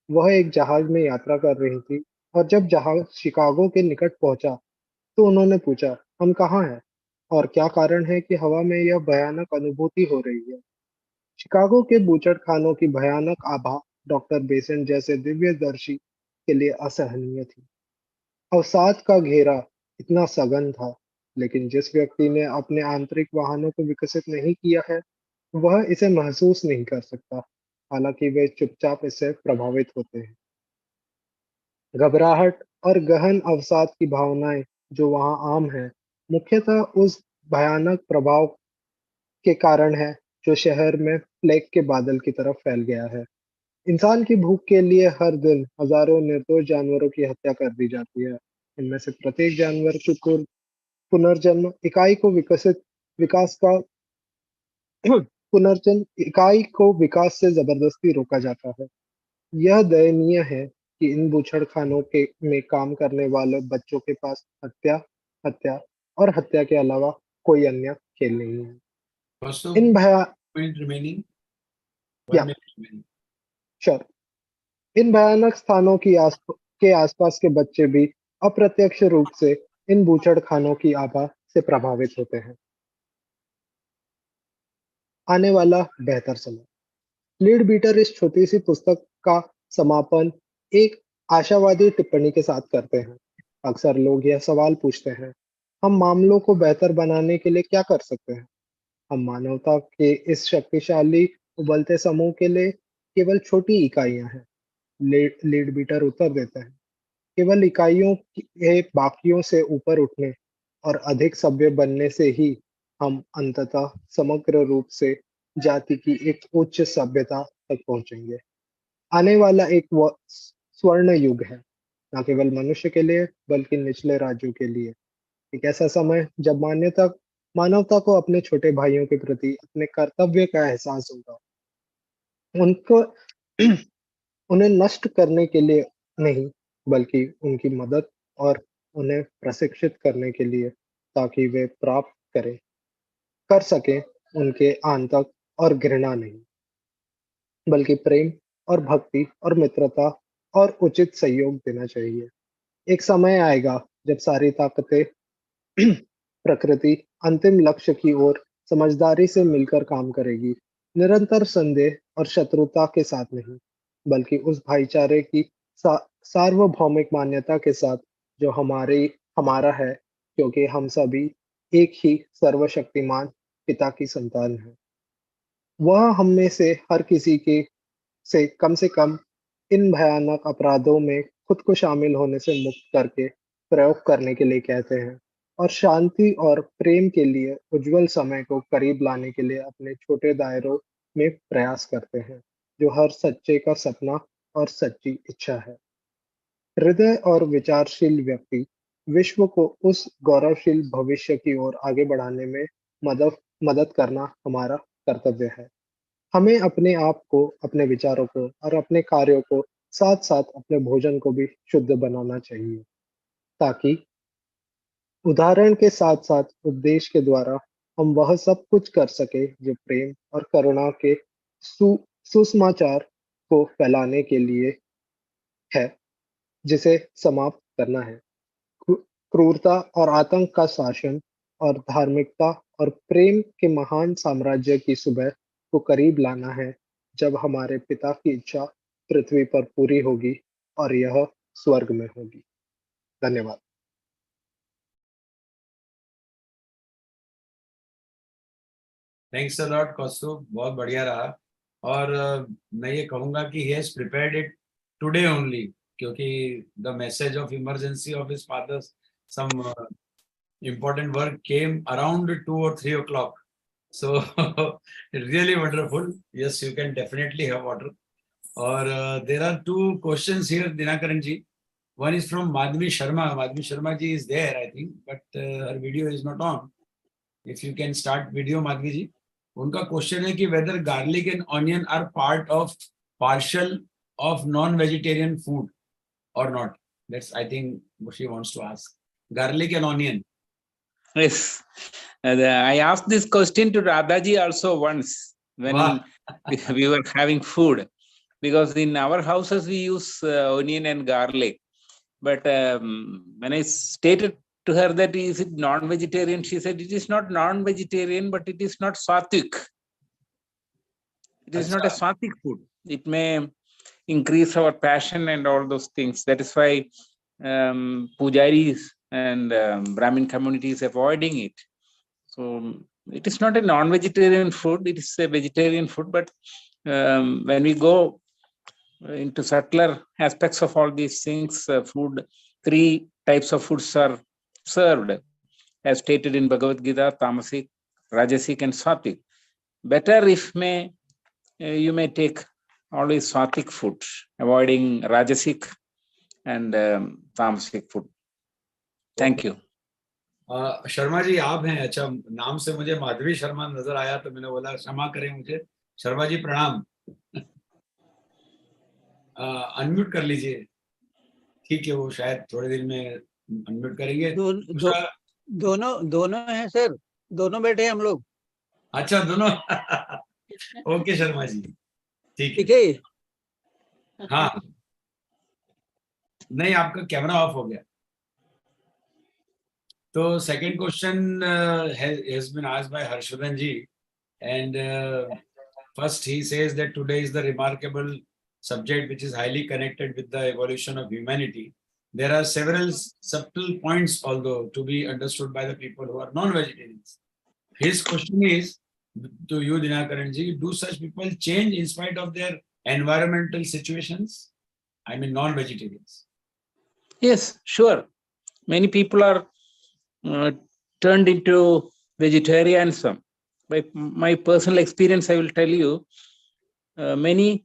वह एक जहाज में यात्रा कर रही थी और जब जहाज शिकागो के निकट पहुंचा तो उन्होंने पूछा, हम कहाँ हैं और क्या कारण है कि हवा में यह भयानक अनुभूति हो रही है। शिकागो के बूचड़खानों की भयानक आभा डॉक्टर बेसेंट जैसे दिव्यदर्शी के लिए असहनीय थी। अवसाद का घेरा इतना सघन था, लेकिन जिस व्यक्ति ने अपने आंतरिक वाहनों को विकसित नहीं किया है, वह इसे महसूस नहीं कर सकता, हालांकि वे चुपचाप इससे प्रभावित होते हैं। घबराहट और गहन अवसाद की भावनाएं जो वहां आम है, मुख्यतः उस भयानक प्रभाव के कारण है जो शहर में प्लेग के बादल की तरफ फैल गया है। इंसान की भूख के लिए हर दिन हजारों निर्दोष जानवरों की हत्या कर दी जाती है। इनमें से प्रत्येक जानवर की पुनर्जन्म इकाई को विकास का पुनर्जन्म इकाई को विकास से जबरदस्ती रोका जाता है। यह दयनीय है कि इन बूचड़खानों के में काम करने वाले बच्चों के पास हत्या, हत्या और हत्या के अलावा कोई अन्य खेल नहीं है। Also, इन भया minute remaining. या 1 minute remaining. श्योर इन भयानक स्थानों के आसपास के बच्चे भी अप्रत्यक्ष रूप से इन बूचड़खानों की आभा से प्रभावित होते हैं। आने वाला बेहतर समय। लीड बीटर इस छोटी सी पुस्तक का समापन एक आशावादी टिप्पणी के साथ करते हैं। अक्सर लोग यह सवाल पूछते हैं, हम मामलों को बेहतर बनाने के लिए क्या कर सकते हैं? हम मानवता के इस शक्तिशाली उबलते समूह के लिए केवल छोटी इकाइयां हैं। लीड बीटर उत्तर देते हैं, केवल इकाइयों के बाकियों से ऊपर उठने और अधिक सभ्य बनने से ही हम अंततः समग्र रूप से जाति की एक उच्च सभ्यता तक पहुंचेंगे। आने वाला एक स्वर्ण युग है, न केवल मनुष्य के लिए बल्कि निचले राज्यों के लिए। एक ऐसा समय जब मानवता को अपने छोटे भाइयों के प्रति अपने कर्तव्य का एहसास होगा। उनको उन्हें नष्ट करने के लिए नहीं, बल्कि उनकी मदद और उन्हें प्रशिक्षित करने के लिए, ताकि वे प्राप्त कर सकें उनके आंतक और घृणा नहीं, बल्कि प्रेम और भक्ति और मित्रता और उचित सहयोग देना चाहिए। एक समय आएगा जब सारी ताकतें प्रकृति अंतिम लक्ष्य की ओर समझदारी से मिलकर काम करेगी, निरंतर संदेह और शत्रुता के साथ नहीं, बल्कि उस भाईचारे की सार्वभौमिक मान्यता के साथ जो हमारा है, क्योंकि हम सभी एक ही सर्वशक्तिमान पिता की संतान हैं। वह हम में से हर किसी से कम इन भयानक अपराधों में खुद को शामिल होने से मुक्त करके प्रयोग करने के लिए कहते हैं और शांति और प्रेम के लिए उज्जवल समय को करीब लाने के लिए अपने छोटे दायरों में प्रयास करते हैं, जो हर सच्चे का सपना और सच्ची इच्छा है। हृदय और विचारशील व्यक्ति विश्व को उस गौरवशील भविष्य की ओर आगे बढ़ाने में मदद करना हमारा कर्तव्य है। हमें अपने आप को, अपने विचारों को और अपने कार्यों को, साथ साथ अपने भोजन को भी शुद्ध बनाना चाहिए, ताकि उदाहरण के साथ साथ उपदेश के द्वारा हम वह सब कुछ कर सके जो प्रेम और करुणा के सुसमाचार को फैलाने के लिए है, जिसे समाप्त करना है। क्रूरता और आतंक का शासन और धार्मिकता और प्रेम के महान साम्राज्य की सुबह को करीब लाना है, जब हमारे पिता की इच्छा पृथ्वी पर पूरी होगी और यह स्वर्ग में होगी। धन्यवाद। थैंक्स अ लॉट कौस्तुभ, बहुत बढ़िया रहा। और मैं ये कहूँगा कि he has prepared it today only, क्योंकि the message of emergency of his fathers, some important work came around 2 or 3 o'clock, So really wonderful. Yes, you can definitely have water. Or there are two questions here, Dinakaran ji. One is from Madhvi Sharma. Madhvi Sharma ji is there, I think, but her video is not on. If you can start video, Madhvi ji. Unka question है कि whether garlic and onion are part of partial of non-vegetarian food or not. That's, I think, what she wants to ask. Garlic and onion. Yes. I asked this question to Radhaji also once when we were having food, because in our houses we use onion and garlic. But when I stated to her that is it non-vegetarian, she said it is not non-vegetarian, but it is not sattvic. It is not a sattvic food. It may increase our passion and all those things. That is why pujaris and Brahmin community is avoiding it. So it is not a non-vegetarian food. It is a vegetarian food. But when we go into subtler aspects of all these things, food, 3 types of foods are served, as stated in Bhagavad Gita: tamasic, rajasic, and sattvic. Better if you may take always sattvic food, avoiding rajasic and tamasic food. Thank you. Sharma ji आप हैं? अच्छा, नाम से मुझे माधवी शर्मा नजर आया तो मैंने बोला क्षमा करें मुझे। शर्मा जी प्रणाम। अनम्यूट कर लीजिए। ठीक है, वो शायद थोड़ी देर में अनम्यूट करेंगे। दोनों हैं सर, दोनों बैठे हैं हम लोग। अच्छा, दोनों। ओके शर्मा जी, ठीक है। हाँ, नहीं, आपका कैमरा ऑफ हो गया। So second question has been asked by Harshvardhan ji, and first he says that today is the remarkable subject which is highly connected with the evolution of humanity. There are several subtle points, although, to be understood by the people who are non-vegetarians. His question is to you, Dinakaran ji: do such people change in spite of their environmental situations? I mean, non-vegetarians. Yes, sure. Many people are turned into vegetarianism. By my personal experience, I will tell you, many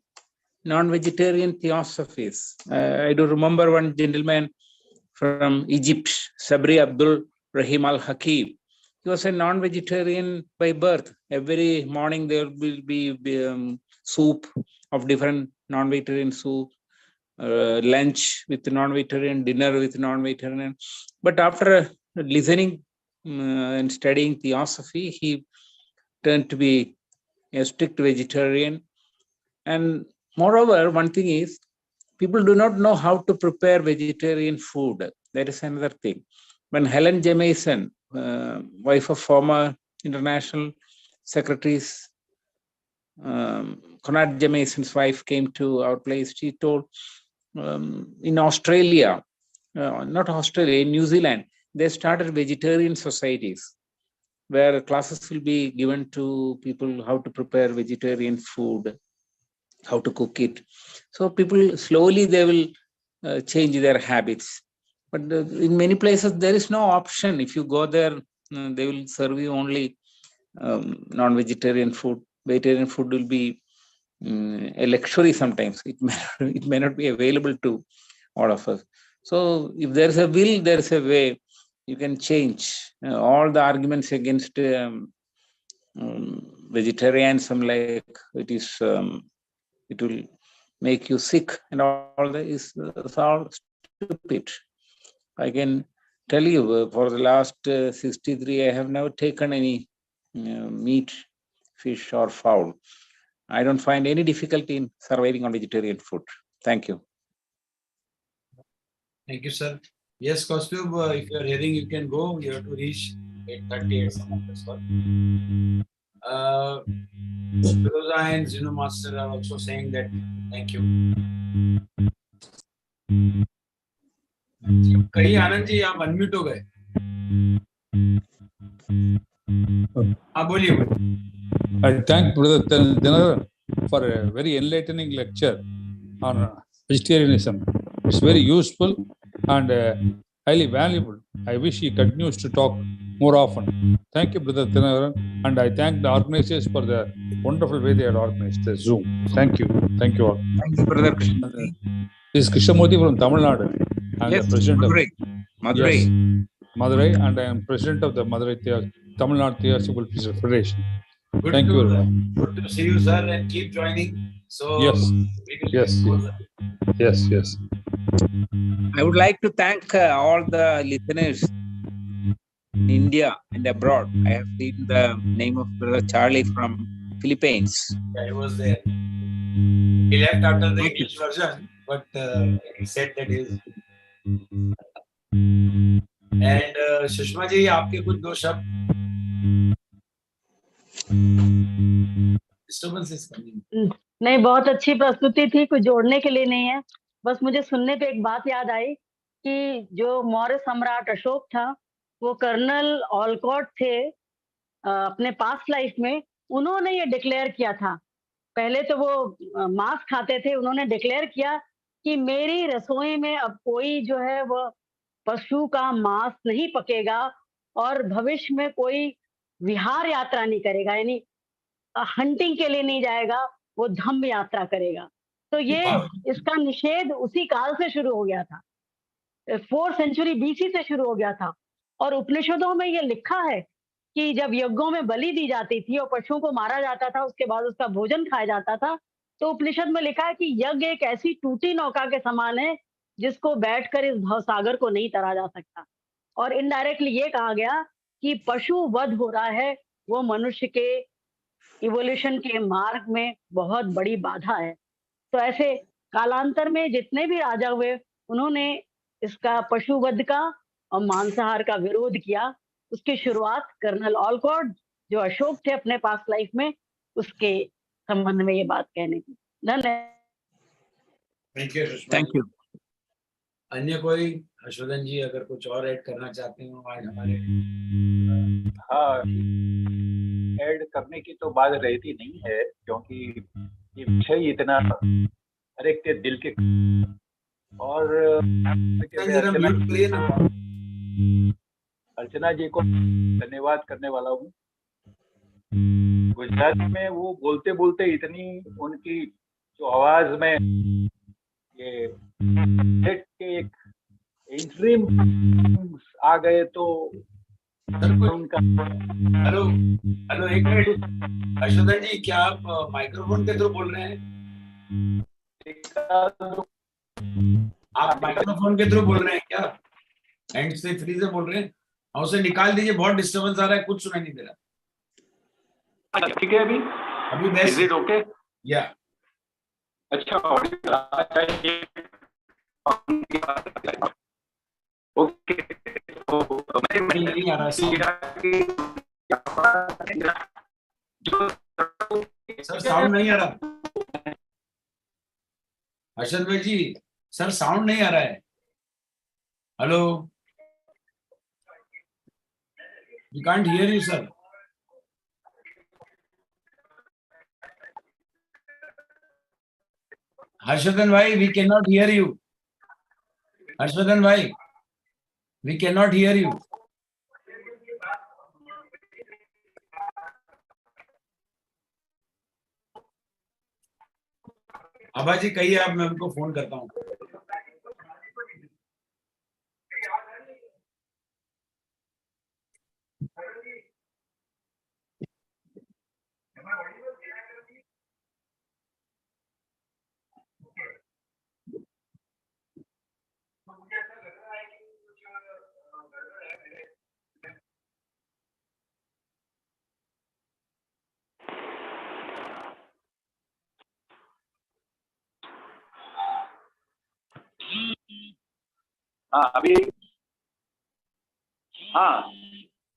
non-vegetarian theosophies. I do remember one gentleman from Egypt, Sabri Abdul Rahim al-Hakim. He was a non-vegetarian by birth. Every morning there will be soup of different non-vegetarian soup, lunch with non-vegetarian, dinner with non-vegetarian. But after listening and studying theosophy, he turned to be a strict vegetarian. And moreover, one thing is, people do not know how to prepare vegetarian food. That is another thing. When Helen Jamieson, wife of former international secretaries, Conrad Jamieson's wife, came to our place, she told in Australia, not Australia, in New Zealand, they started vegetarian societies where classes will be given to people how to prepare vegetarian food, how to cook it. So people slowly they will change their habits. But in many places there is no option. If you go there, they will serve you only non-vegetarian food. Vegetarian food will be a luxury sometimes. It may not be available to all of us. So if there's a will, there's a way. You can change all the arguments against vegetarianism, like it will make you sick and all that, is all stupid. I can tell you, for the last 63, I have never taken any meat, fish or fowl. I don't find any difficulty in surviving on vegetarian food. Thank you. Thank you, sir. Yes, KAUSTUBH, if you are hearing, you can go. You have to reach 8:30 or something. That's all. Rosa and Zinu Master are also saying that thank you. कहीं आनंद जी आप unmute हो गए? हाँ बोलिए। I thank Brother Dinakaran for a very enlightening lecture on vegetarianism. It's very useful and highly valuable. I wish he continues to talk more often. Thank you, Brother Dinakaran, and I thank the organizers for the wonderful way they had organized the Zoom. Thank you all. Thank you, Brother Krishna. This is Krishnamurthy from Tamil Nadu. I am Yes, the president Madurai. of yes, Madurai, and I am president of the Madurai Tamil Nadu Theosophical Federation. Thank you very much. Good to see you, sir, and keep joining. So Yes, we will yes, yes, yes. I would like to thank all the listeners in India and abroad. I have seen the name of Brother Charlie from Philippines. Yeah, he was there. He left after the English version, but he said that he is. And Sushma ji, आपके कुछ दो शब्द. नहीं, बहुत अच्छी प्रस्तुति थी, कुछ जोड़ने के लिए नहीं है. बस मुझे सुनने पे एक बात याद आई कि जो मौर्य सम्राट अशोक था, वो कर्नल ऑलकॉट थे अपने पास्ट लाइफ में. उन्होंने ये डिक्लेयर किया था. पहले तो वो मांस खाते थे. उन्होंने डिक्लेयर किया कि मेरी रसोई में अब कोई जो है वो पशु का मांस नहीं पकेगा और भविष्य में कोई विहार यात्रा नहीं करेगा, यानी हंटिंग के लिए नहीं जाएगा, वो धम्म यात्रा करेगा. तो ये इसका निषेध उसी काल से शुरू हो गया था. 4th सेंचुरी BC से शुरू हो गया था. और उपनिषदों में ये लिखा है कि जब यज्ञों में बलि दी जाती थी और पशुओं को मारा जाता था, उसके बाद उसका भोजन खाया जाता था, तो उपनिषद में लिखा है कि यज्ञ एक ऐसी टूटी नौका के समान है जिसको बैठकर इस भवसागर को नहीं तरा जा सकता. और इनडायरेक्टली ये कहा गया कि पशु वध हो रहा है, वो मनुष्य के इवोल्यूशन के मार्ग में बहुत बड़ी बाधा है. तो ऐसे कालांतर में जितने भी राजा हुए, उन्होंने इसका पशु वध का और मांसाहार का विरोध किया. उसकी शुरुआत कर्नल ऑलकॉट, जो अशोक थे अपने पास्ट लाइफ में, उसके संबंध में ये बात कहने की. धन्यवाद. Thank you. अन्य कोई? हर्षवर्धन जी, अगर कुछ और ऐड करना चाहते हो आज हमारे. हाँ, ऐड करने की तो बात रहती नहीं है, क्योंकि ये विषय इतना हर एक के दिल के. और अर्चना जी को धन्यवाद करने वाला हूँ. गुजराती में वो बोलते बोलते इतनी उनकी जो आवाज में ये के एक इंट्रीम आ गए तो उनका. हेलो हेलो, एक मिनट. हर्षवर्धन जी, क्या आप माइक्रोफोन के थ्रू बोल रहे हैं? आप माइक्रोफोन के थ्रू बोल रहे हैं क्या? हैंड से फ्री से बोल रहे हैं? और उसे निकाल दीजिए, बहुत डिस्टर्बेंस आ रहा है, कुछ सुनाई नहीं दे रहा. ठीक है. अभी बेस्ट. Is it okay? या. अच्छा, ओके. नहीं आ रहा सर, साउंड नहीं आ रहा. हर्षद भाई जी, सर साउंड नहीं आ रहा है. Hello, we can't hear you sir. Harshvardhan भाई, we can not hear you. Harshvardhan भाई, we can not hear you. Abha ji कहिए आप, मैं उनको फोन करता हूँ. हाँ, अभी. हाँ,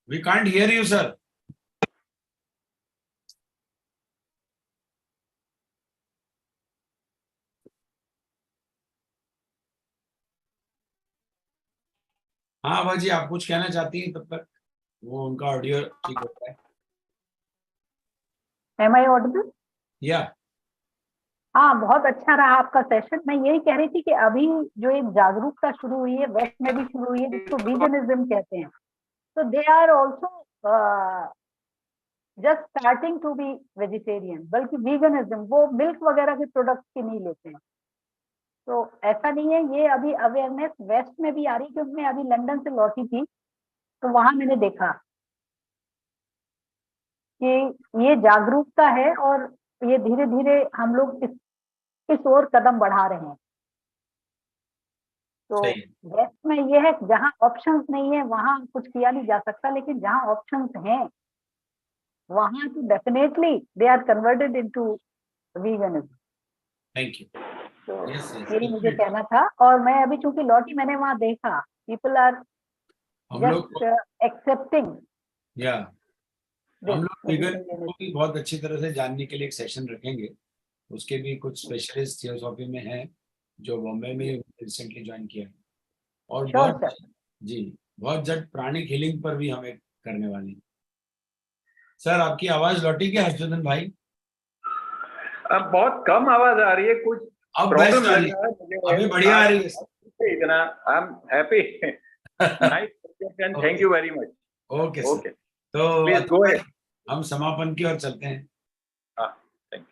we can't hear you sir. हाँ भाजी, आप कुछ कहना चाहती हैं तब तक वो उनका ऑडियो ठीक होता है. Am I audible? या हाँ, बहुत अच्छा रहा आपका सेशन. मैं यही कह रही थी कि अभी जो एक जागरूकता शुरू हुई है, वेस्ट में भी शुरू हुई है, जिसको वीगनिज्म कहते हैं. So they are also just starting to be vegetarian. बल्कि veganism वो milk वगैरह के प्रोडक्ट्स की नहीं लेते हैं. तो ऐसा नहीं है, ये अभी अवेयरनेस वेस्ट में भी आ रही, क्योंकि मैं अभी लंदन से लौटी थी तो वहां मैंने देखा कि ये जागरूकता है और ये धीरे धीरे हम लोग इस ओर कदम बढ़ा रहे हैं. तो वेस्ट में ये है, जहाँ ऑप्शंस नहीं है वहां कुछ किया नहीं जा सकता, लेकिन जहाँ ऑप्शंस हैं वहां तो definitely they are converted into veganism. Thank you. तो यही मुझे कहना था. और मैं अभी चूंकि लौटी, मैंने वहां देखा पीपल आर जस्ट एक्सेप्टिंग. या हम लोग वीगन को भी बहुत अच्छी तरह से जानने के लिए एक सेशन रखेंगे. उसके भी कुछ स्पेशलिस्ट थियोसॉफी में हैं जो बॉम्बे में रिसेंटली ज्वाइन किया है. और बहुत जल्द प्राणिक हीलिंग पर भी हमें करने वाली है. सर आपकी आवाज लौटी क्या हर्षवर्धन भाई? अब बहुत कम आवाज आ रही है, कुछ अब प्रॉब्लम बेस्ट आ रही है. अभी बढ़िया आ रही है. इतना I am happy. Nice, thank you very much. Okay okay. तो हम समापन की ओर चलते हैं. हाँ, थैंक यू.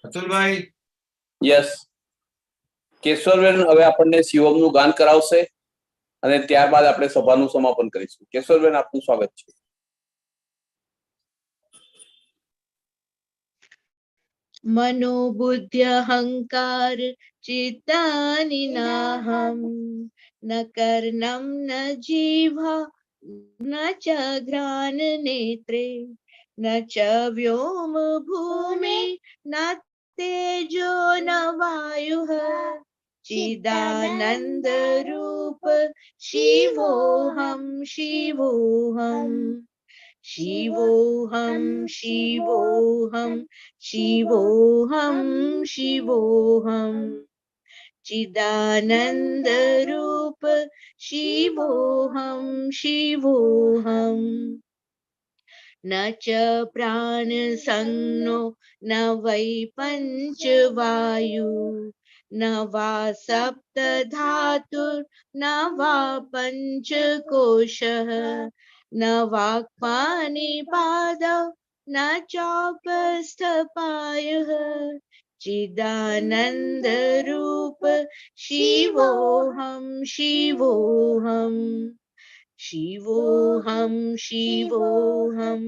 અતુલ ભાઈ. યસ, કેશવરબેન હવે આપણને શિવમનું ગાન કરાવશે અને ત્યારબાદ આપણે સભાનું સમાપન કરીશું. કેશવરબેન આપનું સ્વાગત છે. मनोबुद्धि अहंकार चित्तानि नाहं न कर्णं न जीवा न च घ्राण नेत्रे न च व्योम भूमि न तेजो न वायुः चिदानंद रूप शिवोहम शिवोहम शिवोहम शिवोहम शिवोहम शिवोहम चिदानंद रूप शिवोहम शिवोहम न च प्राण संनो न वै पंच वायु न वा सप्त धातु न वा पंच कोशः न वाक्पानि पादौ न चौपस्थ पायः चिदानंद रूप शिवोहम शिवोहम शिवोहम शिवोहम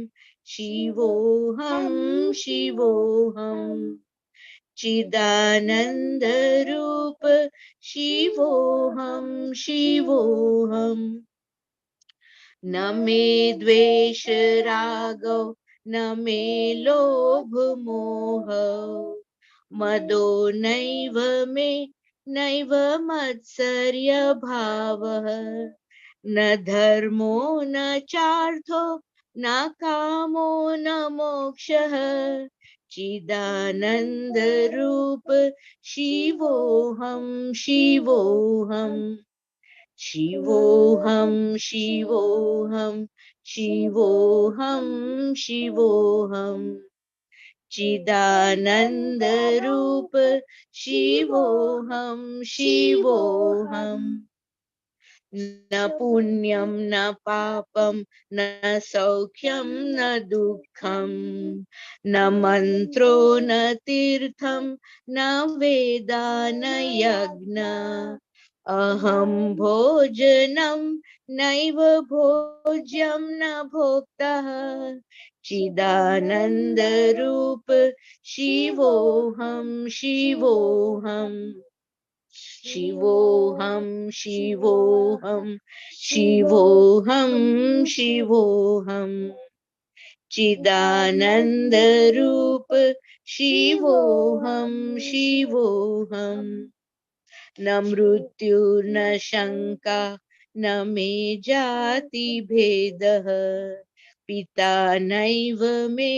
शिवोहम शिवोहम चिदानंद रूप शिवोहम शिवोहम न मे द्वेष रागौ न मे लोभ मोह मदो नैव मे नैव मत्सर्य भावः न धर्मो न चार्थो न कामो न मोक्षः चिदानंद रूप शिवोहम शिवोहम शिवोहम शिवोहम शिवोहम शिवोहम चिदानंद रूप शिवोहम शिवोहम न पुण्यम न पापम न सौख्यम न दुःखम न मंत्रो न तीर्थम न वेदा न यज्ञ अहम भोजनम नैव भोज्यम न भोक्तः चिदानंद रूप शिवोहम शिवोहम शिवोहम शिवोहम शिवोहम शिवोहम चिदानंद रूप शिवोहम शिवोहम न मृत्यु न शंका न मे जाति भेदः पिता नैव मे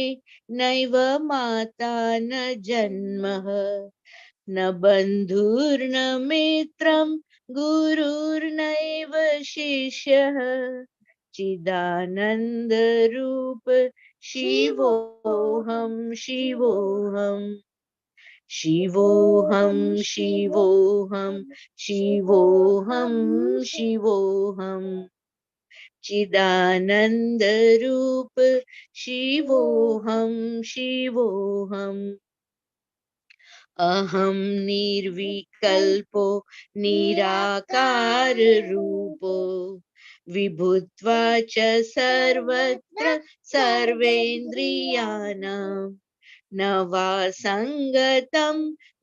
नैव माता न जन्मः न बन्धुर्न मित्रं गुरुर्नैव शिष्यः चिदानंद रूप शिवोहम शिवोहम शिवोहम शिवोहम शिवोहम शिवोहम चिदानंद रूप शिवोहम शिवोहम अहम निर्विकल्पो निराकार रूपो विभुत्वा च सर्वत्र सर्वेन्द्रियाणां न वा संगतं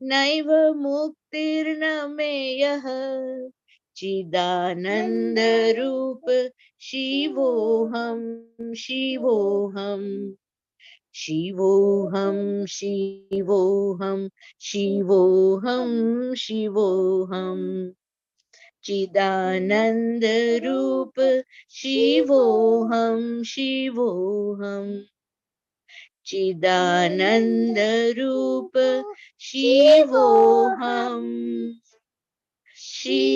नैव मुक्तिर्न मेयः चिदानंद रूप शिवोहम शिवोहम शिवोहम शिवोहम शिवोहम शिवोहम चिदानंद रूप शिवोहम शिवोहम चिदानंद रूप शिवोहम शिव